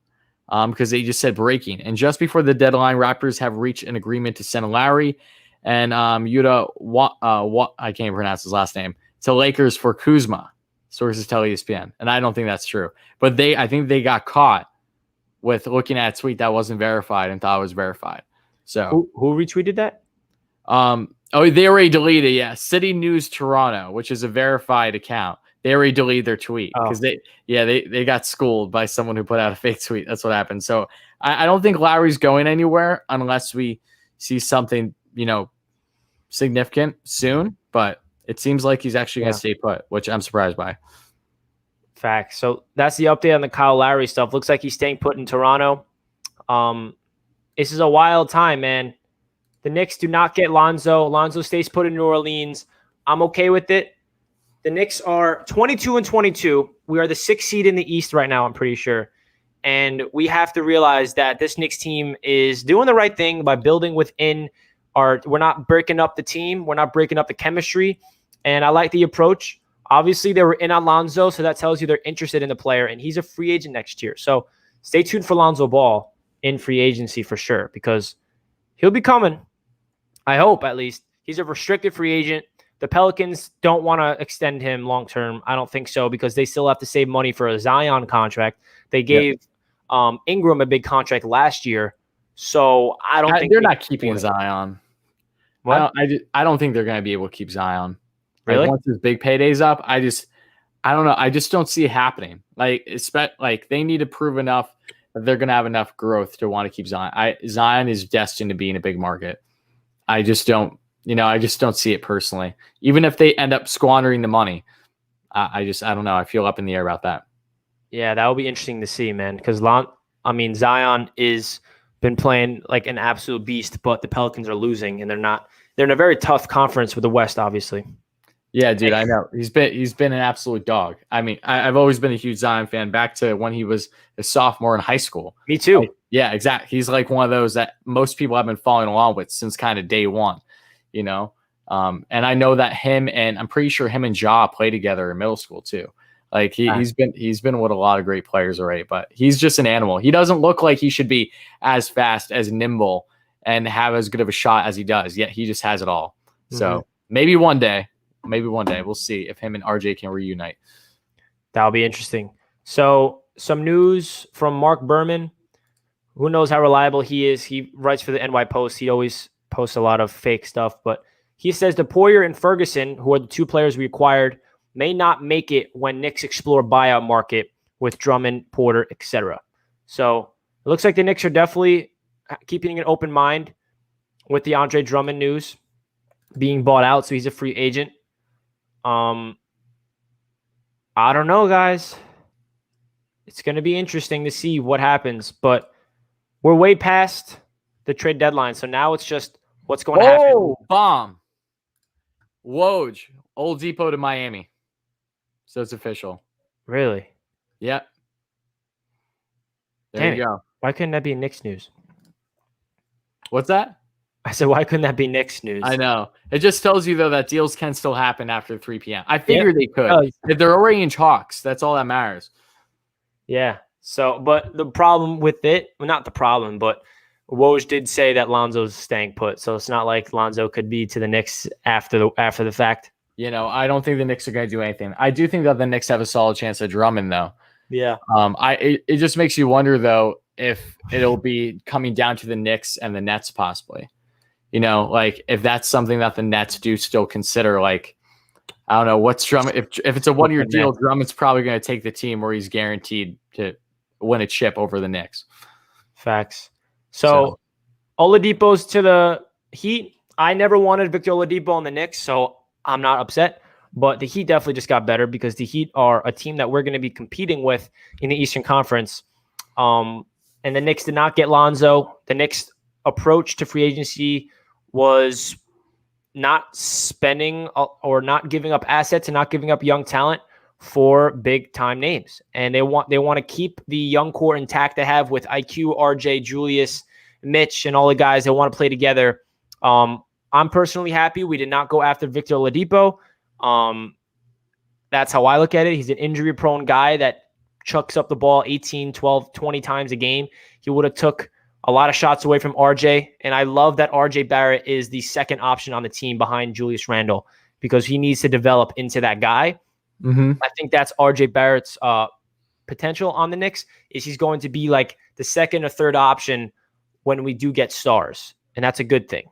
because they just said breaking. And just before the deadline, Raptors have reached an agreement to send Lowry and Yuta what I can't pronounce his last name to Lakers for Kuzma. Sources tell ESPN, and I don't think that's true. But I think they got caught with looking at a tweet that wasn't verified and thought it was verified. So who retweeted that? They already deleted. Yeah, City News Toronto, which is a verified account. They already deleted their tweet because they got schooled by someone who put out a fake tweet. That's what happened. So I don't think Lowry's going anywhere unless we see something significant soon. But it seems like he's actually going to stay put, which I'm surprised by. Facts. So that's the update on the Kyle Lowry stuff. Looks like he's staying put in Toronto. This is a wild time, man. The Knicks do not get Lonzo. Lonzo stays put in New Orleans. I'm okay with it. The Knicks are 22-22. We are the 6th seed in the East right now, I'm pretty sure. And we have to realize that this Knicks team is doing the right thing by building within we're not breaking up the team. We're not breaking up the chemistry. And I like the approach. Obviously, they were in on Lonzo, so that tells you they're interested in the player, and he's a free agent next year. So stay tuned for Lonzo Ball in free agency for sure, because he'll be coming. I hope, at least. He's a restricted free agent. The Pelicans don't want to extend him long-term. I don't think so, because they still have to save money for a Zion contract. They gave Ingram a big contract last year, so I don't think they're not keeping Zion. What? I don't think they're going to be able to keep Zion. Really? Like, once his big payday's up, I don't know. I just don't see it happening. Like they need to prove enough that they're going to have enough growth to want to keep Zion. Zion is destined to be in a big market. I just don't see it personally. Even if they end up squandering the money, I don't know. I feel up in the air about that. Yeah, that will be interesting to see, man. Because Zion is been playing like an absolute beast, but the Pelicans are losing, and they're in a very tough conference with the West, obviously. Yeah, dude, I know. He's been an absolute dog. I mean, I've always been a huge Zion fan back to when he was a sophomore in high school. Me too. Yeah, exactly. He's like one of those that most people have been following along with since kind of day one, And I know that I'm pretty sure him and Ja play together in middle school too. Like he's been with a lot of great players already, but he's just an animal. He doesn't look like he should be as fast, as nimble, and have as good of a shot as he does. Yet he just has it all. Mm-hmm. So maybe one day we'll see if him and RJ can reunite. That'll be interesting. So some news from Mark Berman. Who knows how reliable he is? He writes for the NY Post. He always posts a lot of fake stuff, but he says DePoyer and Ferguson, who are the 2 players we acquired, may not make it when Knicks explore buyout market with Drummond, Porter, etc. So it looks like the Knicks are definitely keeping an open mind with the Andre Drummond news being bought out, so he's a free agent. I don't know, guys. It's going to be interesting to see what happens, but we're way past the trade deadline, so now it's just what's going to happen. Oh, bomb. Woj, Old Depot to Miami. So it's official. Really? Yep. There you go. Why couldn't that be Knicks news? What's that? I said, why couldn't that be Knicks news? I know. It just tells you, though, that deals can still happen after 3 p.m. I figured they could. If they're already in talks, that's all that matters. Yeah. So, but the problem with it, well, not the problem, but Woj did say that Lonzo's staying put. So it's not like Lonzo could be to the Knicks after the fact. I don't think the Knicks are going to do anything. I do think that the Knicks have a solid chance of Drummond, though. Yeah. It just makes you wonder, though, if it'll be coming down to the Knicks and the Nets possibly. Like if that's something that the Nets do still consider, like I don't know what's Drummond. If it's a 1-year the deal, Nets. Drummond's probably going to take the team where he's guaranteed to win a chip over the Knicks. Facts. So Oladipo's to the Heat. I never wanted Victor Oladipo on the Knicks, so I'm not upset. But the Heat definitely just got better because the Heat are a team that we're going to be competing with in the Eastern Conference. And the Knicks did not get Lonzo. The Knicks' approach to free agency was not spending or not giving up assets and not giving up young talent for big time names. And they want to keep the young core intact they have with IQ, RJ, Julius, Mitch, and all the guys that want to play together. I'm personally happy we did not go after Victor Oladipo. That's how I look at it. He's an injury prone guy that chucks up the ball 18, 12, 20 times a game. He would have took a lot of shots away from RJ. And I love that RJ Barrett is the second option on the team behind Julius Randle because he needs to develop into that guy. Mm-hmm. I think that's RJ Barrett's potential on the Knicks is he's going to be like the second or third option when we do get stars. And that's a good thing.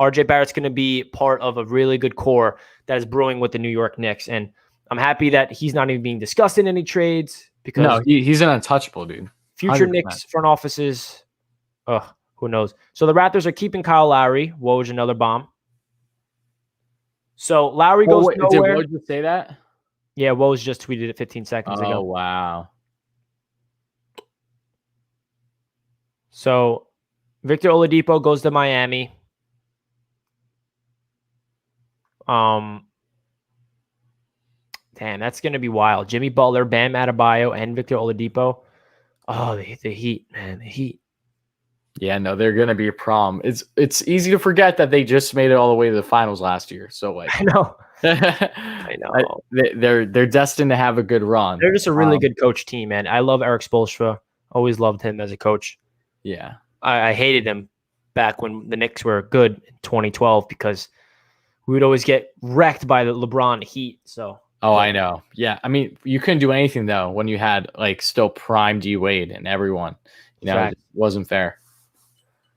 RJ Barrett's going to be part of a really good core that is brewing with the New York Knicks. And I'm happy that he's not even being discussed in any trades because he's an untouchable dude. Future 100%. Knicks front offices, who knows? So the Raptors are keeping Kyle Lowry. Woj, another bomb. So Lowry goes nowhere. Did Woj say that? Yeah, Woj just tweeted it 15 seconds ago. Oh, wow. So Victor Oladipo goes to Miami. Damn, that's going to be wild. Jimmy Butler, Bam Adebayo, and Victor Oladipo. Oh, the Heat, man, the Heat. Yeah, no, they're going to be a problem. It's easy to forget that they just made it all the way to the finals last year. So like, I know. I know. They're destined to have a good run. They're just a really good coach team, man. I love Eric Spoelstra. Always loved him as a coach. Yeah. I hated him back when the Knicks were good in 2012 because we would always get wrecked by the LeBron Heat. So. Oh, I know. Yeah. I mean, you couldn't do anything though when you had like still prime D Wade and everyone. It wasn't fair.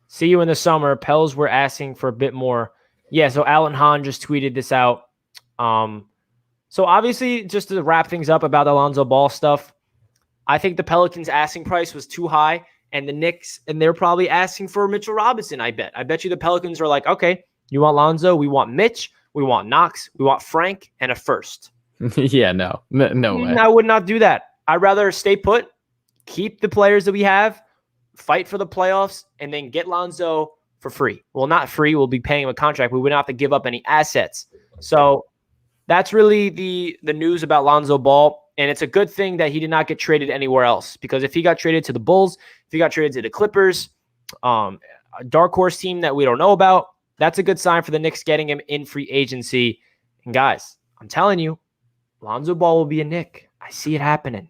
See you in the summer. Pels were asking for a bit more. Yeah, so Alan Hahn just tweeted this out. So obviously, just to wrap things up about the Lonzo Ball stuff, I think the Pelicans' asking price was too high, and the Knicks, and they're probably asking for Mitchell Robinson, I bet. I bet you the Pelicans are like, okay, you want Lonzo, we want Mitch, we want Knox, we want Frank, and a first. Yeah, no way. I would not do that. I'd rather stay put, keep the players that we have, fight for the playoffs, and then get Lonzo for free. Well, not free. We'll be paying him a contract. We wouldn't have to give up any assets. So that's really the news about Lonzo Ball. And it's a good thing that he did not get traded anywhere else, because if he got traded to the Bulls, if he got traded to the Clippers, a dark horse team that we don't know about, that's a good sign for the Knicks getting him in free agency. And guys, I'm telling you, Lonzo Ball will be a Knick. I see it happening.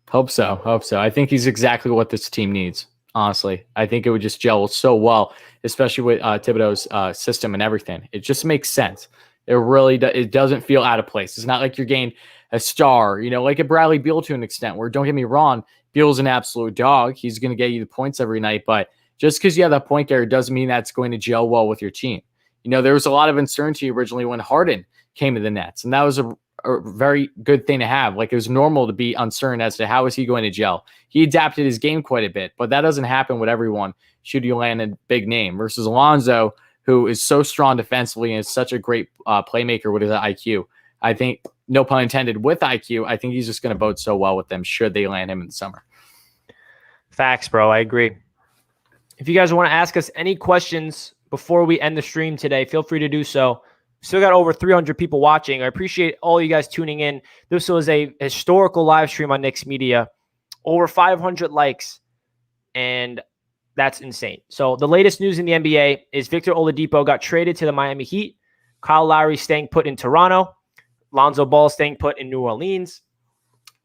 Hope so. I think he's exactly what this team needs, honestly. I think it would just gel so well, especially with Thibodeau's system and everything. It just makes sense. It really it doesn't feel out of place. It's not like you're getting a star, like a Bradley Beal to an extent, where, don't get me wrong, Beal's an absolute dog. He's going to get you the points every night, but just because you have that point guard doesn't mean that's going to gel well with your team. There was a lot of uncertainty originally when Harden came to the Nets, and that was a very good thing to have. Like, it was normal to be uncertain as to how is he going to gel. He adapted his game quite a bit, but that doesn't happen with everyone should you land a big name versus Lonzo, who is so strong defensively and is such a great playmaker with his IQ. I think, no pun intended, with IQ, I think he's just going to bode so well with them should they land him in the summer. Facts, bro. I agree. If you guys want to ask us any questions before we end the stream today, feel free to do so. Still got over 300 people watching. I appreciate all you guys tuning in. This was a historical live stream on Knicks Media. Over 500 likes, and that's insane. So the latest news in the NBA is Victor Oladipo got traded to the Miami Heat. Kyle Lowry staying put in Toronto. Lonzo Ball staying put in New Orleans.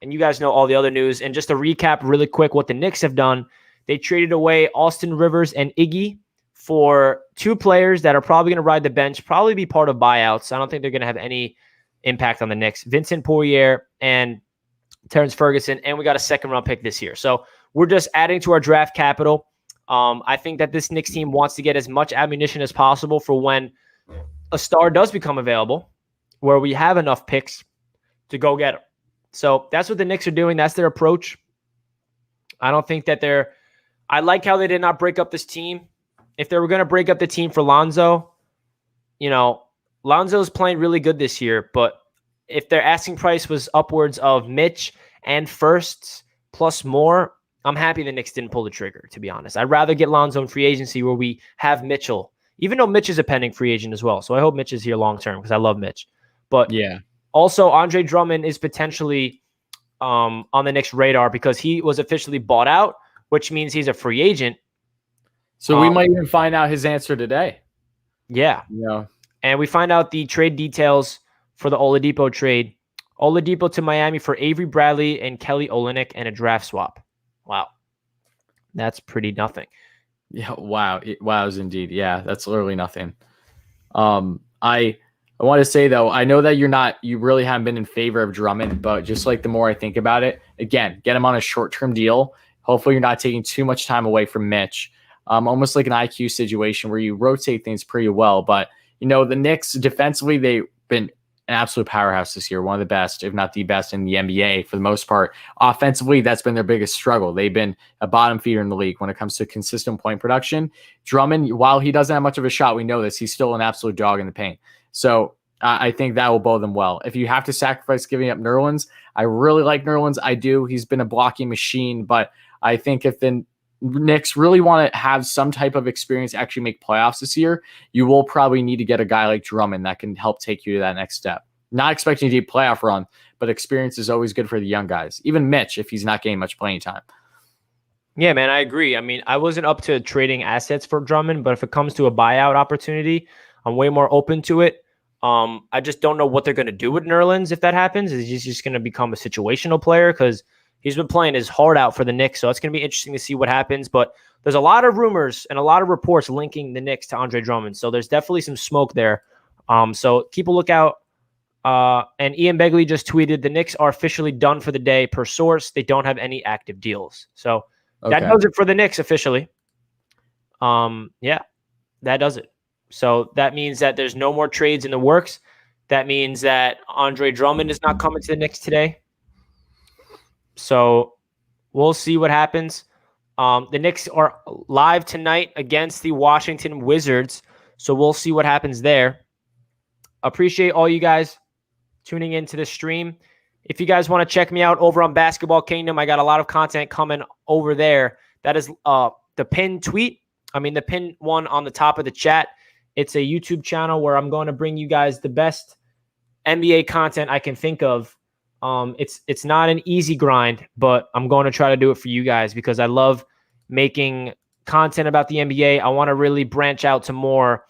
And you guys know all the other news. And just to recap really quick what the Knicks have done, they traded away Austin Rivers and Iggy for two players that are probably going to ride the bench, probably be part of buyouts. I don't think they're going to have any impact on the Knicks. Vincent Poirier and Terrence Ferguson, and we got a second-round pick this year. So we're just adding to our draft capital. I think that this Knicks team wants to get as much ammunition as possible for when a star does become available where we have enough picks to go get him. So that's what the Knicks are doing. That's their approach. I don't think that I like how they did not break up this team. If they were going to break up the team for Lonzo, Lonzo's playing really good this year, but if their asking price was upwards of Mitch and firsts plus more, I'm happy the Knicks didn't pull the trigger, to be honest. I'd rather get Lonzo in free agency where we have Mitchell, even though Mitch is a pending free agent as well. So I hope Mitch is here long term because I love Mitch. But Yeah. also, Andre Drummond is potentially on the Knicks' radar because he was officially bought out, which means he's a free agent. So we might even find out his answer today. Yeah. Yeah. And we find out the trade details for the Oladipo trade. Oladipo to Miami for Avery Bradley and Kelly Olynyk and a draft swap. Wow. That's pretty nothing. Yeah. Wow. Wow's indeed. Yeah. That's literally nothing. I want to say though, I know that you really haven't been in favor of Drummond, but just like the more I think about it, again, get him on a short-term deal. Hopefully you're not taking too much time away from Mitch. Almost like an IQ situation where you rotate things pretty well. But, the Knicks defensively, they've been an absolute powerhouse this year, one of the best, if not the best in the NBA for the most part. Offensively, that's been their biggest struggle. They've been a bottom feeder in the league when it comes to consistent point production. Drummond, while he doesn't have much of a shot, we know this, he's still an absolute dog in the paint. So I think that will bode them well. If you have to sacrifice giving up Nerlens, I really like Nerlens. I do. He's been a blocking machine, but I think if the Knicks really want to have some type of experience, actually make playoffs this year, you will probably need to get a guy like Drummond that can help take you to that next step. Not expecting a deep playoff run, but experience is always good for the young guys. Even Mitch, if he's not getting much playing time. Yeah, man, I agree. I mean, I wasn't up to trading assets for Drummond, but if it comes to a buyout opportunity, I'm way more open to it. I just don't know what they're going to do with Nerlens if that happens. Is he just going to become a situational player? Because he's been playing his heart out for the Knicks, so it's going to be interesting to see what happens. But there's a lot of rumors and a lot of reports linking the Knicks to Andre Drummond, so there's definitely some smoke there. So keep a lookout. And Ian Begley just tweeted, the Knicks are officially done for the day. Per source, they don't have any active deals. So that does it for the Knicks officially. Yeah, that does it. So that means that there's no more trades in the works. That means that Andre Drummond is not coming to the Knicks today. So we'll see what happens. The Knicks are live tonight against the Washington Wizards. So we'll see what happens there. Appreciate all you guys tuning into the stream. If you guys want to check me out over on Basketball Kingdom, I got a lot of content coming over there. That is the pinned tweet. The pinned one on the top of the chat. It's a YouTube channel where I'm going to bring you guys the best NBA content I can think of. It's not an easy grind, but I'm going to try to do it for you guys because I love making content about the NBA. I want to really branch out to more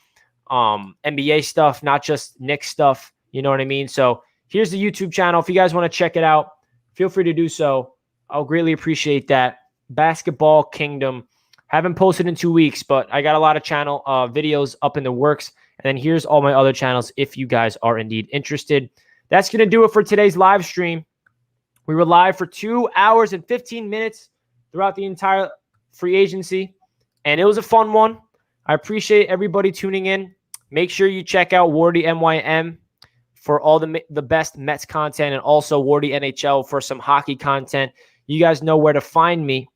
NBA stuff, not just Knicks stuff. You know what I mean? So here's the YouTube channel. If you guys want to check it out, feel free to do so. I'll greatly appreciate that. Basketball Kingdom. Haven't posted in 2 weeks, but I got a lot of channel videos up in the works. And then here's all my other channels if you guys are indeed interested. That's going to do it for today's live stream. We were live for 2 hours and 15 minutes throughout the entire free agency, and it was a fun one. I appreciate everybody tuning in. Make sure you check out Wardy MYM for all the best Mets content and also Wardy NHL for some hockey content. You guys know where to find me.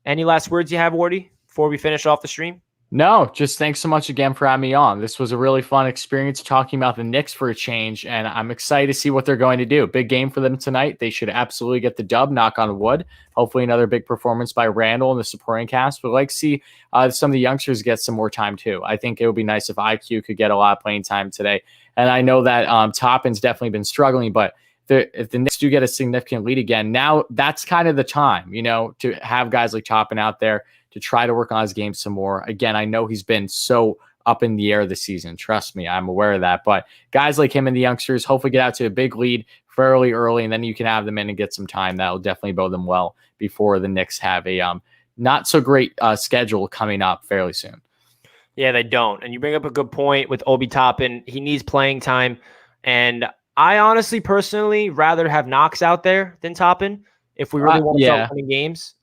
Any last words you have, Wardy, before we finish off the stream? No, just thanks so much again for having me on. This was a really fun experience talking about the Knicks for a change, and I'm excited to see what they're going to do. Big game for them tonight. They should absolutely get the dub, knock on wood. Hopefully another big performance by Randall and the supporting cast. We'd like to see some of the youngsters get some more time too. I think it would be nice if IQ could get a lot of playing time today. And I know that Toppin's definitely been struggling, but if the Knicks do get a significant lead again, now that's kind of the time, to have guys like Toppin out there to try to work on his game some more. Again, I know he's been so up in the air this season. Trust me, I'm aware of that. But guys like him and the youngsters hopefully get out to a big lead fairly early, and then you can have them in and get some time. That'll definitely bode them well before the Knicks have a not so great schedule coming up fairly soon. Yeah, they don't. And you bring up a good point with Obi Toppin. He needs playing time. And I honestly, personally, rather have Knox out there than Toppin if we really want to start winning games.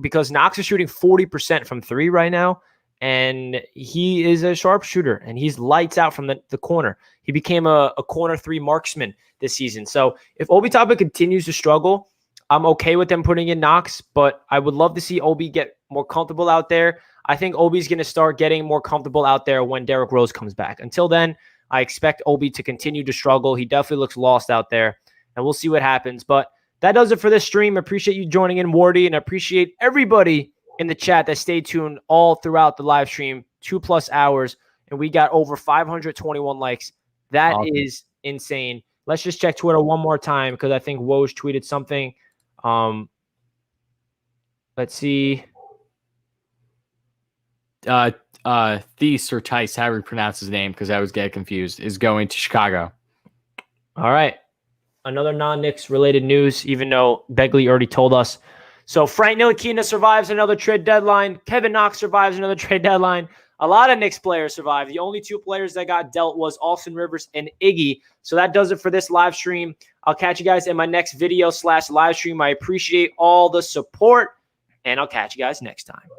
Because Knox is shooting 40% from three right now, and he is a sharpshooter, and he's lights out from the corner. He became a corner 3 marksman this season. So if Obi Toppin continues to struggle, I'm okay with them putting in Knox, but I would love to see Obi get more comfortable out there. I think Obi's going to start getting more comfortable out there when Derrick Rose comes back. Until then, I expect Obi to continue to struggle. He definitely looks lost out there, and we'll see what happens. But that does it for this stream. Appreciate you joining in, Wardy, and appreciate everybody in the chat that stayed tuned all throughout the live stream, 2+ hours, and we got over 521 likes. That is insane. Let's just check Twitter one more time because I think Woj tweeted something. Let's see. Thies or Tice, however you pronounce his name, because I always get confused, is going to Chicago. All right. Another non-Knicks related news, even though Begley already told us. So Frank Ntilikina survives another trade deadline. Kevin Knox survives another trade deadline. A lot of Knicks players survived. The only 2 players that got dealt was Austin Rivers and Iggy. So that does it for this live stream. I'll catch you guys in my next video /live stream. I appreciate all the support, and I'll catch you guys next time.